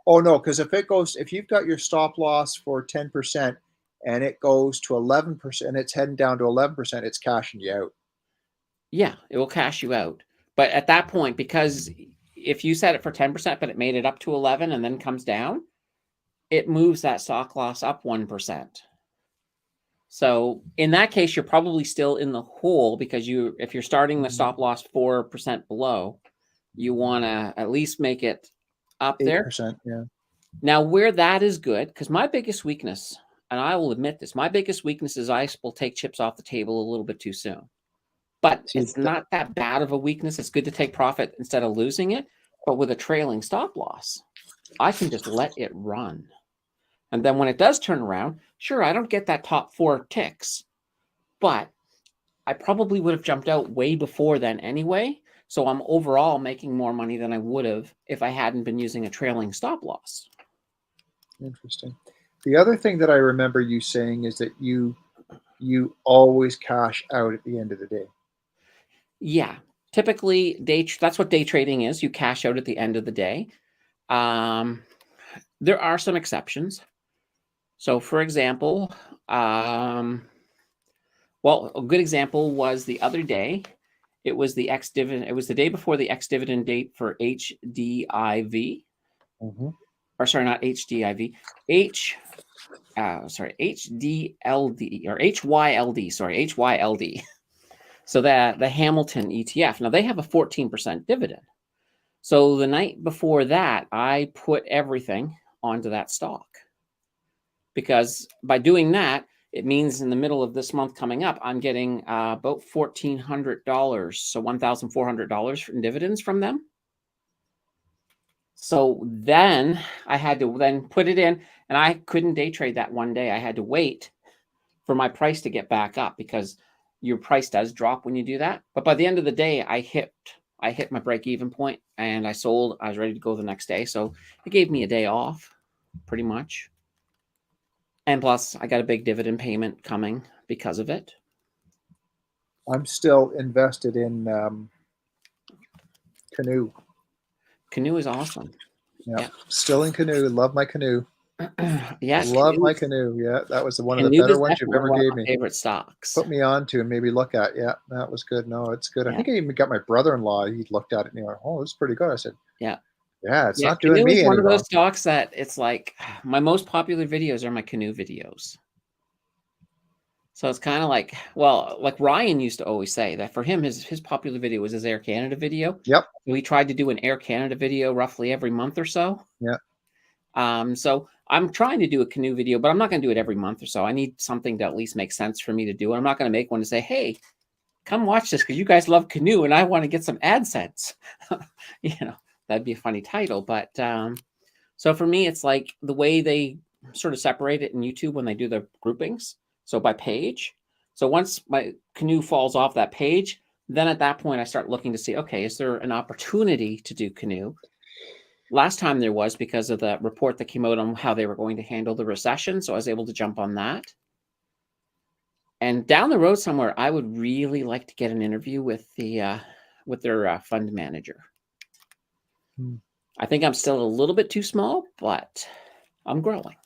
[SPEAKER 1] Oh no, because if you've got your stop loss for 10% and it goes to 11%, it's heading down to 11%, it's cashing you out.
[SPEAKER 2] Yeah, it will cash you out. But at that point, because if you set it for 10%, but it made it up to 11 and then comes down, it moves that stop loss up 1%. So in that case, you're probably still in the hole because if you're starting the stop loss 4% below, you want to at least make it up 8%, there.
[SPEAKER 1] Yeah.
[SPEAKER 2] Now, where that is good, because my biggest weakness, and I will admit this, my biggest weakness is I will take chips off the table a little bit too soon. But it's not that bad of a weakness. It's good to take profit instead of losing it. But with a trailing stop loss, I can just let it run. And then when it does turn around, sure, I don't get that top 4 ticks, but I probably would have jumped out way before then anyway. So I'm overall making more money than I would have if I hadn't been using a trailing stop loss.
[SPEAKER 1] Interesting. The other thing that I remember you saying is that you always cash out at the end of the day.
[SPEAKER 2] Yeah, typically that's what day trading is. You cash out at the end of the day. There are some exceptions. So for example, well, a good example was the other day. It was the ex-dividend. It was the day before the ex-dividend date for HDIV.
[SPEAKER 1] Mm-hmm.
[SPEAKER 2] Or sorry, not HDIV. HDLD or HYLD. Sorry, HYLD. So that the Hamilton ETF. Now they have a 14% dividend. So the night before that, I put everything onto that stock because by doing that, it means in the middle of this month coming up, I'm getting about $1,400, so $1,400 in dividends from them. So then I had to then put it in, and I couldn't day trade that one day. I had to wait for my price to get back up because your price does drop when you do that. But by the end of the day, I hit my break-even point, and I sold. I was ready to go the next day, so it gave me a day off, pretty much. And plus, I got a big dividend payment coming because of it.
[SPEAKER 1] I'm still invested in Canoe.
[SPEAKER 2] Canoe is awesome.
[SPEAKER 1] Yeah, still in Canoe. Love my Canoe.
[SPEAKER 2] Yes,
[SPEAKER 1] love my Canoe. Yeah, that was one of the better ones you've ever gave me.
[SPEAKER 2] Favorite stocks.
[SPEAKER 1] Put me on to and maybe look at. Yeah, that was good. No, it's good. I think I even got my brother-in-law. He looked at it and he went, "Oh, it's pretty good." I said,
[SPEAKER 2] "Yeah,
[SPEAKER 1] it's not doing me any
[SPEAKER 2] one
[SPEAKER 1] wrong."
[SPEAKER 2] Of those stocks that it's like my most popular videos are my Canoe videos. So it's kind of like, well, like Ryan used to always say that for him, his popular video was his Air Canada video.
[SPEAKER 1] Yep.
[SPEAKER 2] So he tried to do an Air Canada video roughly every month or so.
[SPEAKER 1] Yeah.
[SPEAKER 2] So I'm trying to do a Canoe video, but I'm not going to do it every month or so. I need something to at least make sense for me to do. I'm not going to make one to say, hey, come watch this because you guys love Canoe and I want to get some AdSense. That'd be a funny title. But so for me, it's like the way they sort of separate it in YouTube when they do the groupings. So by page. So once my Canoe falls off that page, then at that point, I start looking to see, okay, is there an opportunity to do Canoe? Last time there was because of the report that came out on how they were going to handle the recession. So I was able to jump on that. And down the road somewhere, I would really like to get an interview with their fund manager. I think I'm still a little bit too small, but I'm growing.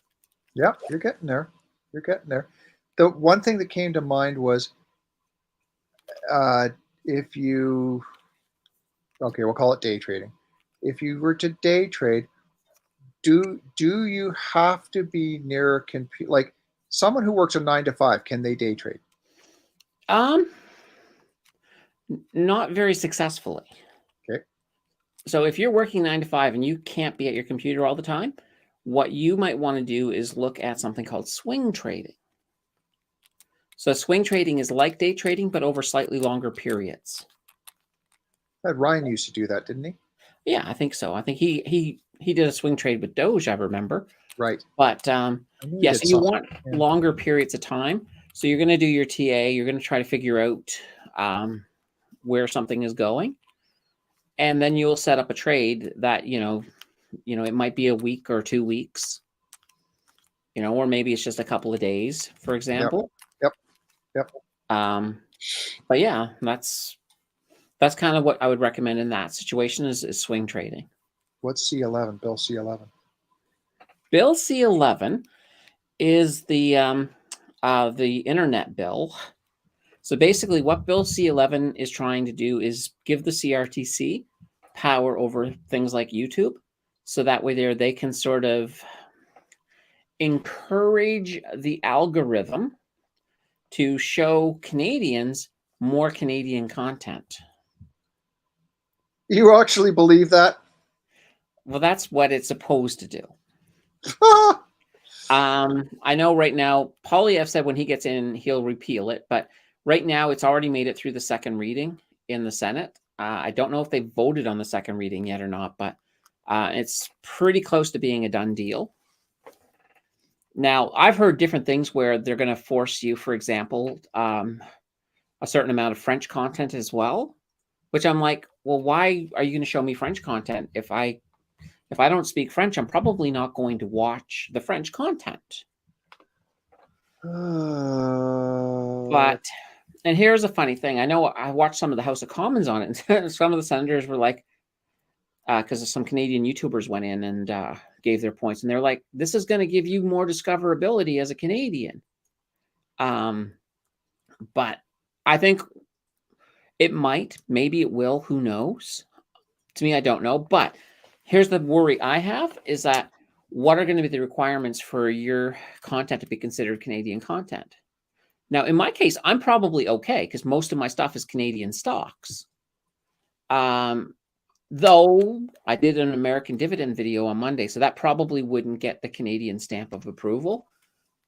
[SPEAKER 1] Yeah, you're getting there. You're getting there. The one thing that came to mind was if you, okay, we'll call it day trading. If you were to day trade, do you have to be near a computer? Like someone who works a 9 to 5, can they day trade?
[SPEAKER 2] Not very successfully.
[SPEAKER 1] Okay.
[SPEAKER 2] So if you're working 9 to 5 and you can't be at your computer all the time, what you might want to do is look at something called swing trading. So swing trading is like day trading, but over slightly longer periods.
[SPEAKER 1] Ryan used to do that, didn't he?
[SPEAKER 2] Yeah, I think so. I think he did a swing trade with Doge, I remember.
[SPEAKER 1] Right.
[SPEAKER 2] But
[SPEAKER 1] I knew he
[SPEAKER 2] yeah,
[SPEAKER 1] did
[SPEAKER 2] so you
[SPEAKER 1] something.
[SPEAKER 2] want
[SPEAKER 1] Yeah.
[SPEAKER 2] longer periods of time. So you're going to do your TA. You're going to try to figure out where something is going, and then you'll set up a trade that it might be a week or 2 weeks, or maybe it's just a couple of days, for example.
[SPEAKER 1] Yep.
[SPEAKER 2] But yeah, that's kind of what I would recommend in that situation is swing trading.
[SPEAKER 1] What's C11? Bill C11.
[SPEAKER 2] Bill C11 is the internet bill. So basically, what Bill C11 is trying to do is give the CRTC power over things like YouTube, so that way they can sort of encourage the algorithm to show Canadians more Canadian content.
[SPEAKER 1] You actually believe that?
[SPEAKER 2] Well, that's what it's supposed to do. I know right now, Poilievre said when he gets in, he'll repeal it, but right now it's already made it through the second reading in the Senate. I don't know if they voted on the second reading yet or not, but it's pretty close to being a done deal. Now, I've heard different things where they're going to force you, for example, a certain amount of French content as well, which I'm like, well, why are you going to show me French content? If I don't speak French, I'm probably not going to watch the French content. But, and here's a funny thing. I know I watched some of the House of Commons on it, and some of the senators were like, because some Canadian YouTubers went in and gave their points, and they're like, this is going to give you more discoverability as a Canadian. But I think it might, maybe it will, who knows? To me, I don't know. But here's the worry I have is that what are going to be the requirements for your content to be considered Canadian content? Now, in my case, I'm probably okay because most of my stuff is Canadian stocks. Though I did an American dividend video on Monday, so that probably wouldn't get the Canadian stamp of approval.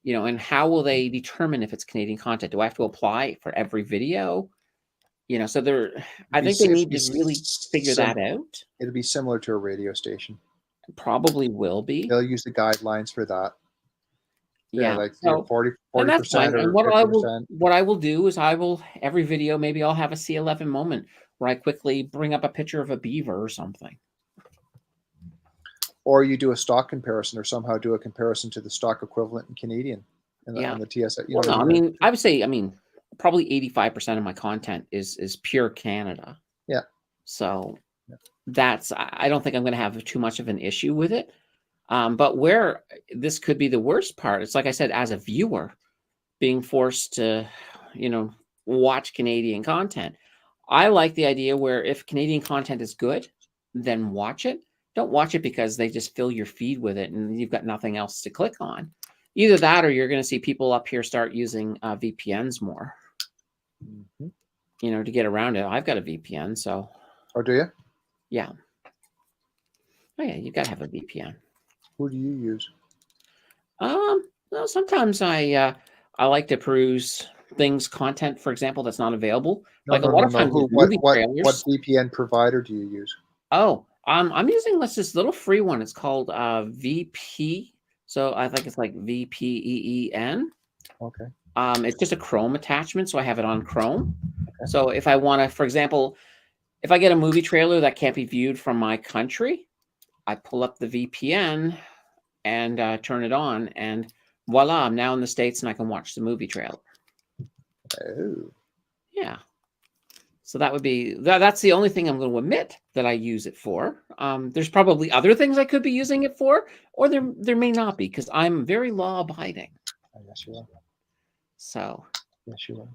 [SPEAKER 2] And how will they determine if it's Canadian content? Do I have to apply for every video? So I think they need to really figure that out.
[SPEAKER 1] It'll be similar to a radio station.
[SPEAKER 2] Probably will be.
[SPEAKER 1] They'll use the guidelines for that.
[SPEAKER 2] Yeah,
[SPEAKER 1] like
[SPEAKER 2] so,
[SPEAKER 1] 40%
[SPEAKER 2] and that's fine.
[SPEAKER 1] or
[SPEAKER 2] And
[SPEAKER 1] 50%.
[SPEAKER 2] what I will do is every video, maybe I'll have a C11 moment where I quickly bring up a picture of a beaver or something.
[SPEAKER 1] Or you do a stock comparison or somehow do a comparison to the stock equivalent in Canadian on the TSX.
[SPEAKER 2] I would say, probably 85% of my content is pure Canada.
[SPEAKER 1] Yeah.
[SPEAKER 2] So I don't think I'm going to have too much of an issue with it. But where this could be the worst part, it's like I said, as a viewer, being forced to, watch Canadian content. I like the idea where if Canadian content is good, then watch it. Don't watch it because they just fill your feed with it and you've got nothing else to click on. Either that or you're going to see people up here start using VPNs more, to get around it. I've got a VPN, so.
[SPEAKER 1] Oh, do you?
[SPEAKER 2] Yeah. Oh, yeah, you got to have a VPN.
[SPEAKER 1] Who do you use?
[SPEAKER 2] Well, sometimes I like to peruse content, for example, that's not available. What
[SPEAKER 1] VPN provider do you use?
[SPEAKER 2] Oh, I'm using this little free one. It's called VP. So I think it's like VPEEN.
[SPEAKER 1] Okay.
[SPEAKER 2] It's just a Chrome attachment, so I have it on Chrome. Okay. So if I want to, for example, if I get a movie trailer that can't be viewed from my country, I pull up the VPN and turn it on, and voila, I'm now in the States and I can watch the movie trailer.
[SPEAKER 1] Oh.
[SPEAKER 2] Yeah. So that would be, that's the only thing I'm going to admit that I use it for. There's probably other things I could be using it for, or there may not be, because I'm very law-abiding.
[SPEAKER 1] Yes, you are.
[SPEAKER 2] So.
[SPEAKER 1] Yes, you are.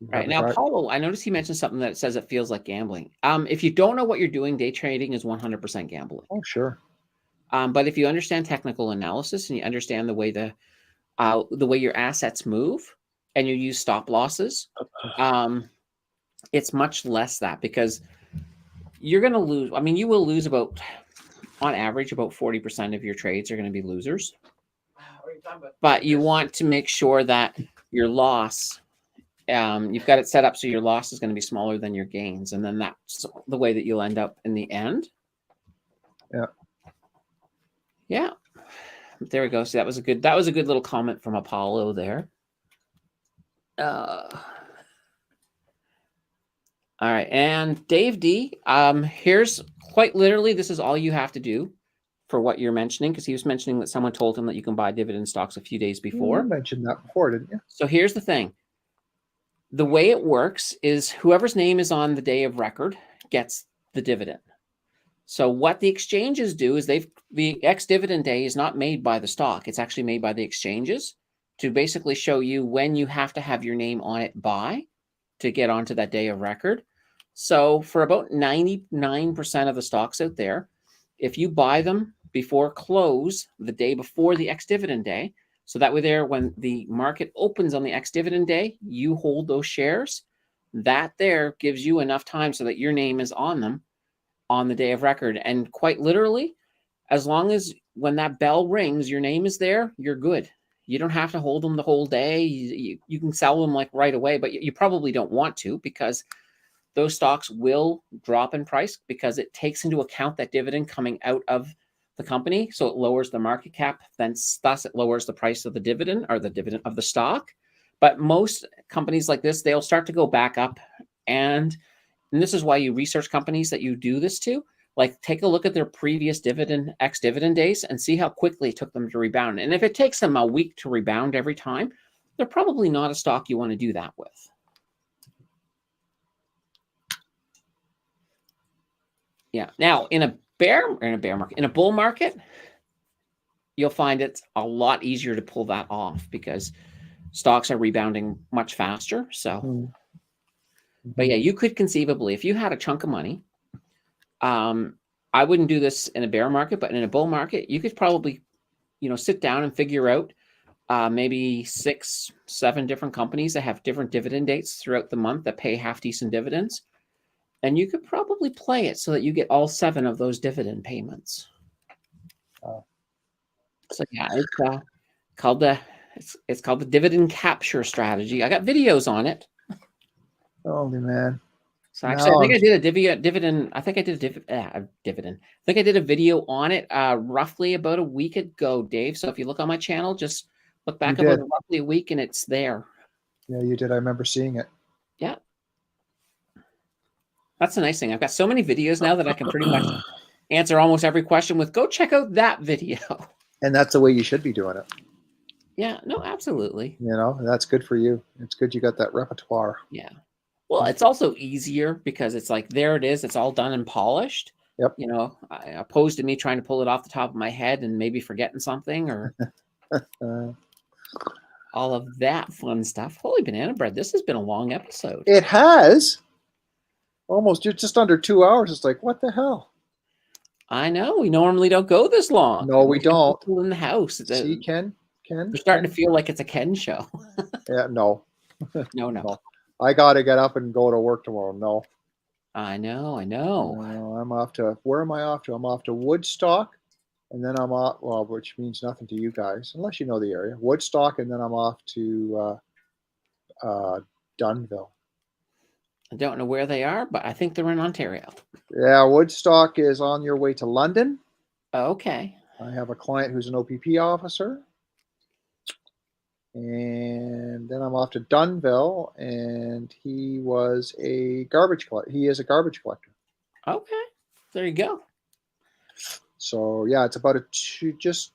[SPEAKER 2] Right. Now, Paulo, I noticed he mentioned something that says it feels like gambling. If you don't know what you're doing, day trading is 100% gambling.
[SPEAKER 1] Oh, sure.
[SPEAKER 2] But if you understand technical analysis and you understand the way your assets move and you use stop losses, it's much less that, because you're going to lose. You will lose on average, about 40% of your trades are going to be losers. But you want to make sure that your loss you've got it set up so your loss is going to be smaller than your gains, and then that's the way that you'll end up in the end.
[SPEAKER 1] Yeah.
[SPEAKER 2] Yeah. There we go. So that was a good little comment from Apollo there. All right, and Dave D, here's quite literally, this is all you have to do for what you're mentioning, because he was mentioning that someone told him that you can buy dividend stocks a few days before.
[SPEAKER 1] You mentioned that before, didn't you?
[SPEAKER 2] So here's the thing. The way it works is whoever's name is on the day of record gets the dividend. So what the exchanges do is the ex-dividend day is not made by the stock. It's actually made by the exchanges to basically show you when you have to have your name on it by to get onto that day of record. So for about 99% of the stocks out there, if you buy them before close, the day before the ex-dividend day, so that way there, when the market opens on the ex-dividend day, you hold those shares. That there gives you enough time so that your name is on them on the day of record. And quite literally, as long as when that bell rings, your name is there, you're good. You don't have to hold them the whole day. You can sell them like right away, but you probably don't want to, because those stocks will drop in price because it takes into account that dividend coming out of the company. So it lowers the market cap, thus it lowers the price of the dividend or the dividend of the stock. But most companies like this, they'll start to go back up. And this is why you research companies that you do this to. Like, take a look at their previous ex-dividend days and see how quickly it took them to rebound. And if it takes them a week to rebound every time, they're probably not a stock you want to do that with. Yeah. Now, in a bull market, you'll find it's a lot easier to pull that off because stocks are rebounding much faster. So, but yeah, you could conceivably, if you had a chunk of money, I wouldn't do this in a bear market, but in a bull market, you could probably, sit down and figure out maybe 6, 7 different companies that have different dividend dates throughout the month that pay half decent dividends. And you could probably play it so that you get all 7 of those dividend payments. So yeah, it's called the dividend capture strategy. I got videos on it.
[SPEAKER 1] Holy man.
[SPEAKER 2] So actually, I think I did a dividend. I think I did a dividend. I think I did a video on it roughly about a week ago, Dave. So if you look on my channel, just look back about roughly a week and it's there.
[SPEAKER 1] Yeah, you did. I remember seeing it.
[SPEAKER 2] Yeah. That's the nice thing. I've got so many videos now that I can pretty much answer almost every question with, go check out that video.
[SPEAKER 1] And that's the way you should be doing it.
[SPEAKER 2] Yeah, no, absolutely.
[SPEAKER 1] That's good for you. It's good you got that repertoire.
[SPEAKER 2] Yeah. Well, it's also easier because it's like, there it is. It's all done and polished.
[SPEAKER 1] Yep.
[SPEAKER 2] Opposed to me trying to pull it off the top of my head and maybe forgetting something or all of that fun stuff. Holy banana bread. This has been a long episode.
[SPEAKER 1] It has. Almost just under 2 hours. It's like, what the hell?
[SPEAKER 2] I know. We normally don't go this long.
[SPEAKER 1] No, we don't.
[SPEAKER 2] People in the house.
[SPEAKER 1] See, Ken?
[SPEAKER 2] We're starting to feel like it's a Ken show.
[SPEAKER 1] Yeah, no.
[SPEAKER 2] No.
[SPEAKER 1] I got to get up and go to work tomorrow. No.
[SPEAKER 2] I know.
[SPEAKER 1] I'm off to, where am I off to? I'm off to Woodstock, and then I'm off, which means nothing to you guys, unless you know the area. Woodstock, and then I'm off to Dunnville.
[SPEAKER 2] I don't know where they are, but I think they're in Ontario.
[SPEAKER 1] Yeah, Woodstock is on your way to London.
[SPEAKER 2] Okay.
[SPEAKER 1] I have a client who's an OPP officer. And then I'm off to Dunnville, and he was a garbage collector. He is a garbage collector.
[SPEAKER 2] Okay, there you go.
[SPEAKER 1] So yeah, it's about just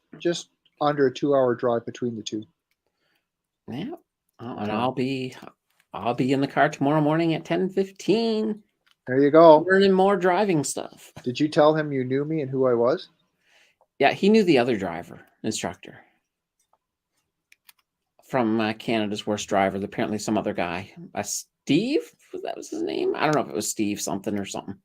[SPEAKER 1] under a 2-hour drive between the two.
[SPEAKER 2] Yeah, and I'll be in the car tomorrow morning at 10:15.
[SPEAKER 1] There you go.
[SPEAKER 2] Learning more driving stuff.
[SPEAKER 1] Did you tell him you knew me and who I was?
[SPEAKER 2] Yeah, he knew the other instructor. From Canada's Worst Driver, apparently some other guy. Steve? That was his name? I don't know if it was Steve something or something.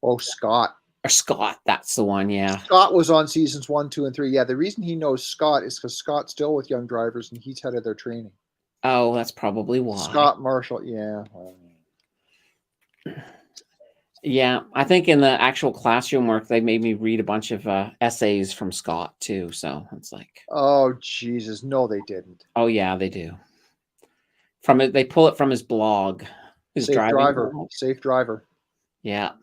[SPEAKER 1] Oh, Scott.
[SPEAKER 2] Or Scott, that's the one, yeah.
[SPEAKER 1] Scott was on seasons 1, 2, and 3. Yeah, the reason he knows Scott is because Scott's still with Young Drivers, and he's head of their training.
[SPEAKER 2] Oh, that's probably why.
[SPEAKER 1] Scott Marshall, yeah.
[SPEAKER 2] Yeah, I think in the actual classroom work, they made me read a bunch of essays from Scott, too. So it's like...
[SPEAKER 1] Oh, Jesus. No, they didn't.
[SPEAKER 2] Oh, yeah, they do. From it, they pull it from his blog. His
[SPEAKER 1] Safe
[SPEAKER 2] driving
[SPEAKER 1] driver.
[SPEAKER 2] blog.
[SPEAKER 1] Safe driver.
[SPEAKER 2] Yeah.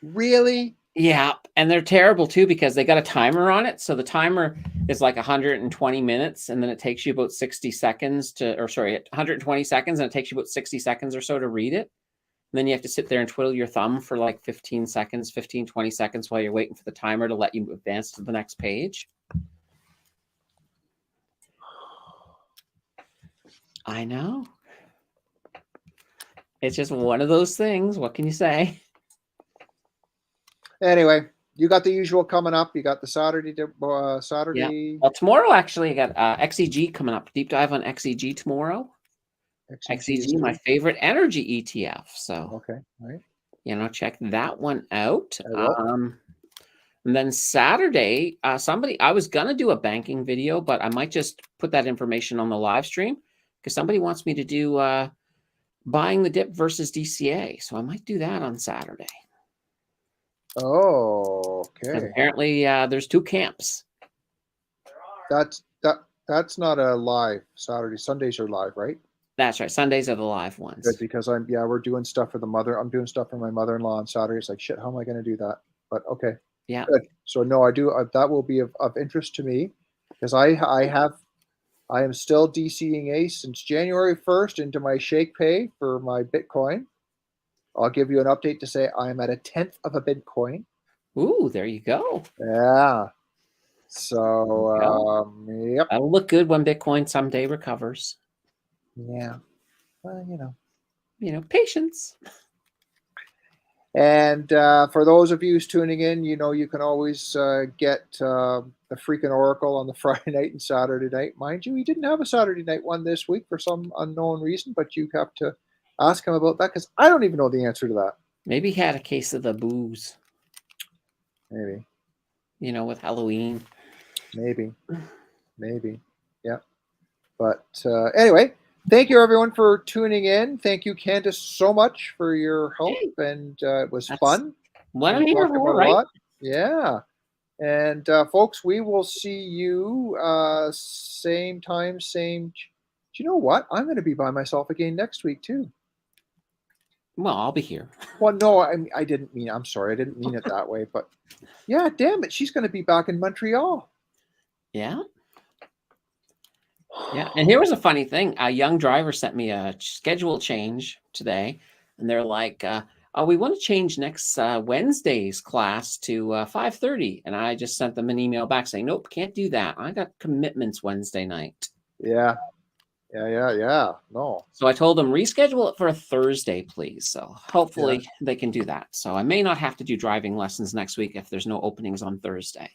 [SPEAKER 1] Really?
[SPEAKER 2] Yeah, and they're terrible too because they got a timer on it. So the timer is like 120 minutes, and then it takes you about 60 seconds to, or sorry, 120 seconds, and it takes you about 60 seconds or so to read it. And then you have to sit there and twiddle your thumb for like 15 seconds, 15, 20 seconds while you're waiting for the timer to let you advance to the next page. I know. It's just one of those things. What can you say?
[SPEAKER 1] Anyway, you got the usual coming up. You got the Saturday.
[SPEAKER 2] Well, tomorrow actually, I got XEG coming up. Deep dive on XEG tomorrow. XEG, my favorite energy ETF. So
[SPEAKER 1] okay, all right.
[SPEAKER 2] You know, check that one out.
[SPEAKER 1] I will.
[SPEAKER 2] And then Saturday, I was gonna do a banking video, but I might just put that information on the live stream because somebody wants me to do buying the dip versus DCA. So I might do that on Saturday.
[SPEAKER 1] Oh, okay.
[SPEAKER 2] Apparently, there's two camps.
[SPEAKER 1] That's not a live Saturday. Sundays are live, right?
[SPEAKER 2] That's right. Sundays are the live ones.
[SPEAKER 1] Good, because we're doing stuff for the mother. I'm doing stuff for my mother-in-law on Saturday. It's like, shit, how am I going to do that? But okay.
[SPEAKER 2] Yeah.
[SPEAKER 1] Good. So no, I do. That will be of interest to me because I am still DCing ACE since January 1st into my Shakepay for my Bitcoin. I'll give you an update to say I'm at 1/10 of a Bitcoin.
[SPEAKER 2] Ooh, there you go.
[SPEAKER 1] Yeah. So, yep.
[SPEAKER 2] That'll look good when Bitcoin someday recovers.
[SPEAKER 1] Yeah. Well,
[SPEAKER 2] patience.
[SPEAKER 1] And for those of you who's tuning in, you can always get the freaking Oracle on the Friday night and Saturday night. Mind you, he didn't have a Saturday night one this week for some unknown reason, but you have to ask him about that because I don't even know the answer to that.
[SPEAKER 2] Maybe he had a case of the booze.
[SPEAKER 1] Maybe.
[SPEAKER 2] With Halloween.
[SPEAKER 1] Maybe. Yeah. But anyway, thank you everyone for tuning in. Thank you, Candace, so much for your help, and it was fun.
[SPEAKER 2] What I'm here for, right?
[SPEAKER 1] Yeah. And folks, we will see you same time, same. Do you know what? I'm going to be by myself again next week too.
[SPEAKER 2] Well, I'll be here.
[SPEAKER 1] Well, no, I didn't mean. I'm sorry, I didn't mean it that way. But yeah, damn it, she's going to be back in Montreal.
[SPEAKER 2] Yeah. Yeah, and here was a funny thing. A young driver sent me a schedule change today, and they're like, we want to change next Wednesday's class to 5:30. And I just sent them an email back saying, nope, can't do that. I got commitments Wednesday night.
[SPEAKER 1] Yeah. No.
[SPEAKER 2] So I told them, reschedule it for a Thursday, please. So hopefully they can do that. So I may not have to do driving lessons next week if there's no openings on Thursday.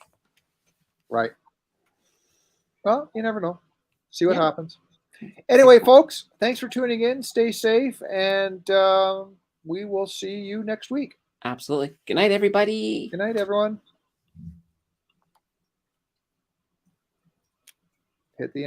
[SPEAKER 1] Right. Well, you never know. See what happens. Anyway, folks, thanks for tuning in. Stay safe, and we will see you next week.
[SPEAKER 2] Absolutely. Good night, everybody.
[SPEAKER 1] Good night, everyone. Hit the end.